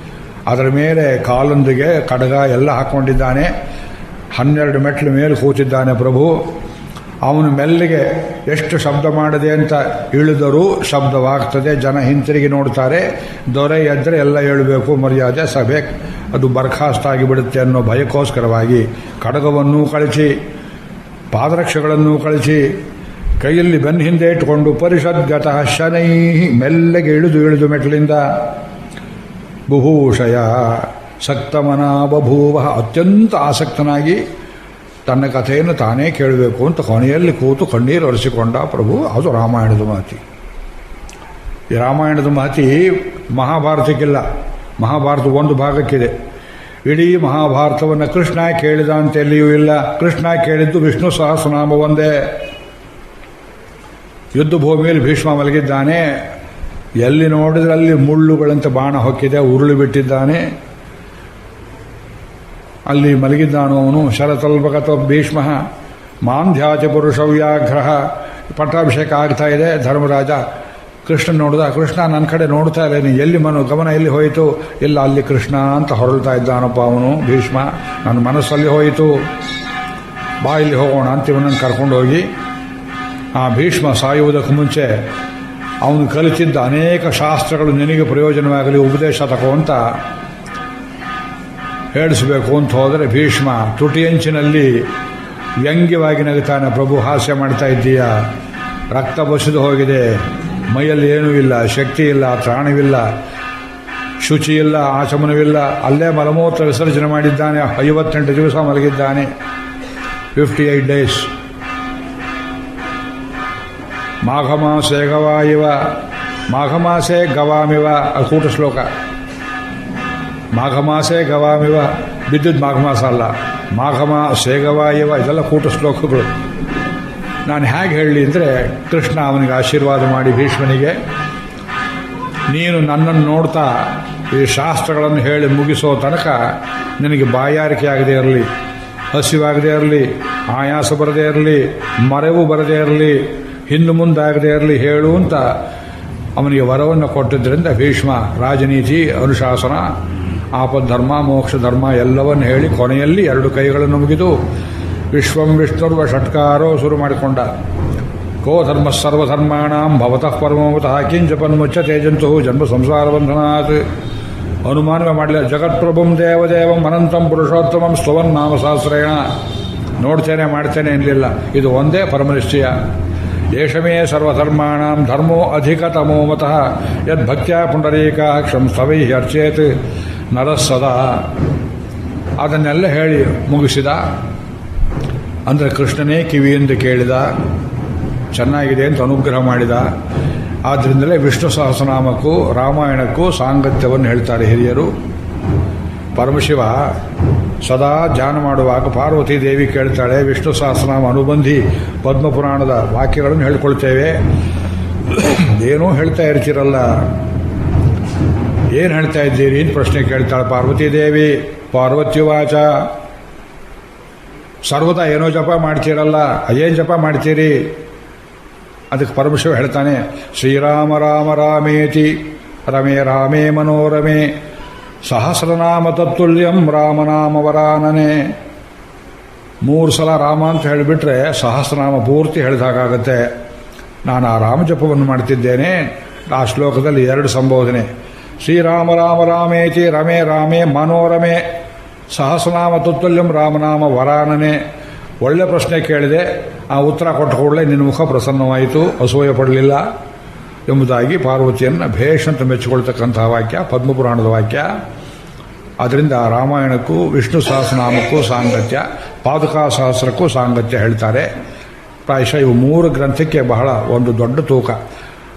ಅದರ ಮೇಲೆ ಕಾಲೊಂದಿಗೆ ಕಡಗ ಎಲ್ಲ ಹಾಕ್ಕೊಂಡಿದ್ದಾನೆ. 12 ಮೆಟ್ಲು ಮೇಲೆ ಕೂತಿದ್ದಾನೆ ಪ್ರಭು. ಅವನು ಮೆಲ್ಲಿಗೆ ಎಷ್ಟು ಶಬ್ದ ಮಾಡದೆ ಅಂತ ಇಳಿದರೂ ಶಬ್ದವಾಗ್ತದೆ. ಜನ ಹಿಂತಿರುಗಿ ನೋಡ್ತಾರೆ. ದೊರೆ ಎದ್ದರೆ ಎಲ್ಲ ಹೇಳಬೇಕು, ಮರ್ಯಾದೆ, ಸಭೆ ಅದು ಬರ್ಖಾಸ್ತಾಗಿ ಬಿಡುತ್ತೆ ಅನ್ನೋ ಭಯಕ್ಕೋಸ್ಕರವಾಗಿ ಕಡಗವನ್ನೂ ಕಳಿಸಿ, ಪಾದರಕ್ಷೆಗಳನ್ನೂ ಕಳಿಸಿ, ಕೈಯಲ್ಲಿ ಬೆನ್ನ ಹಿಂದೆ ಇಟ್ಟುಕೊಂಡು ಪರಿಷದ್ಗತಃ ಶನೈ, ಮೆಲ್ಲಗೆ ಇಳಿದು ಮೆಟ್ಲಿಂದ ಬುಭೂಷಯ ಸಕ್ತಮನ ಬಭೂವ, ಅತ್ಯಂತ ಆಸಕ್ತನಾಗಿ ತನ್ನ ಕಥೆಯನ್ನು ತಾನೇ ಕೇಳಬೇಕು ಅಂತ ಕೊನೆಯಲ್ಲಿ ಕೂತು ಕಣ್ಣೀರು ಒರೆಸಿಕೊಂಡ ಪ್ರಭು. ಅದು ರಾಮಾಯಣದ ಮಹತಿ. ಈ ರಾಮಾಯಣದ ಮಹತಿ ಮಹಾಭಾರತಕ್ಕಿಲ್ಲ. ಮಹಾಭಾರತ ಒಂದು ಭಾಗಕ್ಕಿದೆ. ಇಡೀ ಮಹಾಭಾರತವನ್ನು ಕೃಷ್ಣ ಕೇಳಿದ ಅಂತ ಎಲ್ಲಿಯೂ ಇಲ್ಲ. ಕೃಷ್ಣ ಕೇಳಿದ್ದು ವಿಷ್ಣು ಸಹಸ್ರನಾಮ ಒಂದೇ. ಯುದ್ಧ ಭೂಮಿಯಲ್ಲಿ ಭೀಷ್ಮ ಮಲಗಿದ್ದಾನೆ. ಎಲ್ಲಿ ನೋಡಿದ್ರೆ ಅಲ್ಲಿ ಮುಳ್ಳುಗಳಂತೆ ಬಾಣ ಹೊಕ್ಕಿದೆ, ಉರುಳಿ ಬಿಟ್ಟಿದ್ದಾನೆ. ಅಲ್ಲಿ ಮಲಗಿದ್ದಾನು ಅವನು. ಶರತಲ್ಪಗತ ಭೀಷ್ಮ ಮಾಂಧ್ಯಾತಿ ಪುರುಷ ವ್ಯಾಘ್ರಹ. ಪಟ್ಟಾಭಿಷೇಕ ಆಗ್ತಾ ಇದೆ. ಧರ್ಮರಾಜ ಕೃಷ್ಣ ನೋಡಿದ. ಕೃಷ್ಣ ನನ್ನ ಕಡೆ ನೋಡ್ತಾ ಇಲ್ಲ, ನೀನು ಎಲ್ಲಿ ಗಮನ ಎಲ್ಲಿ ಹೋಯಿತು? ಇಲ್ಲ, ಅಲ್ಲಿ ಕೃಷ್ಣ ಅಂತ ಹೊರಳ್ತಾ ಇದ್ದಾನಪ್ಪ ಅವನು ಭೀಷ್ಮ. ನನ್ನ ಮನಸ್ಸಲ್ಲಿ ಹೋಯಿತು, ಬಾ ಇಲ್ಲಿ ಹೋಗೋಣ ಅಂತ ಇವನನ್ನು ಕರ್ಕೊಂಡು ಹೋಗಿ, ಆ ಭೀಷ್ಮ ಸಾಯುವುದಕ್ಕೆ ಮುಂಚೆ ಅವನು ಕಲಿತಿದ್ದ ಅನೇಕ ಶಾಸ್ತ್ರಗಳು ನಿನಗೆ ಪ್ರಯೋಜನವಾಗಲಿ ಉಪದೇಶ ತಗೋ ಅಂತ ಹೇಳಿಸ್ಬೇಕು ಅಂತ ಹೋದರೆ ಭೀಷ್ಮ ತುಟಿಯಂಚಿನಲ್ಲಿ ವ್ಯಂಗ್ಯವಾಗಿ ನಗುತ್ತಾನೆ. ಪ್ರಭು, ಹಾಸ್ಯ ಮಾಡ್ತಾ ಇದ್ದೀಯಾ? ರಕ್ತ ಬಸಿದು ಹೋಗಿದೆ, ಮೈಯಲ್ಲಿ ಏನೂ ಇಲ್ಲ, ಶಕ್ತಿ ಇಲ್ಲ, ತ್ರಾಣವಿಲ್ಲ, ಶುಚಿ ಇಲ್ಲ, ಆಚಮನವಿಲ್ಲ. ಅಲ್ಲೇ ಮಲಮೂತ್ರ ವಿಸರ್ಜನೆ ಮಾಡಿದ್ದಾನೆ. 58 ದಿವಸ ಮಲಗಿದ್ದಾನೆ. 58 ಡೇಸ್. ಮಾಘಮಾಸೆ ಗವಾಯಿವ ಮಾಘಮಾಸೆ ಗವಾಮಿವ, ಅದು ಕೂಟ ಶ್ಲೋಕ. ಮಾಘಮಾಸೆ ಗವಾಮಿವ, ಬಿದ್ದುದು ಮಾಘಮಾಸ ಅಲ್ಲ, ಮಾಘಮಾಸೆ ಗವಾಯಿವ, ಇದೆಲ್ಲ ಕೂಟ ಶ್ಲೋಕಗಳು. ನಾನು ಹೇಗೆ ಹೇಳಲಿ ಅಂದರೆ, ಕೃಷ್ಣ ಅವನಿಗೆ ಆಶೀರ್ವಾದ ಮಾಡಿ ಭೀಷ್ಮನಿಗೆ, ನೀನು ನನ್ನನ್ನು ನೋಡ್ತಾ ಈ ಶಾಸ್ತ್ರಗಳನ್ನು ಹೇಳಿ ಮುಗಿಸೋ ತನಕ ನಿನಗೆ ಬಾಯಾರಿಕೆ ಆಗದೆ ಇರಲಿ, ಹಸಿವಾಗದೇ ಇರಲಿ, ಆಯಾಸ ಬರದೇ ಇರಲಿ, ಮರೆವು ಬರದೇ ಇರಲಿ, ಹಿಂದೆ ಮುಂದಾಗದೇ ಇರಲಿ ಹೇಳು ಅಂತ ಅವನಿಗೆ ವರವನ್ನು ಕೊಟ್ಟಿದ್ದರಿಂದ ಭೀಷ್ಮ ರಾಜನೀತಿ, ಅನುಶಾಸನ, ಆಪದ್ಧರ್ಮ, ಮೋಕ್ಷ ಧರ್ಮ ಎಲ್ಲವನ್ನು ಹೇಳಿ ಕೊನೆಯಲ್ಲಿ 2 ಕೈಗಳನ್ನು ಮುಗಿದು ವಿಶ್ವಂ ವಿಷ್ಣುರ್ವ ಷಟ್ಕಾರೋ ಶುರು ಮಾಡಿಕೊಂಡ. ಕೋ ಧರ್ಮ ಸರ್ವಧರ್ಮಾಣಾಂ ಭವತಃ ಪರಮೋಮತಃ ಕಿಂಚಪನ್ಮುಚ್ಯತೆ ಜಂತು ಜನ್ಮ ಸಂಸಾರ ಬಂಧನಾತ್. ಅನುಮಾನವೇ ಮಾಡಲಿಲ್ಲ. ಜಗತ್ಪ್ರಭುಂ ದೇವದೇವಂ ಅನಂತಂ ಪುರುಷೋತ್ತಮಂ ಸ್ತವನ್ನಾಮ ಸಹಸ್ರೇಣ. ನೋಡ್ತೇನೆ ಮಾಡ್ತೇನೆ ಎನ್ನಲಿಲ್ಲ. ಇದು ಒಂದೇ ಪರಮನಿಶ್ಚಯ. ಏಷಮೇ ಸರ್ವಧರ್ಮಾಣಾಂ ಧರ್ಮೋ ಅಧಿಕತಮೋ ಮತಃ ಯದ್ಭಕ್ತ್ಯಾ ಪುಂಡರೀಕಾಕ್ಷಂ ಸ್ತವೈ ಅರ್ಚೇತ್ ನರಸ್ಸದಾ. ಅದನ್ನೆಲ್ಲ ಹೇಳಿ ಮುಗಿಸಿದ. ಅಂದರೆ ಕೃಷ್ಣನೇ ಕಿವಿಯಿಂದ ಕೇಳಿದ, ಚೆನ್ನಾಗಿದೆ ಅಂತ ಅನುಗ್ರಹ ಮಾಡಿದ. ಆದ್ದರಿಂದಲೇ ವಿಷ್ಣು ಸಹಸ್ರನಾಮಕ್ಕೂ ರಾಮಾಯಣಕ್ಕೂ ಸಾಂಗತ್ಯವನ್ನು ಹೇಳ್ತಾರೆ ಹಿರಿಯರು. ಪರಮಶಿವ ಸದಾ ಧ್ಯಾನ ಮಾಡುವಾಗ ಪಾರ್ವತಿ ದೇವಿ ಕೇಳ್ತಾಳೆ. ವಿಷ್ಣು ಸಹಸ್ರನಾಮ ಅನುಬಂಧಿ ಪದ್ಮಪುರಾಣದ ವಾಕ್ಯಗಳನ್ನು ಹೇಳ್ಕೊಳ್ತೇವೆ. ಏನೋ ಹೇಳ್ತಾ ಇರ್ತೀರಲ್ಲ, ಏನು ಹೇಳ್ತಾ ಇದ್ದೀರಿ ಅಂತ ಪ್ರಶ್ನೆ ಕೇಳ್ತಾಳೆ ಪಾರ್ವತಿ ದೇವಿ. ಪಾರ್ವತ್ಯುವಾಚ, ಸರ್ವದಾ ಏನೋ ಜಪ ಮಾಡ್ತೀರಲ್ಲ, ಅದೇನು ಜಪ ಮಾಡ್ತೀರಿ? ಅದಕ್ಕೆ ಪರಮಶಿವ ಹೇಳ್ತಾನೆ, ಶ್ರೀರಾಮ ರಾಮ ರಾಮೇತಿ ರಮೇ ರಾಮೇ ಮನೋರಮೆ ಸಹಸ್ರನಾಮ ತತ್ತುಲ್ಯಂ ರಾಮನಾಮ ವರಾನನೆ. 3 ಸಲ ರಾಮ ಅಂತ ಹೇಳಿಬಿಟ್ರೆ ಸಹಸ್ರನಾಮ ಪೂರ್ತಿ ಹೇಳಿದಾಗತ್ತೆ. ನಾನು ಆ ರಾಮಜಪವನ್ನು ಮಾಡ್ತಿದ್ದೇನೆ. ಆ ಶ್ಲೋಕದಲ್ಲಿ 2 ಸಂಬೋಧನೆ, ಶ್ರೀರಾಮ ರಾಮ ರಾಮೇತಿ ರಮೇ ರಾಮೇ ಮನೋರಮೆ ಸಹಸ್ರನಾಮ ತತ್ತುಲ್ಯಂ ರಾಮನಾಮ ವರಾನನೆ. ಒಳ್ಳೆ ಪ್ರಶ್ನೆ ಕೇಳಿದೆ, ಆ ಉತ್ತರ ಕೊಟ್ಟ ಕೂಡಲೇ ನಿನ್ನ ಮುಖ ಪ್ರಸನ್ನವಾಯಿತು, ಅಸೂಯೆ ಪಡಲಿಲ್ಲ ಎಂಬುದಾಗಿ ಪಾರ್ವತಿಯನ್ನು ಭೇಷ್ ಅಂತ ಮೆಚ್ಚಿಕೊಳ್ತಕ್ಕಂತಹ ವಾಕ್ಯ ಪದ್ಮಪುರಾಣದ ವಾಕ್ಯ. ಅದರಿಂದ ರಾಮಾಯಣಕ್ಕೂ ವಿಷ್ಣು ಸಹಸ್ರನಾಮಕ್ಕೂ ಸಾಂಗತ್ಯ, ಪಾದುಕಾ ಸಹಸ್ರಕ್ಕೂ ಸಾಂಗತ್ಯ ಹೇಳ್ತಾರೆ. ಪ್ರಾಯಶಃ ಇವು 3 ಗ್ರಂಥಕ್ಕೆ ಬಹಳ ಒಂದು ದೊಡ್ಡ ತೂಕ.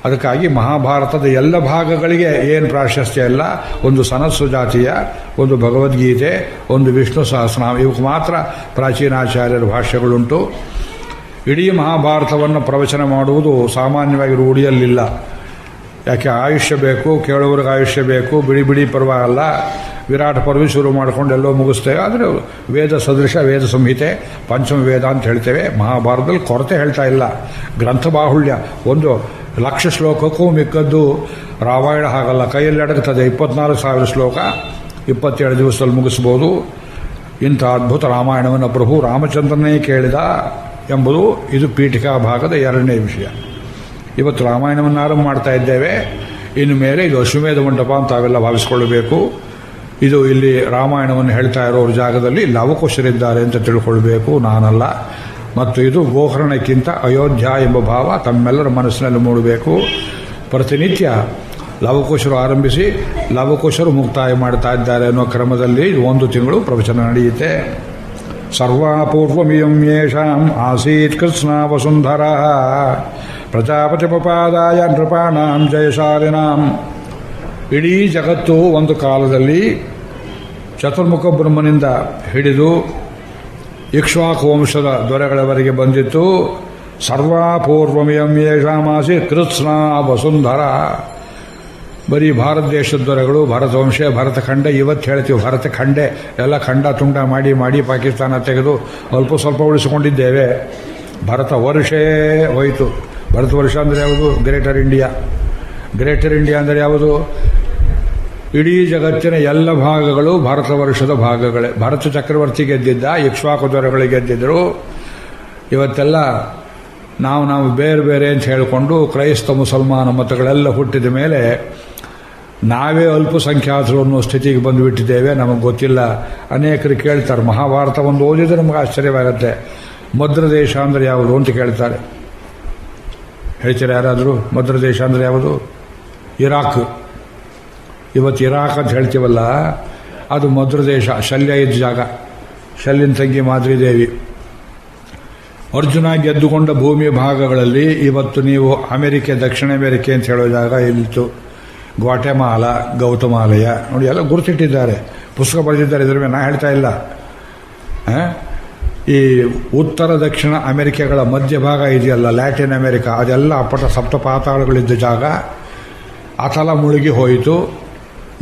ಅದಕ್ಕಾಗಿ ಮಹಾಭಾರತದ ಎಲ್ಲ ಭಾಗಗಳಿಗೆ ಏನು ಪ್ರಾಶಸ್ತ್ಯ ಇಲ್ಲ, ಒಂದು ಸನಸ್ಸು ಜಾತಿಯ, ಒಂದು ಭಗವದ್ಗೀತೆ, ಒಂದು ವಿಷ್ಣು ಸಹಸ್ರನಾಮ, ಇವಕ್ಕೆ ಮಾತ್ರ ಪ್ರಾಚೀನಾಚಾರ್ಯರ ಭಾಷ್ಯಗಳುಂಟು. ಇಡೀ ಮಹಾಭಾರತವನ್ನು ಪ್ರವಚನ ಮಾಡುವುದು ಸಾಮಾನ್ಯವಾಗಿ ರೂಢಿಯಲ್ಲಿಲ್ಲ. ಯಾಕೆ ಆಯುಷ್ಯ ಬೇಕು, ಕೇಳುವವರಿಗೆ ಆಯುಷ್ಯ ಬೇಕು, ಬಿಡಿ ಬಿಡಿ ಪರ್ವ ಅಲ್ಲ. ವಿರಾಟ ಪರ್ವಿ ಶುರು ಮಾಡಿಕೊಂಡು ಎಲ್ಲೋ ಮುಗಿಸ್ತೇವೆ. ಆದರೆ ವೇದ ಸದೃಶ ವೇದ ಸಂಹಿತೆ, ಪಂಚಮ ವೇದ ಅಂತ ಹೇಳ್ತೇವೆ. ಮಹಾಭಾರತದಲ್ಲಿ ಕೊರತೆ ಹೇಳ್ತಾ ಇಲ್ಲ. ಗ್ರಂಥ ಬಾಹುಳ್ಯ, 1,00,000 ಶ್ಲೋಕಕ್ಕೂ ಮಿಕ್ಕದ್ದು. ರಾಮಾಯಣ ಹಾಗಲ್ಲ, ಕೈಯಲ್ಲಿ ಅಡಗುತ್ತದೆ. 24,000 ಶ್ಲೋಕ 27 ದಿವಸದಲ್ಲಿ ಮುಗಿಸ್ಬೋದು. ಇಂಥ ಅದ್ಭುತ ರಾಮಾಯಣವನ್ನು ಪ್ರಭು ರಾಮಚಂದ್ರನೇ ಕೇಳಿದ ಎಂಬುದು ಇದು ಪೀಠಿಕಾ ಭಾಗದ 2ನೇ ವಿಷಯ. ಇವತ್ತು ರಾಮಾಯಣವನ್ನು ಆರಂಭ ಮಾಡ್ತಾ ಇದ್ದೇವೆ. ಇನ್ನು ಮೇಲೆ ಇದು ಅಶ್ವಮೇಧ ಮಂಟಪ ಅಂತ ತಾವೆಲ್ಲ ಭಾವಿಸಿಕೊಳ್ಳಬೇಕು. ಇದು ಇಲ್ಲಿ ರಾಮಾಯಣವನ್ನು ಹೇಳ್ತಾ ಇರೋರ ಜಾಗದಲ್ಲಿ ಲವಕುಶರಿದ್ದಾರೆ ಅಂತ ತಿಳ್ಕೊಳ್ಬೇಕು, ನಾನಲ್ಲ. ಮತ್ತು ಇದು ಗೋಕರ್ಣಕ್ಕಿಂತ ಅಯೋಧ್ಯ ಎಂಬ ಭಾವ ತಮ್ಮೆಲ್ಲರ ಮನಸ್ಸಿನಲ್ಲಿ ಮೂಡಬೇಕು. ಪ್ರತಿನಿತ್ಯ ಲವಕುಶರು ಆರಂಭಿಸಿ ಲವಕುಶರು ಮುಕ್ತಾಯ ಮಾಡ್ತಾ ಇದ್ದಾರೆ ಅನ್ನೋ ಕ್ರಮದಲ್ಲಿ 1 ತಿಂಗಳು ಪ್ರವಚನ ನಡೆಯುತ್ತೆ. ಸರ್ವಾಪೂರ್ವಮಿಯಂ ಯೇಷಾಂ ಆಸೀತ್ ಕೃಷ್ಣ ವಸುಂಧರ ಪ್ರಜಾಪತಿಪಪಾದಾಯ ನೃಪಾಣಾಂ ಜಯಶಾಲಿನಾಂ. ಇಡೀ ಜಗತ್ತು ಒಂದು ಕಾಲದಲ್ಲಿ ಚತುರ್ಮುಖ ಬ್ರಹ್ಮನಿಂದ ಹಿಡಿದು ಇಕ್ಷ್ವಾಕು ವಂಶದ ದೊರೆಗಳವರೆಗೆ ಬಂದಿತ್ತು. ಸರ್ವಾಪೂರ್ವಮಿಯಂ ಯೇಷಾಂ ಆಸೀತ್ ಕೃಷ್ಣ ವಸುಂಧರ. ಬರೀ ಭಾರತ ದೇಶದ ದೊರೆಗಳು, ಭರತವಂಶ, ಭರತಖಂಡ. ಇವತ್ತು ಹೇಳ್ತೀವಿ ಭರತಖಂಡೆ, ಎಲ್ಲ ಖಂಡ ತುಂಡ ಮಾಡಿ ಮಾಡಿ ಪಾಕಿಸ್ತಾನ ತೆಗೆದು ಅಲ್ಪ ಸ್ವಲ್ಪ ಉಳಿಸಿಕೊಂಡಿದ್ದೇವೆ. ಭರತ ವರ್ಷೇ ಹೋಯಿತು. ಭರತ ವರ್ಷ ಅಂದರೆ ಯಾವುದು? Greater India. ಗ್ರೇಟರ್ ಇಂಡಿಯಾ ಅಂದರೆ ಯಾವುದು? ಇಡೀ ಜಗತ್ತಿನ ಎಲ್ಲ ಭಾಗಗಳು ಭಾರತ ವರ್ಷದ ಭಾಗಗಳೇ. ಭರತ ಚಕ್ರವರ್ತಿ ಗೆದ್ದಿದ್ದ, ಇಕ್ಷ್ವಾಕು ದೊರೆಗಳು ಗೆದ್ದಿದ್ದರು. ಇವತ್ತೆಲ್ಲ ನಾವು ಬೇರೆ ಬೇರೆ ಅಂತ ಹೇಳಿಕೊಂಡು ಕ್ರೈಸ್ತ ಮುಸಲ್ಮಾನ ಮತಗಳೆಲ್ಲ ಹುಟ್ಟಿದ ಮೇಲೆ ನಾವೇ ಅಲ್ಪಸಂಖ್ಯಾತರು ಅನ್ನೋ ಸ್ಥಿತಿಗೆ ಬಂದುಬಿಟ್ಟಿದ್ದೇವೆ. ನಮಗೆ ಗೊತ್ತಿಲ್ಲ. ಅನೇಕರು ಕೇಳ್ತಾರೆ, ಮಹಾಭಾರತ ಒಂದು ಓದಿದ್ರೆ ನಮಗೆ ಆಶ್ಚರ್ಯವಾಗುತ್ತೆ. ಮದ್ರ ದೇಶ ಅಂದರೆ ಯಾವುದು ಅಂತ ಕೇಳ್ತಾರೆ. ಹೇಳ್ತಾರೆ ಯಾರಾದರೂ? ಮದ್ರ ದೇಶ ಅಂದರೆ ಯಾವುದು? ಇರಾಕ್. ಇವತ್ತು ಇರಾಕ್ ಅಂತ ಹೇಳ್ತೀವಲ್ಲ, ಅದು ಮದ್ರ ದೇಶ. ಶಲ್ಯ ಇದ್ದ ಜಾಗ. ಶಲ್ಯನ ತಂಗಿ ಮಾದ್ರಿ ದೇವಿ. ಅರ್ಜುನ ಗೆದ್ದುಕೊಂಡ ಭೂಮಿ ಭಾಗಗಳಲ್ಲಿ ಇವತ್ತು ನೀವು ಅಮೆರಿಕೆ, ದಕ್ಷಿಣ ಅಮೆರಿಕೆ ಅಂತ ಹೇಳೋ ಜಾಗ ಇಲ್ಲಿತ್ತು. ಗ್ವಾಟೆಮಾಲ, ಗೌತಮಾಲಯ ನೋಡಿ, ಎಲ್ಲ ಗುರುತಿಟ್ಟಿದ್ದಾರೆ, ಪುಸ್ತಕ ಬರೆದಿದ್ದಾರೆ. ಇದ್ರ ಮೇಲೆ ನಾ ಹೇಳ್ತಾ ಇಲ್ಲ. ಈ ಉತ್ತರ ದಕ್ಷಿಣ ಅಮೆರಿಕೆಗಳ ಮಧ್ಯಭಾಗ ಇದೆಯಲ್ಲ, ಲ್ಯಾಟಿನ್ ಅಮೆರಿಕಾ, ಅದೆಲ್ಲ ಅಪ್ಪಟ ಸಪ್ತಪಾತಾಳಗಳಿದ್ದ ಜಾಗ. ಅತಲ ಮುಳುಗಿ ಹೋಯಿತು.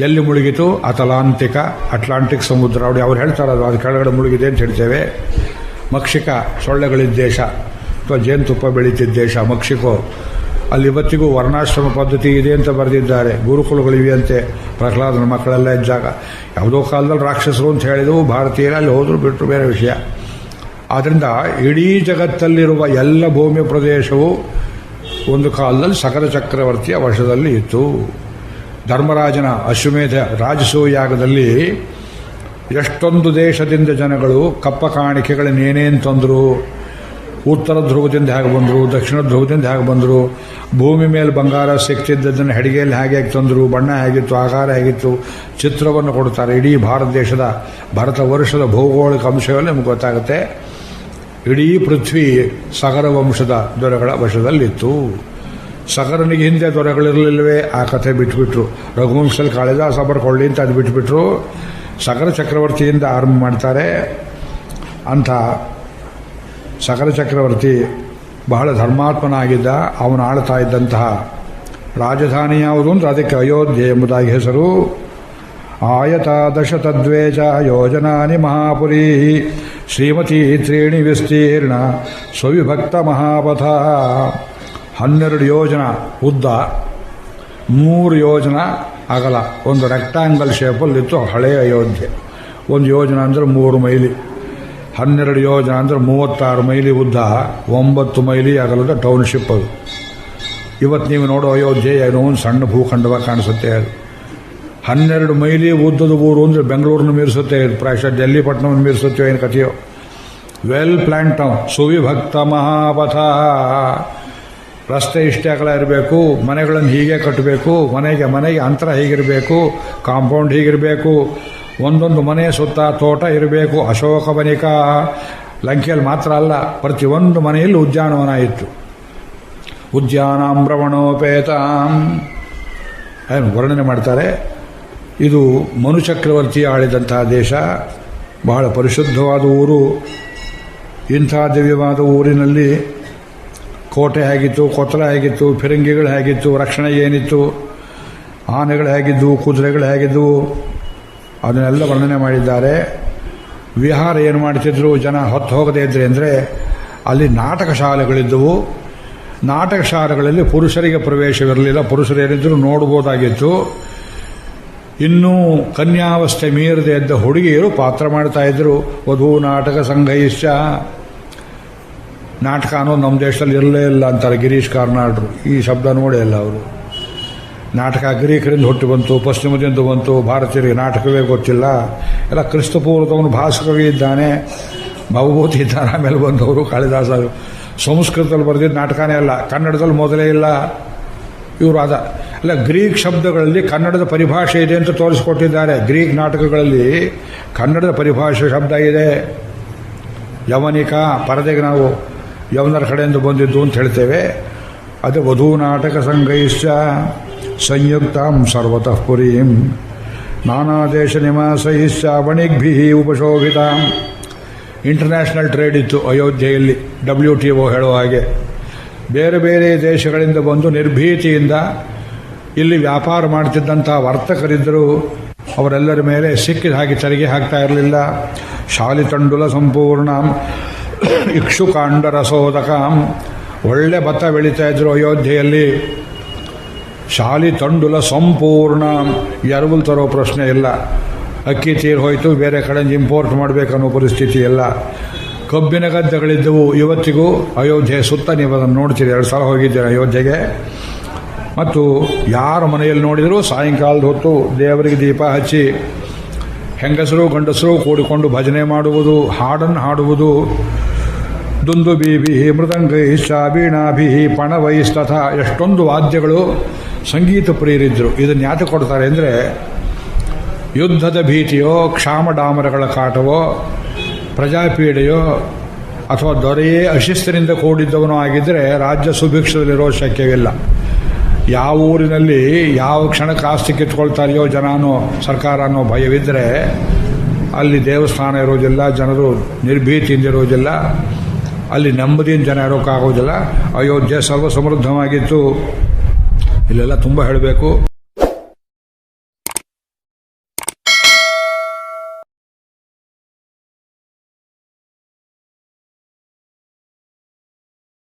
ಎಲ್ಲಿ ಮುಳುಗಿತು? ಅಟ್ಲಾಂಟಿಕ್ ಸಮುದ್ರ. ನೋಡಿ, ಅವ್ರು ಹೇಳ್ತಾರೆ ಅದು ಕೆಳಗಡೆ ಮುಳುಗಿದೆ ಅಂತ ಹೇಳ್ತೇವೆ. ಮೆಕ್ಸಿಕ, ಸೊಳ್ಳೆಗಳಿದ್ದ ದೇಶ ಅಥವಾ ಜೇನುತುಪ್ಪ ಬೆಳೀತಿದ್ದ ದೇಶ ಮೆಕ್ಸಿಕೋ. ಅಲ್ಲಿ ಇವತ್ತಿಗೂ ವರ್ಣಾಶ್ರಮ ಪದ್ಧತಿ ಇದೆ ಅಂತ ಬರೆದಿದ್ದಾರೆ. ಗುರುಕುಲಗಳಿವೆಯಂತೆ. ಪ್ರಹ್ಲಾದನ ಮಕ್ಕಳೆಲ್ಲ ಇದ್ದಾಗ ಯಾವುದೋ ಕಾಲದಲ್ಲಿ ರಾಕ್ಷಸರು ಅಂತ ಹೇಳಿದವು. ಭಾರತೀಯರು ಅಲ್ಲಿ ಹೋದರೂ ಬಿಟ್ಟರು, ಬೇರೆ ವಿಷಯ. ಆದ್ದರಿಂದ ಇಡೀ ಜಗತ್ತಲ್ಲಿರುವ ಎಲ್ಲ ಭೂಮಿ ಪ್ರದೇಶವು ಒಂದು ಕಾಲದಲ್ಲಿ ಸಕಲ ಚಕ್ರವರ್ತಿಯ ವಶದಲ್ಲಿ ಇತ್ತು. ಧರ್ಮರಾಜನ ಅಶ್ವಮೇಧ ರಾಜಸೂಯಾಗದಲ್ಲಿ ಎಷ್ಟೊಂದು ದೇಶದಿಂದ ಜನಗಳು ಕಪ್ಪ ಕಾಣಿಕೆಗಳನ್ನೇನೇನು ತಂದರು. ಉತ್ತರ ಧ್ರುವದಿಂದ ಹೇಗೆ ಬಂದರು, ದಕ್ಷಿಣ ಧ್ರುವದಿಂದ ಹೇಗೆ ಬಂದರು, ಭೂಮಿ ಮೇಲೆ ಬಂಗಾರ ಸಿಕ್ತಿದ್ದದನ್ನು ಹೆಡಿಗೆಯಲ್ಲಿ ಹೇಗೆ ತಂದರು, ಬಣ್ಣ ಹೇಗಿತ್ತು, ಆಕಾರ ಹೇಗಿತ್ತು, ಚಿತ್ರವನ್ನು ಕೊಡ್ತಾರೆ. ಇಡೀ ಭಾರತ ದೇಶದ, ಭಾರತ ವರ್ಷದ ಭೌಗೋಳಿಕ ಅಂಶಗಳು ನಮಗೆ ಗೊತ್ತಾಗುತ್ತೆ. ಇಡೀ ಪೃಥ್ವಿ ಸಗರ ವಂಶದ ದೊರೆಗಳ ವಶದಲ್ಲಿತ್ತು. ಸಗರನಿಗೆ ಹಿಂದೆ ದೊರೆಗಳಿರಲಿಲ್ಲವೇ? ಆ ಕಥೆ ಬಿಟ್ಬಿಟ್ರು. ರಘುವಂಶದಲ್ಲಿ ಕಾಳಿದಾಸ ಬರ್ಕೊಳ್ಳಿ ಅಂತ ಅದು ಬಿಟ್ಬಿಟ್ರು. ಸಕಲ ಚಕ್ರವರ್ತಿಯಿಂದ ಆರಂಭ ಮಾಡ್ತಾರೆ. ಅಂಥ ಸಕಲ ಚಕ್ರವರ್ತಿ ಬಹಳ ಧರ್ಮಾತ್ಮನಾಗಿದ್ದ. ಅವನು ಆಳ್ತಾ ಇದ್ದಂತಹ ರಾಜಧಾನಿ ಯಾವುದು ಅಂದರೆ ಅದಕ್ಕೆ ಅಯೋಧ್ಯೆ ಎಂಬುದಾಗಿ ಹೆಸರು. ಆಯತಾದಶ ತದ್ವೇಜ ಯೋಜನಾನಿ ಮಹಾಪುರಿ ಶ್ರೀಮತಿ ತ್ರೀಣಿ ವಿಸ್ತೀರ್ಣ ಸ್ವವಿಭಕ್ತ ಮಹಾಪಥ. 12 ಯೋಜನ ಉದ್ದ, 3 ಯೋಜನ ಅಗಲ, ಒಂದು ರೆಕ್ಟಾಂಗಲ್ ಶೇಪಲ್ಲಿತ್ತು ಹಳೆಯ ಅಯೋಧ್ಯೆ. ಒಂದು ಯೋಜನ ಅಂದರೆ 3 ಮೈಲಿ, 12 ಯೋಜನ ಅಂದರೆ 36 ಮೈಲಿ ಉದ್ದ, 9 ಮೈಲಿ ಅಗಲದ ಟೌನ್ಶಿಪ್ ಅದು. ಇವತ್ತು ನೀವು ನೋಡೋ ಅಯೋಧ್ಯೆ ಏನೋ ಒಂದು ಸಣ್ಣ ಭೂಖಂಡವಾಗಿ ಕಾಣಿಸುತ್ತೆ. ಅದು 12 ಮೈಲಿ ಉದ್ದದ ಊರು ಅಂದರೆ ಬೆಂಗಳೂರನ್ನು ಮೀರಿಸುತ್ತೆ, ಪ್ರಾಯಶಃ ಡೆಲ್ಲಿ ಪಟ್ಟಣವನ್ನು ಮೀರಿಸುತ್ತೆ, ಏನು ಕಥೆಯೋ. ವೆಲ್ ಪ್ಲಾನ್ ಟೌನ್, ಸುವಿಭಕ್ತ ಮಹಾಪಥ. ರಸ್ತೆ ಇಷ್ಟೇ ಅಗಲ ಇರಬೇಕು, ಮನೆಗಳನ್ನು ಹೀಗೆ ಕಟ್ಟಬೇಕು, ಮನೆಗೆ ಅಂತರ ಹೀಗಿರಬೇಕು, ಕಾಂಪೌಂಡ್ ಹೀಗಿರಬೇಕು, ಒಂದೊಂದು ಮನೆ ಸುತ್ತ ತೋಟ ಇರಬೇಕು. ಅಶೋಕ ವನಿಕ ಲಂಕೆಯಲ್ಲಿ ಮಾತ್ರ ಅಲ್ಲ, ಪ್ರತಿಯೊಂದು ಮನೆಯಲ್ಲಿ ಉದ್ಯಾನವನ ಇತ್ತು. ಉದ್ಯಾನಾಂ ಭ್ರಮಣೋಪೇತಾಂ ಏನು ವರ್ಣನೆ ಮಾಡ್ತಾರೆ. ಇದು ಮನು ಚಕ್ರವರ್ತಿ ಆಳಿದಂತಹ ದೇಶ, ಬಹಳ ಪರಿಶುದ್ಧವಾದ ಊರು. ಇಂಥ ದಿವ್ಯವಾದ ಊರಿನಲ್ಲಿ ಕೋಟೆ ಹೇಗಿತ್ತು, ಕೊತ್ತಲ ಹೇಗಿತ್ತು, ಫಿರಂಗಿಗಳು ಹೇಗಿತ್ತು, ರಕ್ಷಣೆ ಏನಿತ್ತು, ಆನೆಗಳು ಹೇಗಿದ್ದವು, ಕುದುರೆಗಳು ಹೇಗಿದ್ದವು, ಅದನ್ನೆಲ್ಲ ವರ್ಣನೆ ಮಾಡಿದ್ದಾರೆ. ವಿಹಾರ ಏನು ಮಾಡ್ತಿದ್ರು ಜನ ಹೊತ್ತು ಹೋಗದೇ ಇದ್ರೆ ಅಂದರೆ ಅಲ್ಲಿ ನಾಟಕ ಶಾಲೆಗಳಿದ್ದವು. ನಾಟಕ ಶಾಲೆಗಳಲ್ಲಿ ಪುರುಷರಿಗೆ ಪ್ರವೇಶವಿರಲಿಲ್ಲ, ಪುರುಷರೇನಿದ್ದರೂ ನೋಡ್ಬೋದಾಗಿತ್ತು. ಇನ್ನೂ ಕನ್ಯಾವಸ್ಥೆ ಮೀರದೆ ಇದ್ದ ಹುಡುಗಿಯರು ಪಾತ್ರ ಮಾಡ್ತಾ ಇದ್ರು. ವಧೂ ನಾಟಕ ಸಂಘೈಶ್ಚ. ನಾಟಕ ಅನ್ನೋದು ನಮ್ಮ ದೇಶದಲ್ಲಿ ಇರಲೇ ಇಲ್ಲ ಅಂತಾರೆ ಗಿರೀಶ್ ಕಾರ್ನಾಡ್ರು. ಈ ಶಬ್ದ ನೋಡೇ ಇಲ್ಲ ಅವರು. ನಾಟಕ ಗ್ರೀಕರಿಂದ ಹುಟ್ಟಿ ಬಂತು, ಪಶ್ಚಿಮದಿಂದ ಬಂತು, ಭಾರತೀಯರಿಗೆ ನಾಟಕವೇ ಗೊತ್ತಿಲ್ಲ. ಎಲ್ಲ ಕ್ರಿಸ್ತಪೂರ್ವದವನು ಭಾಸ್ಕವಿ ಇದ್ದಾನೆ, ಭವಭೂತಿ ಇದ್ದಾನೆ, ಆಮೇಲೆ ಬಂದವರು ಕಾಳಿದಾಸರು. ಸಂಸ್ಕೃತದಲ್ಲಿ ಬರೆದಿದ್ದ ನಾಟಕನೇ ಅಲ್ಲ, ಕನ್ನಡದಲ್ಲಿ ಮೊದಲೇ ಇಲ್ಲ ಇವರು. ಅಲ್ಲ, ಗ್ರೀಕ್ ಶಬ್ದಗಳಲ್ಲಿ ಕನ್ನಡದ ಪರಿಭಾಷೆ ಇದೆ ಅಂತ ತೋರಿಸಿಕೊಟ್ಟಿದ್ದಾರೆ. ಗ್ರೀಕ್ ನಾಟಕಗಳಲ್ಲಿ ಕನ್ನಡದ ಪರಿಭಾಷೆ ಶಬ್ದ ಇದೆ. ಯವನಿಕ, ಪರದೆಗೆ ನಾವು ಯವನರ ಕಡೆಯಿಂದ ಬಂದಿದ್ದು ಅಂತ ಹೇಳ್ತೇವೆ. ಅದು ವಧೂ ನಾಟಕ ಸಂಘೈಶ್ಚ ಸಂಯುಕ್ತಾಂ ಸರ್ವತಃ ಪುರೀಂ ನಾನಾ ದೇಶ ನಿವಾಸೈಶ್ಚ ವಣಿಗ್ಭಿ ಉಪಶೋಭಿತಾಂ. ಇಂಟರ್ನ್ಯಾಷನಲ್ ಟ್ರೇಡ್ ಇತ್ತು ಅಯೋಧ್ಯೆಯಲ್ಲಿ, WTO ಹೇಳುವ ಹಾಗೆ. ಬೇರೆ ಬೇರೆ ದೇಶಗಳಿಂದ ಬಂದು ನಿರ್ಭೀತಿಯಿಂದ ಇಲ್ಲಿ ವ್ಯಾಪಾರ ಮಾಡ್ತಿದ್ದಂಥ ವರ್ತಕರಿದ್ದರು. ಅವರೆಲ್ಲರ ಮೇಲೆ ಸಿಕ್ಕಿದ ಹಾಗೆ ತೆರಿಗೆ ಹಾಕ್ತಾ ಇರಲಿಲ್ಲ. ಶಾಲಿತಂಡುಲ ಸಂಪೂರ್ಣ ಇಕ್ಷುಕಾಂಡ ರಸೋದಕಂ. ಒಳ್ಳೆ ಭತ್ತ ಬೆಳೀತಾ ಇದ್ರು ಅಯೋಧ್ಯೆಯಲ್ಲಿ. ಶಾಲಿತಂಡುಲ ಸಂಪೂರ್ಣ, ಎರವಲು ತರೋ ಪ್ರಶ್ನೆ ಇಲ್ಲ. ಅಕ್ಕಿ ತೀರು ಹೋಯಿತು, ಬೇರೆ ಕಡೆಯಿಂದ ಇಂಪೋರ್ಟ್ ಮಾಡಬೇಕನ್ನೋ ಪರಿಸ್ಥಿತಿ ಇಲ್ಲ. ಕಬ್ಬಿನ ಗದ್ದೆಗಳಿದ್ದವು. ಇವತ್ತಿಗೂ ಅಯೋಧ್ಯೆ ಸುತ್ತ ನೀವು ಅದನ್ನು ನೋಡ್ತೀರಿ. 2 ಸಲ ಹೋಗಿದ್ದೀರಿ ಅಯೋಧ್ಯೆಗೆ. ಮತ್ತು ಯಾರ ಮನೆಯಲ್ಲಿ ನೋಡಿದರೂ ಸಾಯಂಕಾಲದ ಹೊತ್ತು ದೇವರಿಗೆ ದೀಪ ಹಚ್ಚಿ ಹೆಂಗಸರು ಗಂಡಸರು ಕೂಡಿಕೊಂಡು ಭಜನೆ ಮಾಡುವುದು, ಹಾಡನ್ನು ಹಾಡುವುದು. ದುಂದುಬೀಭಿ ಮೃದಂಗೈಶ್ಚ ವೀಣಾಭಿ ಪಣವೈಸ್ತಥ. ಎಷ್ಟೊಂದು ವಾದ್ಯಗಳು, ಸಂಗೀತ ಪ್ರಿಯರಿದ್ದರು. ಇದನ್ನು ಯಾಕೆ ಕೊಡ್ತಾರೆ ಅಂದರೆ ಯುದ್ಧದ ಭೀತಿಯೋ, ಕ್ಷಾಮಡಾಮರಗಳ ಕಾಟವೋ, ಪ್ರಜಾಪೀಡೆಯೋ ಅಥವಾ ದೊರೆಯೇ ಅಶಿಸ್ತಿನಿಂದ ಕೂಡಿದ್ದವನೋ ಆಗಿದ್ದರೆ ರಾಜ್ಯ ಸುಭಿಕ್ಷದಲ್ಲಿರೋ ಶಕ್ಯವಿಲ್ಲ. ಯಾವ ಊರಿನಲ್ಲಿ ಯಾವ ಕ್ಷಣಕ್ಕೆ ಆಸ್ತಿ ಕಿತ್ಕೊಳ್ತಾರೆಯೋ ಜನನೋ ಸರ್ಕಾರ ಅನ್ನೋ ಭಯವಿದ್ದರೆ ಅಲ್ಲಿ ದೇವಸ್ಥಾನ ಇರೋದಿಲ್ಲ, ಜನರು ನಿರ್ಭೀತಿಯಿಂದ ಇರೋದಿಲ್ಲ, ಅಲ್ಲಿ ನೆಮ್ಮದಿಯಿಂದ ಜನ ಇರೋಕ್ಕಾಗೋದಿಲ್ಲ. ಅಯೋಧ್ಯೆ ಸರ್ವ ಸಮೃದ್ಧವಾಗಿತ್ತು. ಇಲ್ಲೆಲ್ಲ ತುಂಬ ಹೇಳಬೇಕು.